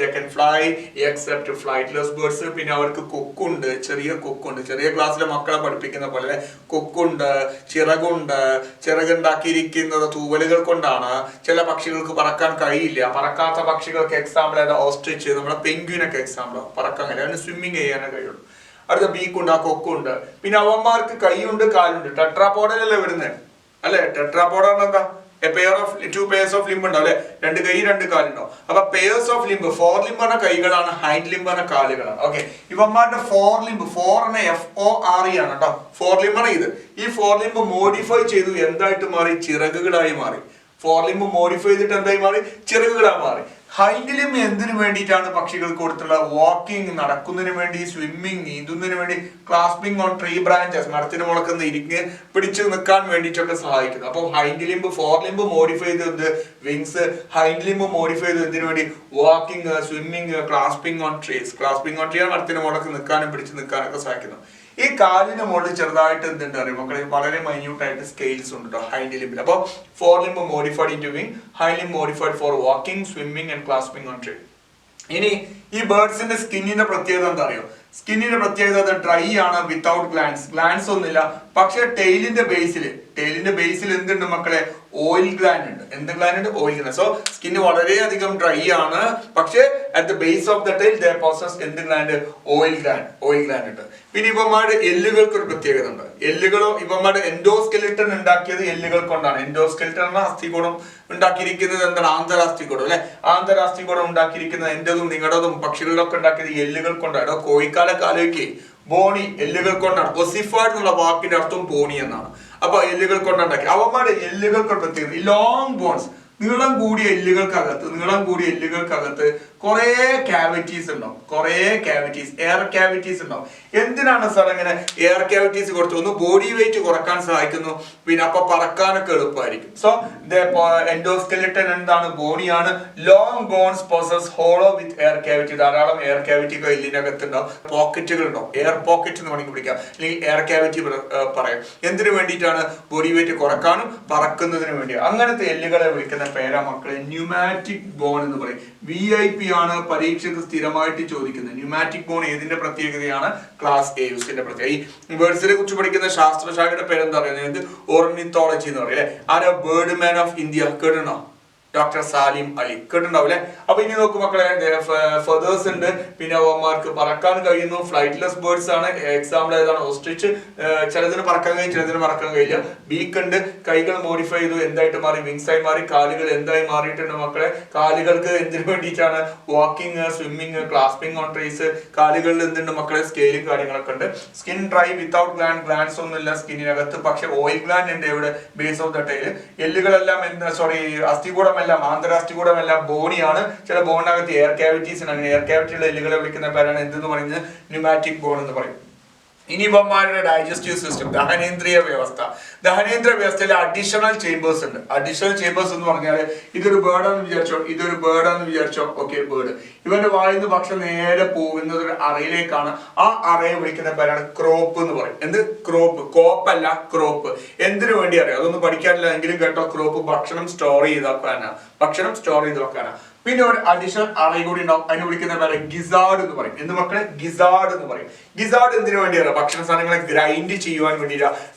They can fly except flightless birds. പിന്നെ അവർക്ക് കൊക്കുണ്ട്, ചെറിയ കൊക്കുണ്ട്. ചെറിയ ക്ലാസ്സിലെ മക്കളെ പഠിപ്പിക്കുന്ന പോലെ കൊക്കുണ്ട്, ചിറകുണ്ട്. ചിറകുണ്ടാക്കിയിരിക്കുന്നത് തൂവലുകൾ കൊണ്ടാണ്. ചില പക്ഷികൾക്ക് പറക്കാൻ കഴിയില്ല. പറക്കാത്ത പക്ഷികൾക്ക് എക്സാമ്പിൾ ഏതാ? ഓസ്ട്രിച്ച്, നമ്മുടെ പെൻഗ്വിനൊക്കെ എക്സാമ്പിൾ. പറക്കാൻ കഴിയില്ല, അതിന് സ്വിമ്മിങ് ചെയ്യാനേ കഴിയുള്ളൂ. അടുത്ത ബീക്കുണ്ട്, ആ കൊക്കുണ്ട്. പിന്നെ അവന്മാർക്ക് കൈയുണ്ട്, കാലുണ്ട്. ടെട്രാപോഡലല്ലേ വരുന്നത് അല്ലെ? ടെട്രാപോഡ എന്താ? A pair of two pairs of limb ഉണ്ടാവും അല്ലെ? രണ്ട് കൈ രണ്ട് കാലുണ്ടാവും. അപ്പൊ pairs of limb, fore limb പറഞ്ഞ കൈകളാണ്, ഹൈൻഡ് ലിംബ് പറഞ്ഞ കാലുകളാണ്. ഓക്കെ, ഇവന്മാരുടെ ഫോർ ലിംബ്, ഫോർ എന്ന FORE ആണ് കേട്ടോ, ഫോർ ലിംബ് ആണ് ഇത്. ഈ ഫോർ ലിംബ് മോഡിഫൈ ചെയ്തു എന്തായിട്ട് മാറി? ചിറകുകളായി മാറി. ഫോർ ലിംബ് മോഡിഫൈ ചെയ്തിട്ട് എന്തായി മാറി? ചിറകുകളായി മാറി. ഹൈൻഡ് ലിംബ് എന്തിനു വേണ്ടിയിട്ടാണ് പക്ഷികൾക്ക് കൊടുത്തുള്ള? വാക്കിംഗ്, നടക്കുന്നതിന് വേണ്ടി, സ്വിമ്മിങ്, നീന്തുന്നതിന് വേണ്ടി, ക്ലാസ്പിംഗ് ഓൺ ട്രീ ബ്രാഞ്ചസ്, മരത്തിന് മുളക്കുന്ന ഇരിങ്ങ് പിടിച്ചു നിൽക്കാൻ വേണ്ടിയിട്ടൊക്കെ സഹായിക്കുന്നു. അപ്പോൾ hind limb, fore limb modify ചെയ്ത് വിങ്സ്, ഹൈൻഡ് ലിംബ് മോഡിഫൈ ചെയ്ത് എന്തിനു വേണ്ടി? Walking, swimming, clasping on trees. Clasping on tree ആണ് മരത്തിന് മുളക്ക് നിൽക്കാനും പിടിച്ചു നിൽക്കാനൊക്കെ സഹായിക്കുന്നു. ഈ കാലിന് മുകളിൽ ചെറുതായിട്ട് എന്തുണ്ട് അറിയാം മക്കളെ? വളരെ മൈന്യൂട്ട് ആയിട്ട് സ്കെയിൽസ് ഉണ്ട് കേട്ടോ ഹൈൻഡ് ലിംബിൽ. അപ്പോൾ fore limb modified into wing, hind limb modified for walking, swimming and clasping on tree. ഇനി ഈ ബേർഡ്സിന്റെ സ്കിന്നിന്റെ പ്രത്യേകത എന്താ അറിയോ? സ്കിന്നിന്റെ പ്രത്യേകത ഡ്രൈ ആണ്, വിത്തൗട്ട് ഗ്ലാൻസ് ഒന്നുമില്ല. പക്ഷെ ടെയിലിന്റെ ബേസിൽ എന്തുണ്ട് മക്കളെ? ഓയിൽ ഗ്ലാൻഡ് ഉണ്ട്. എന്ത് ഗ്ലാൻഡ് ഉണ്ട്? Oil gland. സോ സ്കിന്ന് വളരെയധികം ഡ്രൈ ആണ്. പക്ഷെ at the base of the tail they possess എന്ത് ഗ്ലാൻഡ്? ഓയിൽ ഗ്ലാൻഡ് ഉണ്ട്. പിന്നെ ഇവന്മാരുടെ എല്ലുകൾക്ക് ഒരു പ്രത്യേകത ഉണ്ട്. എല്ലുകളോ ഇവന്മാരുടെ എൻഡോസ്കെലിട്ടൺ ഉണ്ടാക്കിയത് എല്ലുകൾ കൊണ്ടാണ്. എൻഡോസ്കെലിട്ടൺ എന്ന അസ്ഥികൂടം ഉണ്ടാക്കിയിരിക്കുന്നത് എന്താണ്? ആന്തരാസ്ഥികൂടം അല്ലെ? ആന്തരാസ്ഥികൂടം ഉണ്ടാക്കിയിരിക്കുന്നത് എന്റേതും നിങ്ങളുടേതും പക്ഷികളിലൊക്കെ ഉണ്ടാക്കിയത് എല്ലുകൾ കൊണ്ടാണ്. കോഴിക്കാലൊക്കെ ആലോചിക്കേ, ബോണി എല്ലുകൾ കൊണ്ടാണ്. ഒസിഫൈഡ് എന്നുള്ള വാക്കിന്റെ അർത്ഥം ബോണി എന്നാണ്. അപ്പൊ എല്ലുകൾ കൊണ്ടുണ്ടാക്കി. അവന്മാരുടെ എല്ലുകൾക്ക് പ്രത്യേകത, ഈ ലോങ് ബോൺസ്, നീളം കൂടിയ എല്ലുകൾക്കകത്ത് കുറെ ക്യാവിറ്റീസ് ഉണ്ടാവും. എയർ ക്യാവിറ്റീസ് ഉണ്ടാവും. എന്തിനാണ് സാർ അങ്ങനെ എയർ ക്യാവിറ്റീസ് കൊടുത്തു? ഒന്ന് ബോഡി വെയിറ്റ് കുറക്കാൻ സഹായിക്കുന്നു, പിന്നെ അപ്പൊ പറക്കാനൊക്കെ എളുപ്പമായിരിക്കും. സോ എൻഡോസ്കെലിട്ടൻ എന്താണ്? ബോണിയാണ്. ലോങ് ബോൺസ് പോസസ് ഹോളോ വിത്ത് എയർ ക്യാവിറ്റി. ധാരാളം എയർ ക്യാവിറ്റി എല്ലിനകത്ത് ഉണ്ടാവും. പോക്കറ്റുകൾ ഉണ്ടാവും. എയർ പോക്കറ്റ് എന്ന് വേണമെങ്കിൽ പിടിക്കാം, അല്ലെങ്കിൽ എയർ ക്യാവിറ്റി പറയാം. എന്തിനു വേണ്ടിയിട്ടാണ്? ബോഡി വെയിറ്റ് കുറക്കാനും പറക്കുന്നതിന് വേണ്ടി. അങ്ങനത്തെ എല്ലുകളെ വിളിക്കുന്ന പേരാ മക്കളെ ന്യൂമാറ്റിക് ബോൺ എന്ന് പറയും. VIP ആണ് പരീക്ഷയ്ക്ക് സ്ഥിരമായിട്ട് ചോദിക്കുന്നത്. ന്യൂമാറ്റിക് ബോൺ ഏതിന്റെ പ്രത്യേകതയാണ്? ക്ലാസ് A യുടെ പ്രത്യേകത. ഈ ബേർഡ്സിനെ കുറിച്ച് പഠിക്കുന്ന ശാസ്ത്രശാഖയുടെ പേരെന്താ പറയുന്നത്? ഓർണിത്തോളജി എന്ന് പറയും. ആരാ? ബേർഡ് മാൻ ഓഫ് ഇന്ത്യ കേട്ടോ? ഡോക്ടർ സാലിം അലി കേട്ടിട്ടുണ്ടാവും അല്ലെ? അപ്പൊ ഇനി നോക്കും മക്കളെ, ഫെദേഴ്സ് ഉണ്ട്, പിന്നെ അവന്മാർക്ക് പറക്കാൻ കഴിയുന്നു. ഫ്ലൈറ്റ്ലെസ് ബേർഡ്സ് ആണ്. എക്സാമ്പിൾ ഏതാണ്? ഓസ്ട്രിച്ച്. ചിലതിന് പറക്കാൻ കഴിയും, ചിലതിന് പറക്കാൻ കഴിയില്ല. ബീക്ക് ഉണ്ട്, കൈകൾ മോഡിഫൈ ചെയ്തു എന്തായിട്ട് മാറി? വിങ്സ് ആയി മാറി. കാലുകൾ എന്തായി മാറിയിട്ടുണ്ട് മക്കളെ? കാലുകൾക്ക് എന്തിനു വേണ്ടിയിട്ടാണ്? Walking, swimming, clasping on trees. കാലുകളിൽ എന്തുണ്ട് മക്കളെ? സ്കെയിലും കാര്യങ്ങളൊക്കെ ഉണ്ട്. സ്കിൻ ഡ്രൈ, വിത്തൗട്ട് ഗ്ലാൻസ് ഒന്നുമില്ല സ്കിന്നിനകത്ത്, പക്ഷെ ഓയിൽ ഗ്ലാൻഡ് ഉണ്ട് ഇവിടെ ബേസ് ഓഫ് ദ ടെയിൽ. എല്ലുകളെല്ലാം അസ്ഥികൂടം, ആന്തരാസ്ഥികൂടമെല്ലാം ബോണിയാണ്. ചില ബോണിനകത്ത് എയർ ക്യാവിറ്റീസ് ഉണ്ട്. അങ്ങനെ എയർ ക്യാവിറ്റിയുള്ള എല്ലുകളെ വിളിക്കുന്ന പേരാണ് എന്തെന്ന് പറയുന്നത്? ന്യൂമാറ്റിക് ബോൺ എന്ന് പറയും. ഇനി ഇവന്മാരുടെ ഡൈജസ്റ്റീവ് സിസ്റ്റം, ദഹനേന്ദ്രിയ വ്യവസ്ഥയിൽ അഡീഷണൽ ചേമ്പേഴ്സ് ഉണ്ട്. അഡീഷണൽ ചേമ്പേഴ്സ് എന്ന് പറഞ്ഞാൽ ഇതൊരു ബേർഡാന്ന് വിചാരിച്ചോ. Okay, bird. ഇവന്റെ വായിന്ന് ഭക്ഷണം നേരെ പോകുന്നത് ഒരു അറയിലേക്കാണ്. ആ അറയെ വിളിക്കുന്ന പേരാണ് ക്രോപ്പ് എന്ന് പറയും. എന്ത്? ക്രോപ്പ്. കോപ്പല്ല, ക്രോപ്പ്. എന്തിനു വേണ്ടി അറിയാം? അതൊന്നും പഠിക്കാനില്ല എങ്കിലും കേട്ടോ. ക്രോപ്പ് ഭക്ഷണം സ്റ്റോർ ചെയ്ത് വെക്കാനാണ്. പിന്നെ ഒരു അഡീഷണൽ അറ കൂടി ഉണ്ടാവും. അതിനെ വിളിക്കുന്ന പേര് ഗിസാർഡ് എന്ന് പറയും. എന്ത് മക്കളെ? ഗിസാർഡ് എന്ന് പറയും. ഗിസാർഡ് എന്തിനു വേണ്ടിയാണ്? ഭക്ഷണ സാധനങ്ങളെ ഗ്രൈൻഡ് ചെയ്യുവാൻ വേണ്ടിയിട്ടാ,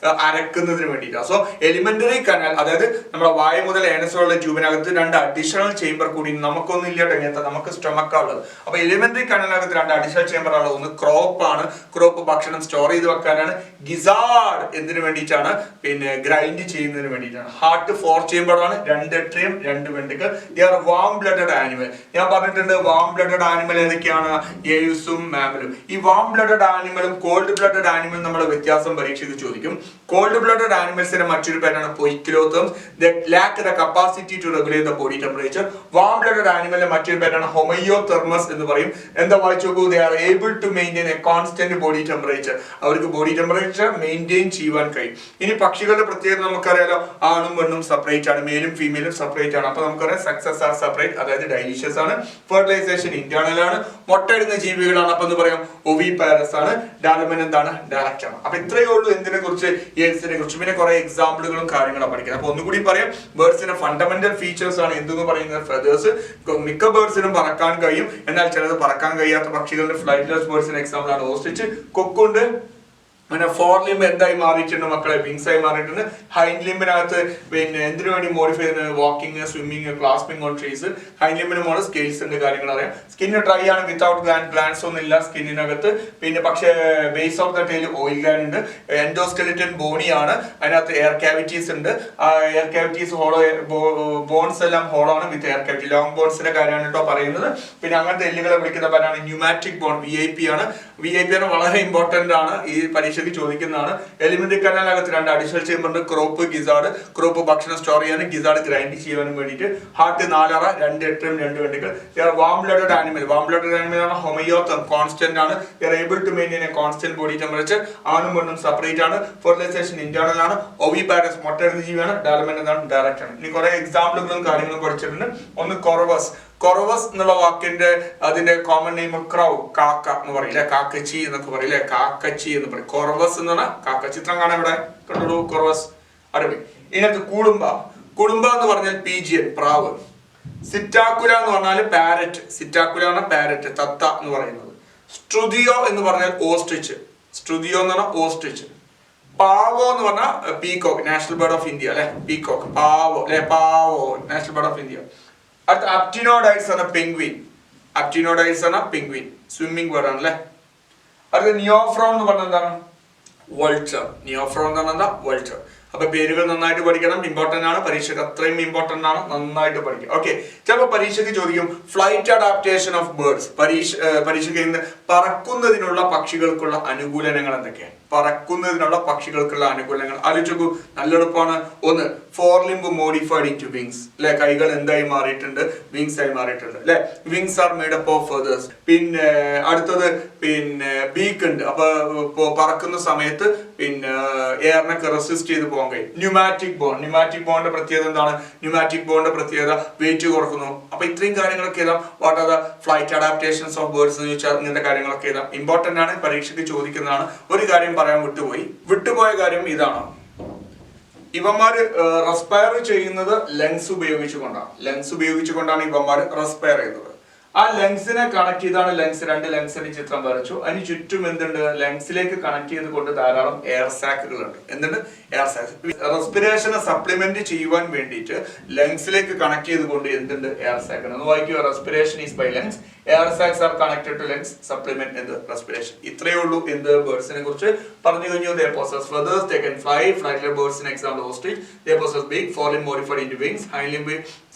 അരക്കുന്നതിന് വേണ്ടിയിട്ടാ. സോ എലിമെന്ററി കനാൽ, അതായത് നമ്മുടെ വായ മുതൽ ഏനസുള്ള ട്യൂബിനകത്ത് രണ്ട് അഡീഷണൽ ചേംബർ കൂടി, നമുക്കൊന്നും ഇല്ലാട്ടോ ഇങ്ങനത്തെ, നമുക്ക് സ്റ്റൊമക്കാ ഉള്ളത്. അപ്പൊ എലിമെന്ററി കനാലിനകത്ത് രണ്ട് അഡീഷണൽ ചേംബർ ഉള്ളത്. ഒന്ന് ക്രോപ്പ് ആണ്. ക്രോപ്പ് ഭക്ഷണം സ്റ്റോർ ചെയ്ത് വെക്കാനാണ്. ഗിസാർഡ് എന്തിനു വേണ്ടിയിട്ടാണ്? പിന്നെ ഗ്രൈൻഡ് ചെയ്യുന്നതിന് വേണ്ടിയിട്ടാണ്. ഹാർട്ട് 4 ചേംബർ ആണ്. 2 atrium, 2 ventricle. They are warm blooded animal. ഞാൻ പറഞ്ഞിട്ടുണ്ട് വാം ബ്ലഡഡ് ആനിമൽ ഏതൊക്കെയാണ്? ഏയുസും മാമലും. ഈ വാം ബ്ലഡഡ് ആനിമലും കോൾഡ് ബ്ലഡഡ് ആനിമലും നമ്മുടെ വ്യത്യാസം പരീക്ഷയ്ക്ക് ചോദിക്കും. കോൾഡ് ബ്ലഡഡ് ആനിമൽസിന്റെ മറ്റൊരു പേരാണ് poikilotherms. They lack the capacity to regulate the body temperature. Warm blooded ആനിമലിന്റെ മറ്റൊരു പേരാണ് ഹൊമയോതെർമസ് എന്ന് പറയും. എന്താ വായിച്ചു നോക്കൂ? They are able to maintain a constant body temperature. അവർക്ക് ബോഡി ടെമ്പറേച്ചർ മെയിൻറ്റെയിൻ ചെയ്യുവാൻ കഴിയും. ഇനി പക്ഷികളുടെ പ്രത്യേകത നമുക്കറിയാലോ, ആണും പെണ്ണും സെപ്പറേറ്റ് ആണ്, മെയിലും ഫീമെയിലും സെപ്പറേറ്റ് ആണ്. അപ്പൊ നമുക്കറിയാം സക്സസ് ആർ സെപ്പറേറ്റ്, അതായത് ഡൈലീഷ്യസ് ആണ്. ഫെർട്ടിലൈസേഷൻ ഇന്റേണൽ ആണ്. മുട്ടയിടുന്ന ജീവികളാണ്. അപ്പൊ എന്ന് പറയാം ഒവിപാരസ് ആണ്. ഡെവലപ്മെന്റ് എന്താണ്? ഡയറക്റ്റ് ആണ്. അപ്പൊ ഇത്രയേ ഉള്ളൂ എന്തിനെ കുറിച്ച്? എയ്ഡ്സിനെ കുറിച്ച്. പിന്നെ കുറെ എക്സാമ്പിളുകളും കാര്യങ്ങളും പഠിക്കണം. അപ്പൊ ഒന്നുകൂടി പറയാം, ബേർഡ്സിന്റെ ഫണ്ടമെന്റൽ ഫീച്ചേഴ്സ് ആണ് എന്തെന്ന് പറയുന്നത്? ഫെദേഴ്സ്. മിക്ക ബേർഡ്സിനും പറക്കാൻ കഴിയും, എന്നാൽ ചിലത് പറക്കാൻ കഴിയാത്ത പക്ഷികളുടെ ഫ്ലൈറ്റ്ലെസ് ബേർഡ്സിന്റെ എക്സാമ്പിൾ ആണ് ഓസ്ട്രിച്ച്. കൊക്കുണ്ട്, പിന്നെ ഫോർ ലിംബ് എന്തായി മാറിയിട്ടുണ്ട് മക്കളെ? വിങ്സ് ആയി മാറിയിട്ടുണ്ട്. ഹൈൻഡ് ലിംബിനകത്ത് പിന്നെ എന്തിനു വേണ്ടി മോഡിഫൈ ചെയ്യുന്നത്? Walking, swimming, clasping on trees. Hind ലിംബിന് മോള് സ്കെയിൽസ് ഉണ്ട്, കാര്യങ്ങൾ അറിയാം. സ്കിന്ന് ഡ്രൈ ആണ്, വിത്തൗട്ട് ഗ്ലാൻഡ്സ് ഒന്നും ഇല്ല സ്കിന്നിനകത്ത്. പിന്നെ പക്ഷേ base of the tail oil gland ഉണ്ട്. എൻഡോസ്കെലിറ്റൻ ബോണി ആണ്, അതിനകത്ത് എയർ ക്യാവിറ്റീസ് ഉണ്ട്. എയർ ക്യാവിറ്റീസ് ഹോളോ, ബോൺസ് എല്ലാം ഹോളോ ആണ് വിത്ത് എയർ ക്യാവിറ്റി. ലോങ് ബോൺസിന്റെ കാര്യമാണ് കേട്ടോ പറയുന്നത്. പിന്നെ അങ്ങനത്തെ എല്ലുകളെ വിളിക്കുന്ന പേരാണ് ന്യൂമാറ്റിക് ബോൺ, VIP ആണ്. VIP ആണ്, വളരെ ഇമ്പോർട്ടന്റ് ആണ്, ഈ പരീക്ഷയ്ക്ക് ചോദിക്കുന്നതാണ്. എലിമെന്ററി കനാലിനകത്ത് 2 അഡീഷണൽ ചേമ്പർ ഉണ്ട്. Crop, gizzard. ക്രോപ്പ് ഭക്ഷണം സ്റ്റോർ ചെയ്യാനും ഗിസാർഡ് ഗ്രൈൻഡ് ചെയ്യാനും വേണ്ടിയിട്ട്. ഹാർട്ട് 4 അറ, 2 atrium, 2 ventricle. Warm blooded animal. Warm blooded animal ആണ്, ഹോമിയോത്തം, കോൺസ്റ്റന്റ് ആണ്. Able to maintain a constant body temperature. ആണും പെണ്ണും സെപ്പറേറ്റ് ആണ്. ഫെർട്ടിലൈസേഷൻ ഇന്റേണൽ ആണ്. ഒവിപാരസ് മുട്ടയിടുന്ന ജീവിയാണ്. ഡെവലപ്മെന്റ് എന്താണ്? ഡയറക്റ്റ് ആണ്. ഇനി കുറെ എക്സാമ്പിളുകളും കാര്യങ്ങളും പഠിച്ചിട്ടുണ്ട്. ഒന്ന് കൊറവസ്. കൊറവസ് എന്നുള്ള വാക്കിന്റെ അതിന്റെ കോമൺ നെയിം ക്രൗ, കാക്ക എന്ന് പറയില്ലേ, കാക്കച്ചി എന്നൊക്കെ പറയില്ലേ, കാക്കച്ചി എന്ന് പറയും. കൊറവസ് എന്ന് പറഞ്ഞാൽ കാക്ക. ചിത്രം കാണാൻ ഇവിടെ കണ്ടോളൂ, കൊറവസ്. അടിപൊളി. ഇതിനകത്ത് കുടുംബ. കുടുംബ എന്ന് പറഞ്ഞാൽ പീജിയൻ, പ്രാവ്. സിറ്റാക്കുല എന്ന് പറഞ്ഞാൽ പാരറ്റ്. സിറ്റാക്കുല എന്ന പാരറ്റ്, തത്ത എന്ന് പറയുന്നത്. സ്ട്രുതിയോ എന്ന് പറഞ്ഞാൽ ഓസ്ട്രിച്ച്. സ്ട്രുതിയോ എന്ന് പറഞ്ഞാൽ ഓസ്ട്രിച്ച്. പാവോ എന്ന് പറഞ്ഞാൽ peacock, national bird of India അല്ലെ, പീകോക്ക്. പാവോ അല്ലെ, പാവോ നാഷണൽ ബേർഡ് ഓഫ് ഇന്ത്യ. അടുത്ത അപ്റ്റിനോഡൈറ്റ്സ് ആണ് പെൻഗ്വിൻ. അപ്റ്റിനോഡൈറ്റ്സ് ആണ് പെൻഗ്വിൻ, സ്വിമ്മിംഗ് ബേർഡ് ആണല്ലേ. അടുത്ത നിയോഫ്രോൺ എന്ന് പറഞ്ഞാൽ എന്താണ്? വൾച്ചർ. നിയോഫ്രോൺ എന്ന് പറഞ്ഞാൽ എന്താ? വൾച്ചർ. അപ്പൊ പേരുകൾ നന്നായിട്ട് പഠിക്കണം, ഇമ്പോർട്ടന്റ് ആണ്. പരീക്ഷയ്ക്ക് അത്രയും ഇമ്പോർട്ടന്റ് ആണ്, നന്നായിട്ട് പഠിക്കും. ഓക്കെ, ചിലപ്പോൾ പരീക്ഷയ്ക്ക് ചോദിക്കും ഫ്ലൈറ്റ് അഡാപ്റ്റേഷൻ ഓഫ് ബേർഡ്സ്. പരീക്ഷയ്ക്ക് പറക്കുന്നതിനുള്ള പക്ഷികൾക്കുള്ള അനുകൂലനങ്ങൾ എന്തൊക്കെയാണ്? പറക്കുന്നതിനുള്ള പക്ഷികൾക്കുള്ള അനുകൂലനങ്ങൾ ആലോചിച്ചു. നല്ല എളുപ്പമാണ്. ഒന്ന്, fore limb modified into wings അല്ലെ, കൈകൾ എന്തായി മാറിയിട്ടുണ്ട്? വിങ്സ് ആയി മാറിയിട്ടുണ്ട് അല്ലെ. Wings are made up of feathers. പിന്നെ അടുത്തത് പിന്നെ ബീക്ക് ഉണ്ട്. അപ്പൊ പറക്കുന്ന സമയത്ത് പിന്നെ എയറിനൊക്കെ റെസിസ്റ്റ് ചെയ്ത് പോകാൻ കഴിയും. Pneumatic bone. ന്യൂമാറ്റിക് ബോണിന്റെ പ്രത്യേകത എന്താണ്? ന്യൂമാറ്റിക് ബോണിന്റെ പ്രത്യേകത വെയിറ്റ് കുറക്കുന്നു. അപ്പൊ ഇത്രയും കാര്യങ്ങളൊക്കെ എഴുതാം. What are the flight adaptations of birds എന്ന് ചോദിച്ചാൽ ഇങ്ങനത്തെ കാര്യങ്ങളൊക്കെ എഴുതാം. ഇമ്പോർട്ടന്റ് ആണ്, പരീക്ഷയ്ക്ക് ചോദിക്കുന്നതാണ്. ഒരു കാര്യം പറയാൻ വിട്ടുപോയ കാര്യം ഇതാണ്. ഇവന്മാര് റെസ്പയർ ചെയ്യുന്നത് ലങ്സ് ഉപയോഗിച്ചുകൊണ്ടാണ്. ലങ്സ് ഉപയോഗിച്ചുകൊണ്ടാണ് ഇവന്മാര് റെസ്പയർ ചെയ്യുന്നത്. ആ ലങ്സിനെ കണക്ട് ചെയ്താണ് ലങ്സ്. 2 ലങ്സിന്റെ ചിത്രം വരച്ചു. അതിന് ചുറ്റും എന്തുണ്ട്? ലങ്സിലേക്ക് കണക്ട് ചെയ്തുകൊണ്ട് ധാരാളം എയർ സാക്കുകൾ ഉണ്ട്. എന്തുണ്ട്? എയർ സാക്സ്. റെസ്പിറേഷനെ സപ്ലിമെന്റ് ചെയ്യുവാൻ വേണ്ടിയിട്ട് ലങ്സിലേക്ക് കണക്ട് ചെയ്തുകൊണ്ട് എന്തുണ്ട്? Air sac. ഒന്ന് വായിക്കുക. Respiration is by lungs, air sacs are connected to lungs, supplement എന്ത്? റെസ്പിറേഷൻ. ഇത്രയേ ഉള്ളൂ എന്ത്? ബേർഡ്സിനെ കുറിച്ച് പറഞ്ഞു കഴിഞ്ഞു. They possess feathers, they can fly. Flightless birds in example ostrich. They possess beak, forelimb modified into wings. Hind limb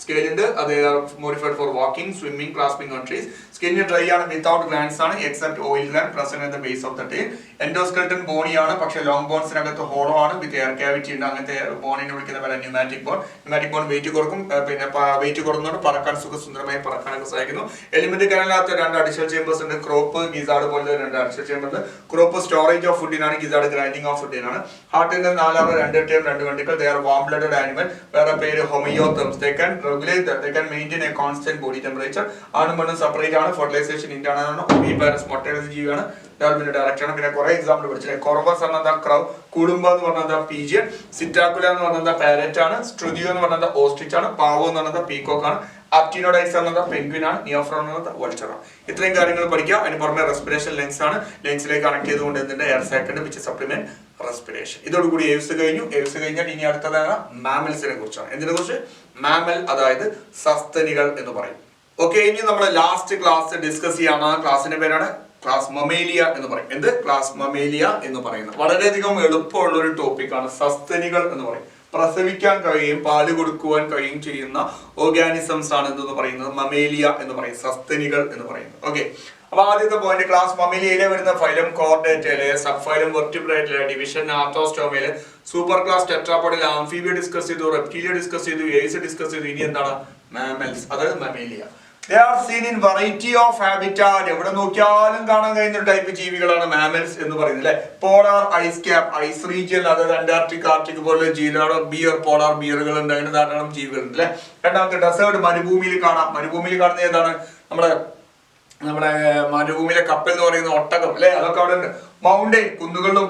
scale ഉണ്ട്. They are modified for walking, swimming, clasping on trees. Skin dry ആണ്, without glands ആണ്, except oil gland present at the base of the tail. Endoskeleton bony ആണ്, പക്ഷേ long ബോൺസിനകത്ത് hollow ആണ്, with air cavity ഉണ്ട്. അങ്ങനത്തെ ബോണിനെ വിളിക്കുന്ന പേരാണ് pneumatic bone. Pneumatic bone weight കുറക്കും. പിന്നെ വെയിറ്റ് കുറഞ്ഞുകൊണ്ട് പറക്കാൻ സുഖസുന്ദരമായി പറക്കാനൊക്കെ സഹായിക്കുന്നു. എലിമെന്റ് കനാലിനകത്ത് 2 അഡീഷണൽ ചേമ്പേഴ്സ് ഉണ്ട്. ക്രോപ്പ്, ഗിസാർഡ് പോലത്തെ 2 അഡീഷണൽ ചേമ്പർ ഉണ്ട്. ക്രോപ്പ് സ്റ്റോറേജ് ഓഫ് ഫുഡിനാണ്, ഗിസാർഡ് ഗ്രൈൻഡിങ് ഓഫ് ഫുഡിനാണ്. ഹാർട്ടിന്റെ 4 അറ, 2 atrium, 2 ventricle. They are warm blooded animal. വേറെ പേര് ഹോമിയോത്തംസ്. They can regulate, they can maintain a constant body temperature. ആണും പെണ്ണും സെപ്പറേറ്റ് ആണ്. ഫെർട്ടിലൈസേഷൻ ഇന്റേണൽ ആണ്. ഓവിപാരസ് മുട്ടയിടുന്ന ജീവിയാണ്. ഡെവലപ്മെന്റ് ഡയറക്റ്റ് ആണ്. പിന്നെ കുറെ എക്സാമ്പിൾ പഠിച്ചില്ലേ. കൊറവസ് പറഞ്ഞാൽ ക്രൗ, കുടുംബ എന്ന് പറഞ്ഞാൽ പീജിയൻ, സിറ്റാക്കുല എന്ന് പറഞ്ഞാൽ പാരറ്റ് ആണ്, സ്ട്രുതിയോ എന്ന് പറഞ്ഞാൽ ഓസ്ട്രിച്ച് ആണ്, പാവോ എന്ന് പറഞ്ഞാൽ പീകോക്ക് ആണ്, അപ്റ്റിനോഡൈറ്റ്സ് എന്നത് പെൻഗ്വിൻ ആണ്, നിയോഫ്രോൺ എന്നത് വൾച്ചർ ആണ്. ഇത്രയും കാര്യങ്ങൾ പഠിക്കുക. അതിന് പുറമെ റെസ്പിറേഷൻ ലെങ്സ് ആണ്. ലെങ്സിലേക്ക് കണക്ട് ചെയ്തുകൊണ്ട് എന്തിന്റെ? Air sac which supplement respiration. ഇതോടുകൂടി എവ്സ് കഴിഞ്ഞു. എവ്സ് കഴിഞ്ഞാൽ ഇനി അടുത്തതാണ് മാമൽസിനെ കുറിച്ചാണ്. എന്തിനെ കുറിച്ച്? മാമൽ, അതായത് സസ്തനികൾ എന്ന് പറയും. ഓക്കെ, ഇനി നമ്മൾ ലാസ്റ്റ് ക്ലാസ് ഡിസ്കസ് ചെയ്യാണ്. ക്ലാസിന്റെ പേരാണ് ക്ലാസ് മമേലിയ എന്ന് പറയും. എന്ത്? ക്ലാസ് മമേലിയ എന്ന് പറയുന്നത് വളരെയധികം എളുപ്പമുള്ള ഒരു ടോപ്പിക്കാണ്. സസ്തനികൾ എന്ന് പറയും. പ്രസവിക്കാൻ കഴിയും, പാല് കൊടുക്കുവാൻ കഴിയും ചെയ്യുന്ന ഓർഗാനിസംസ് ആണ് എന്തെന്ന് പറയുന്നത്? മമേലിയ എന്ന് പറയും, സസ്തനികൾ എന്ന് പറയുന്നത്. ഓക്കെ, അപ്പൊ ആദ്യത്തെ പോയിന്റ്, ക്ലാസ് മമേലിയയിലെ വരുന്ന ഫൈലം കോർഡേറ്റയിലെ, സബ് ഫൈലം വെർട്ടിബ്രേറ്റിലെ, ഡിവിഷൻ ആർത്തോസ്റ്റോമയിലെ, സൂപ്പർ ക്ലാസ് ടെട്രാപോഡിൽ, ആംഫീബിയ ഡിസ്കസ് ചെയ്തു, റെപ്റ്റീലിയ ഡിസ്കസ് ചെയ്തു, എയ്സ് ഡിസ്കസ് ചെയ്തു. ഇനി എന്താണ്? മാമൽസ്, അതായത് Mammalia. They are seen in variety of habitat. എവിടെ നോക്കിയാലും കാണാൻ കഴിയുന്ന ഒരു ടൈപ്പ് ജീവികളാണ് മാമൽസ് എന്ന് പറയുന്നത് അല്ലെ. Polar ice cap, ice region, അതായത് അന്റാർട്ടിക്, ആർട്ടിക് പോലെ ജീവികളാണ്. ബിയർ, പോളാർ ബിയറുകൾ ഉണ്ട്. അങ്ങനെ ധാരാളം ജീവികളുണ്ട് അല്ലെ. രണ്ടാമത്തെ ഡെസേർട്ട്, മരുഭൂമിയിൽ കാണാം. മരുഭൂമിയിൽ കാണുന്ന ഏതാണ്? നമ്മുടെ മരുഭൂമിയിലെ കപ്പൽ എന്ന് പറയുന്ന ഒട്ടകം അല്ലെ, അതൊക്കെ അവിടെ ഉണ്ട്. മൗണ്ടെയിൻ, കുന്നുകളും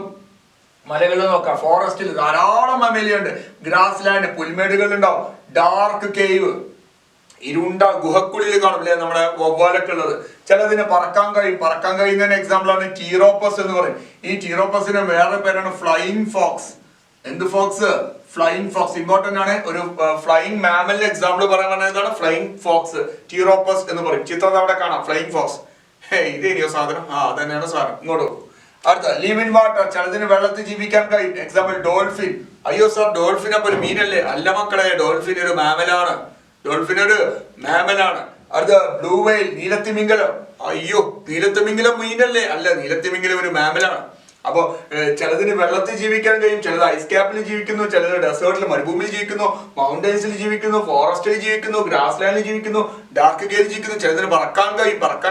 മലകളിലും നോക്കാം. ഫോറസ്റ്റിൽ ധാരാളം മമേലിയ ഉണ്ട്. ഗ്രാസ് ലാൻഡ്, പുൽമേടുകൾ ഉണ്ടാവും. ഡാർക്ക് കേവ്, ഇരുണ്ട ഗുഹക്കുള്ളിൽ കാണില്ലേ നമ്മുടെ വവ്വാലൊക്കെ ഉള്ളത്. ചിലതിന് പറക്കാൻ കഴിയുന്നതിന് എക്സാമ്പിൾ ആണ് ടീറോപ്പസ് എന്ന് പറയും. ഈ ടീറോപ്പസിന് വേറെ പേരാണ് ഫ്ലൈയിങ് ഫോക്സ്. എന്ത് ഫോക്സ്? Flying fox. ഇമ്പോർട്ടന്റ് ആണ്. ഒരു ഫ്ലൈയിങ് മാമലിന്റെ എക്സാമ്പിൾ പറയാൻ ഏതാണ്? ഫ്ലൈയിങ് ഫോക്സ്, ടീറോപ്പസ് എന്ന് പറയും. ചിത്രം അവിടെ കാണാം, ഫ്ലൈയിങ് ഫോക്സ്. ഇത് ഇനിയോ സാധനം? അതന്നെയാണ് സാധനം. ഇങ്ങോട്ട് അടുത്ത ലിവ് ഇൻ വാട്ടർ. ചിലതിന് വെള്ളത്തിൽ ജീവിക്കാൻ കഴിയും. Example dolphin. അയ്യോ സാർ, ഡോൾഫിൻ അപ്പൊ ഒരു മീനല്ലേ? അല്ല മക്കളെ, ഡോൾഫിൻ ഒരു മാമലാണ്. ഡോൾഫിൻ ഒരു മാമലാണ്. അടുത്ത ബ്ലൂ വെയിൽ, നീലത്തിമിംഗലം. അയ്യോ, നീലത്തിമിംഗലം മീനല്ലേ? അല്ല, നീലത്തിമിംഗലം ഒരു മാമലാണ്. അപ്പൊ ചിലതിന് വെള്ളത്തിൽ ജീവിക്കാൻ കഴിയും, ചിലത് ഐസ് ക്യാപ്പിൽ ജീവിക്കുന്നു, ചിലത് ഡെസേർട്ടിൽ മരുഭൂമിയിൽ ജീവിക്കുന്നു, മൗണ്ടൻസിൽ ജീവിക്കുന്നു, ഫോറസ്റ്റിൽ ജീവിക്കുന്നു, ഗ്രാസ് ലാൻഡിൽ ജീവിക്കുന്നു, ഡാർക്ക് കേയിൽ ജീവിക്കുന്നു. ചിലതിന് പറക്കാൻ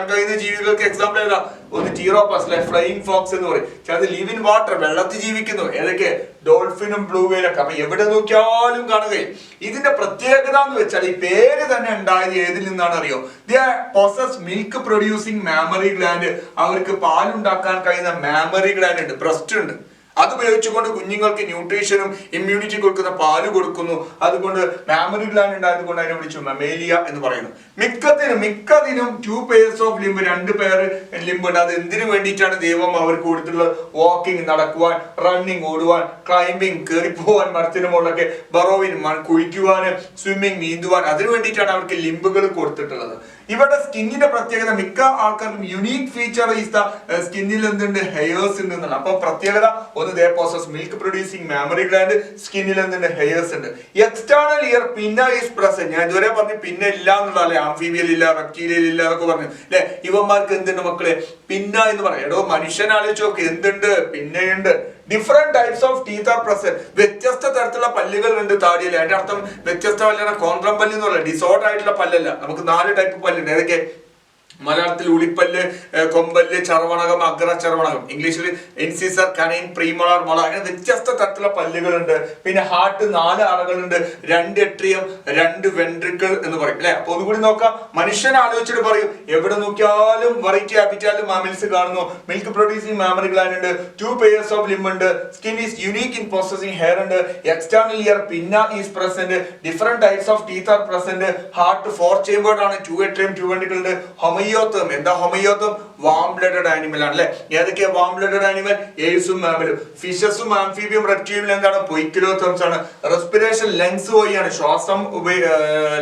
കഴിയുന്ന ജീവികൾക്ക് എക്സാമ്പിൾ ഏതാ? ഒന്ന് ടീറോപ്പസ്, ഫ്ലൈയിങ് ഫോക്സ് എന്ന് പറയും. ചിലത് ലിവ് ഇൻ വാട്ടർ, വെള്ളത്തിൽ ജീവിക്കുന്നു. ഏതൊക്കെ? ഡോൾഫിനും ബ്ലൂ വെയിലൊക്കെ. അപ്പൊ എവിടെ നോക്കിയാലും കാണുകയും. ഇതിന്റെ പ്രത്യേകത എന്ന് വെച്ചാൽ ഈ പേര് തന്നെ ഉണ്ടായത് ഏതിൽ നിന്നാണ് അറിയോ? Poses milk producing mammary gland. അവർക്ക് പാലുണ്ടാക്കാൻ കഴിയുന്ന മാമറി ഗ്ലാൻഡ് ഉണ്ട്, ബ്രസ്റ്റ് ഉണ്ട്. അത് ഉപയോഗിച്ചുകൊണ്ട് കുഞ്ഞുങ്ങൾക്ക് ന്യൂട്രീഷനും ഇമ്മ്യൂണിറ്റി കൊടുക്കുന്ന പാല് കൊടുക്കുന്നു. അതുകൊണ്ട് മാമറി ഗ്ലാൻഡ് ഉണ്ടായത് കൊണ്ട് അതിനെ വിളിച്ചു മമേലിയ എന്ന് പറയുന്നു. മിക്കതിനും 2 pairs ഓഫ് ലിംബ്, 2 പേർ ലിംബ് ഉണ്ട്. അത് എന്തിനു വേണ്ടിയിട്ടാണ് ദൈവം അവർക്ക് കൊടുത്തിട്ടുള്ളത്? വാക്കിംഗ്, നടക്കുവാൻ, റണ്ണിങ്, ഓടുവാൻ, ക്ലൈംബിങ്, കയറിപ്പോവാൻ, മരത്തിന് മുകളിലൊക്കെ, ബറോവിൻ, കുഴിക്കുവാൻ, സ്വിമ്മിങ്, നീന്തുവാൻ. അതിനു വേണ്ടിയിട്ടാണ് അവർക്ക് ലിംബുകൾ കൊടുത്തിട്ടുള്ളത്. ഇവിടെ സ്കിന്നിന്റെ പ്രത്യേകത, മിക്ക ആൾക്കാർക്കും യുണീക് ഫീച്ചർ ഈസ് ദ സ്കിന്നിൽ എന്തുണ്ട്? ഹെയർസ് ഉണ്ട് എന്നാണ്. അപ്പൊ പ്രത്യേകത ഒന്ന് they possess milk producing mammary gland, സ്കിന്നിൽ എന്തുണ്ട്? ഹെയർസ് ഉണ്ട്. External ear pinna is present. ഞാൻ ഇതുവരെ പറഞ്ഞു പിന്നെ ഇല്ല എന്നുള്ളതല്ലേ, ആംഫീബിയൽ ഇല്ല, റെപ്റ്റീലിയൽ ഇല്ല എന്നൊക്കെ പറഞ്ഞു അല്ലെ. ഇവന്മാർക്ക് എന്തുണ്ട് മക്കളെ? പിന്ന എന്ന് പറയാം. എടോ മനുഷ്യൻ ആലോചിച്ച് നോക്ക്, എന്തുണ്ട്? പിന്നെയുണ്ട്. Different types of teeth are present. വ്യത്യസ്ത തരത്തിലുള്ള പല്ലുകൾ ഉണ്ട് താടിയിൽ. അതിന്റെ അർത്ഥം വ്യത്യസ്ത പല്ലാണ്. കോൺട്രം പല്ല് എന്ന് പറയുന്നത് ഡിസോർഡർ ആയിട്ടുള്ള പല്ലല്ല. നമുക്ക് 4 ടൈപ്പ് പല്ലുണ്ട്. ഏതൊക്കെ? മലയാളത്തിൽ ഉളിപ്പല്ല്, കൊമ്പല്ല്, ചർവണകം, അഗ്രചർവണകം. ഇംഗ്ലീഷിൽ ഇൻസിസർ, കനൈൻ, പ്രീമോളാർ, മോള. അങ്ങനെ വ്യത്യസ്ത തരത്തിലുള്ള പല്ലുകളുണ്ട്. പിന്നെ ഹാർട്ട് 4 അറകളുണ്ട്, 2 എട്രിയം, 2 വെൻട്രിക്കിൾ എന്ന് പറയും അല്ലെ. അപ്പൊ ഒന്നുകൂടി നോക്കാം. മനുഷ്യനെ ആലോചിച്ചിട്ട് പറയും, എവിടെ നോക്കിയാലും വെറൈറ്റി ഹാബിറ്റാറ്റ് മാമൽസ് കാണുന്നു. മിൽക്ക് പ്രൊഡ്യൂസിംഗ് മാമറി ഗ്ലാൻഡ് ഉണ്ട്, 2 pairs ഓഫ് ലിംബ് ഉണ്ട്, skin is unique in possessing hair ഉണ്ട്, external ear pinna is present, different types of teeth are present, heart 4 chambered ആണ്, 2 എട്രിയം, 2 വെൻട്രിക്കിൾ ഉണ്ട്. ഹൊമയോത്തം. എന്താ ഹൊമയോത്തം? Warm blooded animal ആണ് അല്ലെ. ഏതൊക്കെയാ warm blooded animal? എയ്സും മാമലും. ഫിഷസും ആംഫീബിയം റെപ്റ്റീലും എന്താണ്? പൊയ്ക്കിലോത്തംസ് ആണ്. റെസ്പിറേഷൻ ലങ്സ് വഴിയാണ്, ശ്വാസം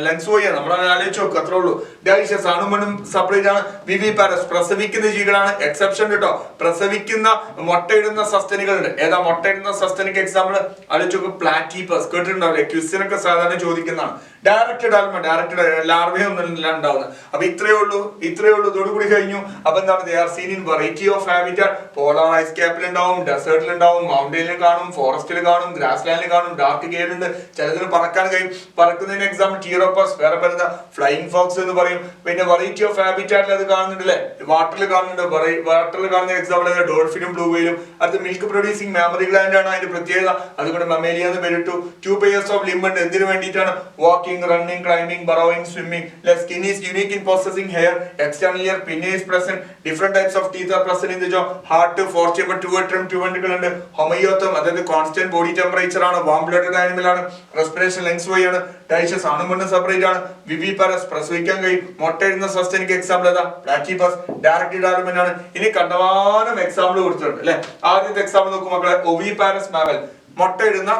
ലങ്സ് വഴിയാണ്. നമ്മൾ ആലോചിച്ച് നോക്കുക, അത്രേ ഉള്ളൂ. ഡൈഷ്യസ്, അണുമണും സെപ്പറേറ്റ് ആണ്. വിവിപാരസ്, പ്രസവിക്കുന്ന ജീവികളാണ്. എക്സെപ്ഷൻ കേട്ടോ, പ്രസവിക്കുന്ന മുട്ടയിടുന്ന സസ്തനികളുണ്ട്. ഏതാ മുട്ടയിടുന്ന സസ്തനിക്ക് എക്സാമ്പിൾ? ആലോചിച്ച് നോക്കുക, പ്ലാറ്റിപ്പസ്. കേട്ടിട്ടുണ്ടാവില്ലേ? ക്വിസിനൊക്കെ സാധാരണ ചോദിക്കുന്നതാണ്. ഡയറക്റ്റഡ് ആൽമ, ഡയറക്റ്റഡ് ലാർവയൊന്നും ഉണ്ടാവുന്നത്. അപ്പൊ ഇത്രയേ ഉള്ളൂ. ഇതോടുകൂടി കഴിഞ്ഞു. അപ്പൊ എന്താണ്? They are seen in variety of habitat. Polar ice ക്യാപ്പിൽ ഉണ്ടാവും, ഡെസേർട്ടിൽ ഉണ്ടാവും, മൗണ്ടനിൽ കാണും, ഫോറസ്റ്റിൽ കാണും, ഗ്രാസ് ലാൻഡിൽ കാണും, ഡാർക്ക് കേലുണ്ട്. ചിലതിന് പറക്കാൻ കഴിയും. പറക്കുന്നതിന് എക്സാമ്പിൾ ടീറോപ്പസ്, വേറെ പറയുന്ന ഫ്ലൈയിങ് ഫോക്സ് എന്ന് പറയും. പിന്നെ വെറൈറ്റി ഓഫ് ഹാബിറ്റാറ്റിൽ അത് കാണുന്നുണ്ട് അല്ലെ. വാട്ടറിൽ കാണുന്നുണ്ട്. വാട്ടറിൽ കാണുന്ന എക്സാമ്പിൾ ഡോൾഫിനും ബ്ലൂ വെയിലും. അത് മിൽക്ക് പ്രൊഡ്യൂസിംഗ് മാമറി ഗ്ലാൻഡ് ആണ് അതിന്റെ പ്രത്യേകത. അതുകൊണ്ട് മമേലിയ എന്ന് പേരിട്ടു. 2 pairs ഓഫ് ലിംബ് ഉണ്ട്. എന്തിനു വേണ്ടിയിട്ടാണ്? Walking, running, climbing, burrowing, swimming. Skin is unique in possessing hair, external ear pinna is present, different types of teeth are present in the jaw, heart 4 chamber, 2 atrium, 2 ventricle ഉണ്ട്. ഹൊമയോത്തം, അതായത് constant body temperature ആണ്, warm blooded animal ആണ്, respiration lungs വഴിയാണ്, dioecious ആണും separate ആണ്, viviparous പ്രസവിക്കാൻ കഴിയും, മുട്ടയിടുന്ന സസ്തനിക്ക് example ഏതാ? പ്ലാറ്റിപ്പസ്, ഡയറക്റ്റഡ് ആൽമൻ ആണ്. ഇനി കണ്ടമാനം എക്സാമ്പിൾ കൊടുത്തിട്ടുണ്ട് അല്ലെ. ആദ്യത്തെ എക്സാമ്പിൾ നോക്കും മക്കളെ, ഒവിപാരസ് മാമൽ, മുട്ടയിടുന്ന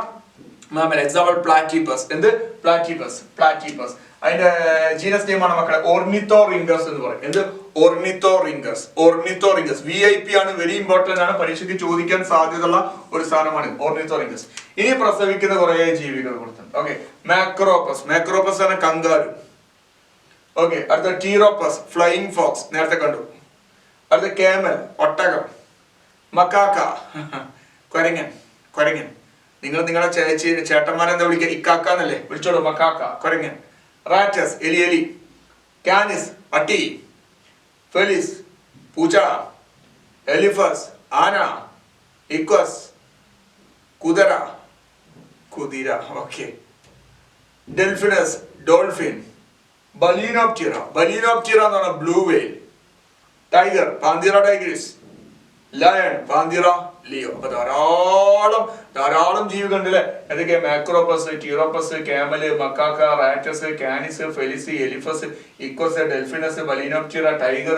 മാമൽ. Example platypus. എന്ത്? പ്ലാറ്റിപ്പസ്. അതിന്റെ ജീനസ് നെയിം ആണ് മക്കളെ ഓർണിത്തോറിംഗസ് എന്ന് പറയും. എന്ത്? ഓർണിത്തോറിംഗസ്. VIP ആണ്, വെരി ഇമ്പോർട്ടന്റ് ആണ്, പരീക്ഷയ്ക്ക് ചോദിക്കാൻ സാധ്യതയുള്ള ഒരു സാധനമാണ് ഓർണിത്തോറിംഗസ്. ഇനി പ്രസവിക്കുന്ന കുറെ ജീവികൾ കൊടുത്തിട്ടുണ്ട്. ഓക്കെ, മാക്രോപ്പസ് ആണ് കങ്കാരു. ഓക്കെ, അടുത്ത ടീറോപ്പസ്, ഫ്ലൈയിങ് ഫോക്സ്, നേരത്തെ കണ്ടു. അടുത്ത കേമൽ, ഒട്ടകം. മക്കാക്ക, കൊരങ്ങൻ. നിങ്ങൾ നിങ്ങളുടെ ചേട്ടന്മാരെ എന്താ വിളിക്കുക? ഇക്കാക്കാന്നല്ലേ വിളിച്ചോളൂ. മക്കാക്ക, കൊരങ്ങൻ. റാറ്റസ്, എലി. കാനിസ്, പട്ടി. ഫെലിസ്, പൂച്ച. എലിഫസ്, ആന. ഇക്വസ്, കുതിര. ഓക്കെ. Delphinus, dolphin. ബലീനോപ്റ്റീറ എന്ന് പറഞ്ഞാൽ blue whale. Tiger, Panthera tigris. Lion, Panthera, leo. അപ്പൊ ധാരാളം ജീവികളുണ്ടല്ലേ. ഏതൊക്കെ? Macropus, Pteropus, camel, Macaca, Rattus, Canis, Felis, Elephas, Equus, Delphinus, Balaenoptera, tiger.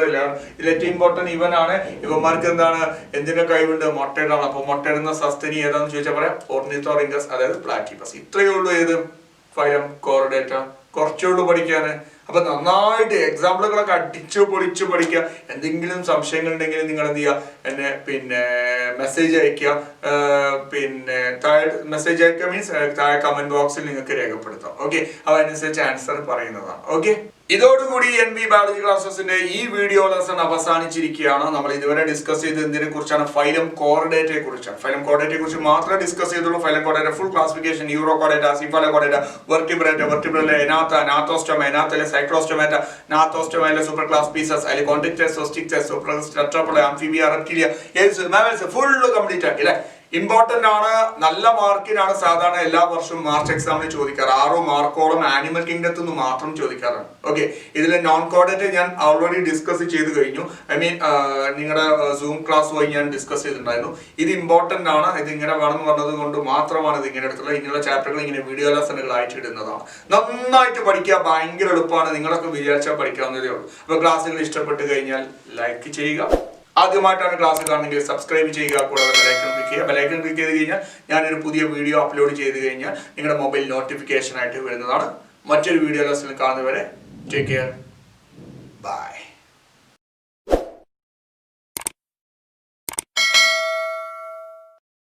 ഇതിലേറ്റവും ഇമ്പോർട്ടന്റ് ഇവനാണ്. ഇവന്മാർക്ക് എന്താണ്? എന്തിന്റെ കഴിവുണ്ട്? മുട്ടയിടാണ്. അപ്പൊ മുട്ടയിടുന്ന സസ്തനി ഏതാന്ന് ചോദിച്ചാൽ പറയാം ഓർണിത്തോറിംഗസ്, അതായത് പ്ലാറ്റിപ്പസ്. ഇത്രയേ ഉള്ളൂ ഏത് ഫൈലം കോർഡേറ്റ. കുറച്ചേ ഉള്ളൂ പഠിക്കാന്. അപ്പൊ നന്നായിട്ട് എക്സാമ്പിളുകളൊക്കെ അടിച്ചു പൊളിച്ചു പഠിക്കുക. എന്തെങ്കിലും സംശയങ്ങൾ ഉണ്ടെങ്കിൽ നിങ്ങൾ എന്ത് ചെയ്യുക? എന്നെ മെസ്സേജ് അയക്കുക. താഴെ മെസ്സേജ് അയക്കുക മീൻസ് താഴെ കമന്റ് ബോക്സിൽ നിങ്ങൾക്ക് രേഖപ്പെടുത്താം. ഓക്കെ, അപ്പൊ അതിനനുസരിച്ച് ആൻസർ പറയുന്നതാണ്. ഓക്കെ, ഇതോടുകൂടി NB ബയോളജി ക്ലാസ്സസിന്റെ ഈ വീഡിയോ ലെസൺ അവസാനിച്ചിരിക്കുകയാണ്. നമ്മൾ ഇതുവരെ ഡിസ്കസ് ചെയ്ത് എന്തിനെ കുറിച്ചാണ്? ഫൈലം കോർഡേറ്റയെ കുറിച്ചാണ്. ഫൈലം കോർഡേറ്റയെ കുറിച്ച് മാത്രമേ ഡിസ്കസ് ചെയ്തുള്ളൂ. Phylum Chordata full classification, Urochordata, Cephalochordata, Vertebrata, Agnatha, Gnathostomata, എനാത്തലെ സൈക്ലോസ്റ്റോമേറ്റ, നാത്തോസ്റ്റോമയിലെ സൂപ്പർ ക്ലാസ് പീസസ്, അതിൽ Chondrichthyes, Osteichthyes, super Tetrapoda, Amphibia, Reptilia, mammals full complete ആക്കി അല്ലേ. ഇമ്പോർട്ടന്റ് ആണ്. നല്ല മാർക്കിനാണ് സാധാരണ എല്ലാ വർഷവും മാർച്ച് എക്സാമിന് ചോദിക്കാറ്. 6 മാർക്കോളം ആനിമൽ കിങ്ഡത്തിൽ നിന്ന് മാത്രം ചോദിക്കാറാണ്. ഓക്കെ, ഇതിൽ നോൺ കോർഡേറ്റ് ഞാൻ ഓൾറെഡി ഡിസ്കസ് ചെയ്ത് കഴിഞ്ഞു. നിങ്ങളുടെ സൂം ക്ലാസ് വഴി ഞാൻ ഡിസ്കസ് ചെയ്തിട്ടുണ്ടായിരുന്നു. ഇത് ഇമ്പോർട്ടന്റ് ആണ്. ഇത് ഇങ്ങനെ വേണമെന്ന് പറഞ്ഞത് കൊണ്ട് മാത്രമാണ് ഇത് ഇങ്ങനെ എടുത്തുള്ളത്. ഇങ്ങനെയുള്ള ചാപ്റ്ററുകൾ ഇങ്ങനെ വീഡിയോ ലെസണുകളായിട്ട് ഇടുന്നതാണ്. നന്നായിട്ട് പഠിക്കുക, ഭയങ്കര എളുപ്പമാണ്. നിങ്ങളൊക്കെ വിചാരിച്ചാൽ പഠിക്കാവുന്നതേ ഉള്ളൂ. അപ്പൊ ക്ലാസ്സുകൾ ഇഷ്ടപ്പെട്ട് കഴിഞ്ഞാൽ ലൈക്ക് ചെയ്യുക. ആദ്യമായിട്ടാണ് ക്ലാസ് കാണുന്നെങ്കിൽ സബ്സ്ക്രൈബ് ചെയ്യുക. കൂടാതെ ബെലൈക്കൺ ക്ലിക്ക് ചെയ്യുക. ബെലൈക്കൺ ക്ലിക്ക് ചെയ്ത് കഴിഞ്ഞാൽ ഞാനൊരു പുതിയ വീഡിയോ അപ്ലോഡ് ചെയ്ത് കഴിഞ്ഞാൽ നിങ്ങളുടെ മൊബൈൽ നോട്ടിഫിക്കേഷൻ ആയിട്ട് വരുന്നതാണ്. മറ്റൊരു വീഡിയോ ലെസണിൽ കാണുന്നവരെ ടേക്ക് കെയർ, ബൈ.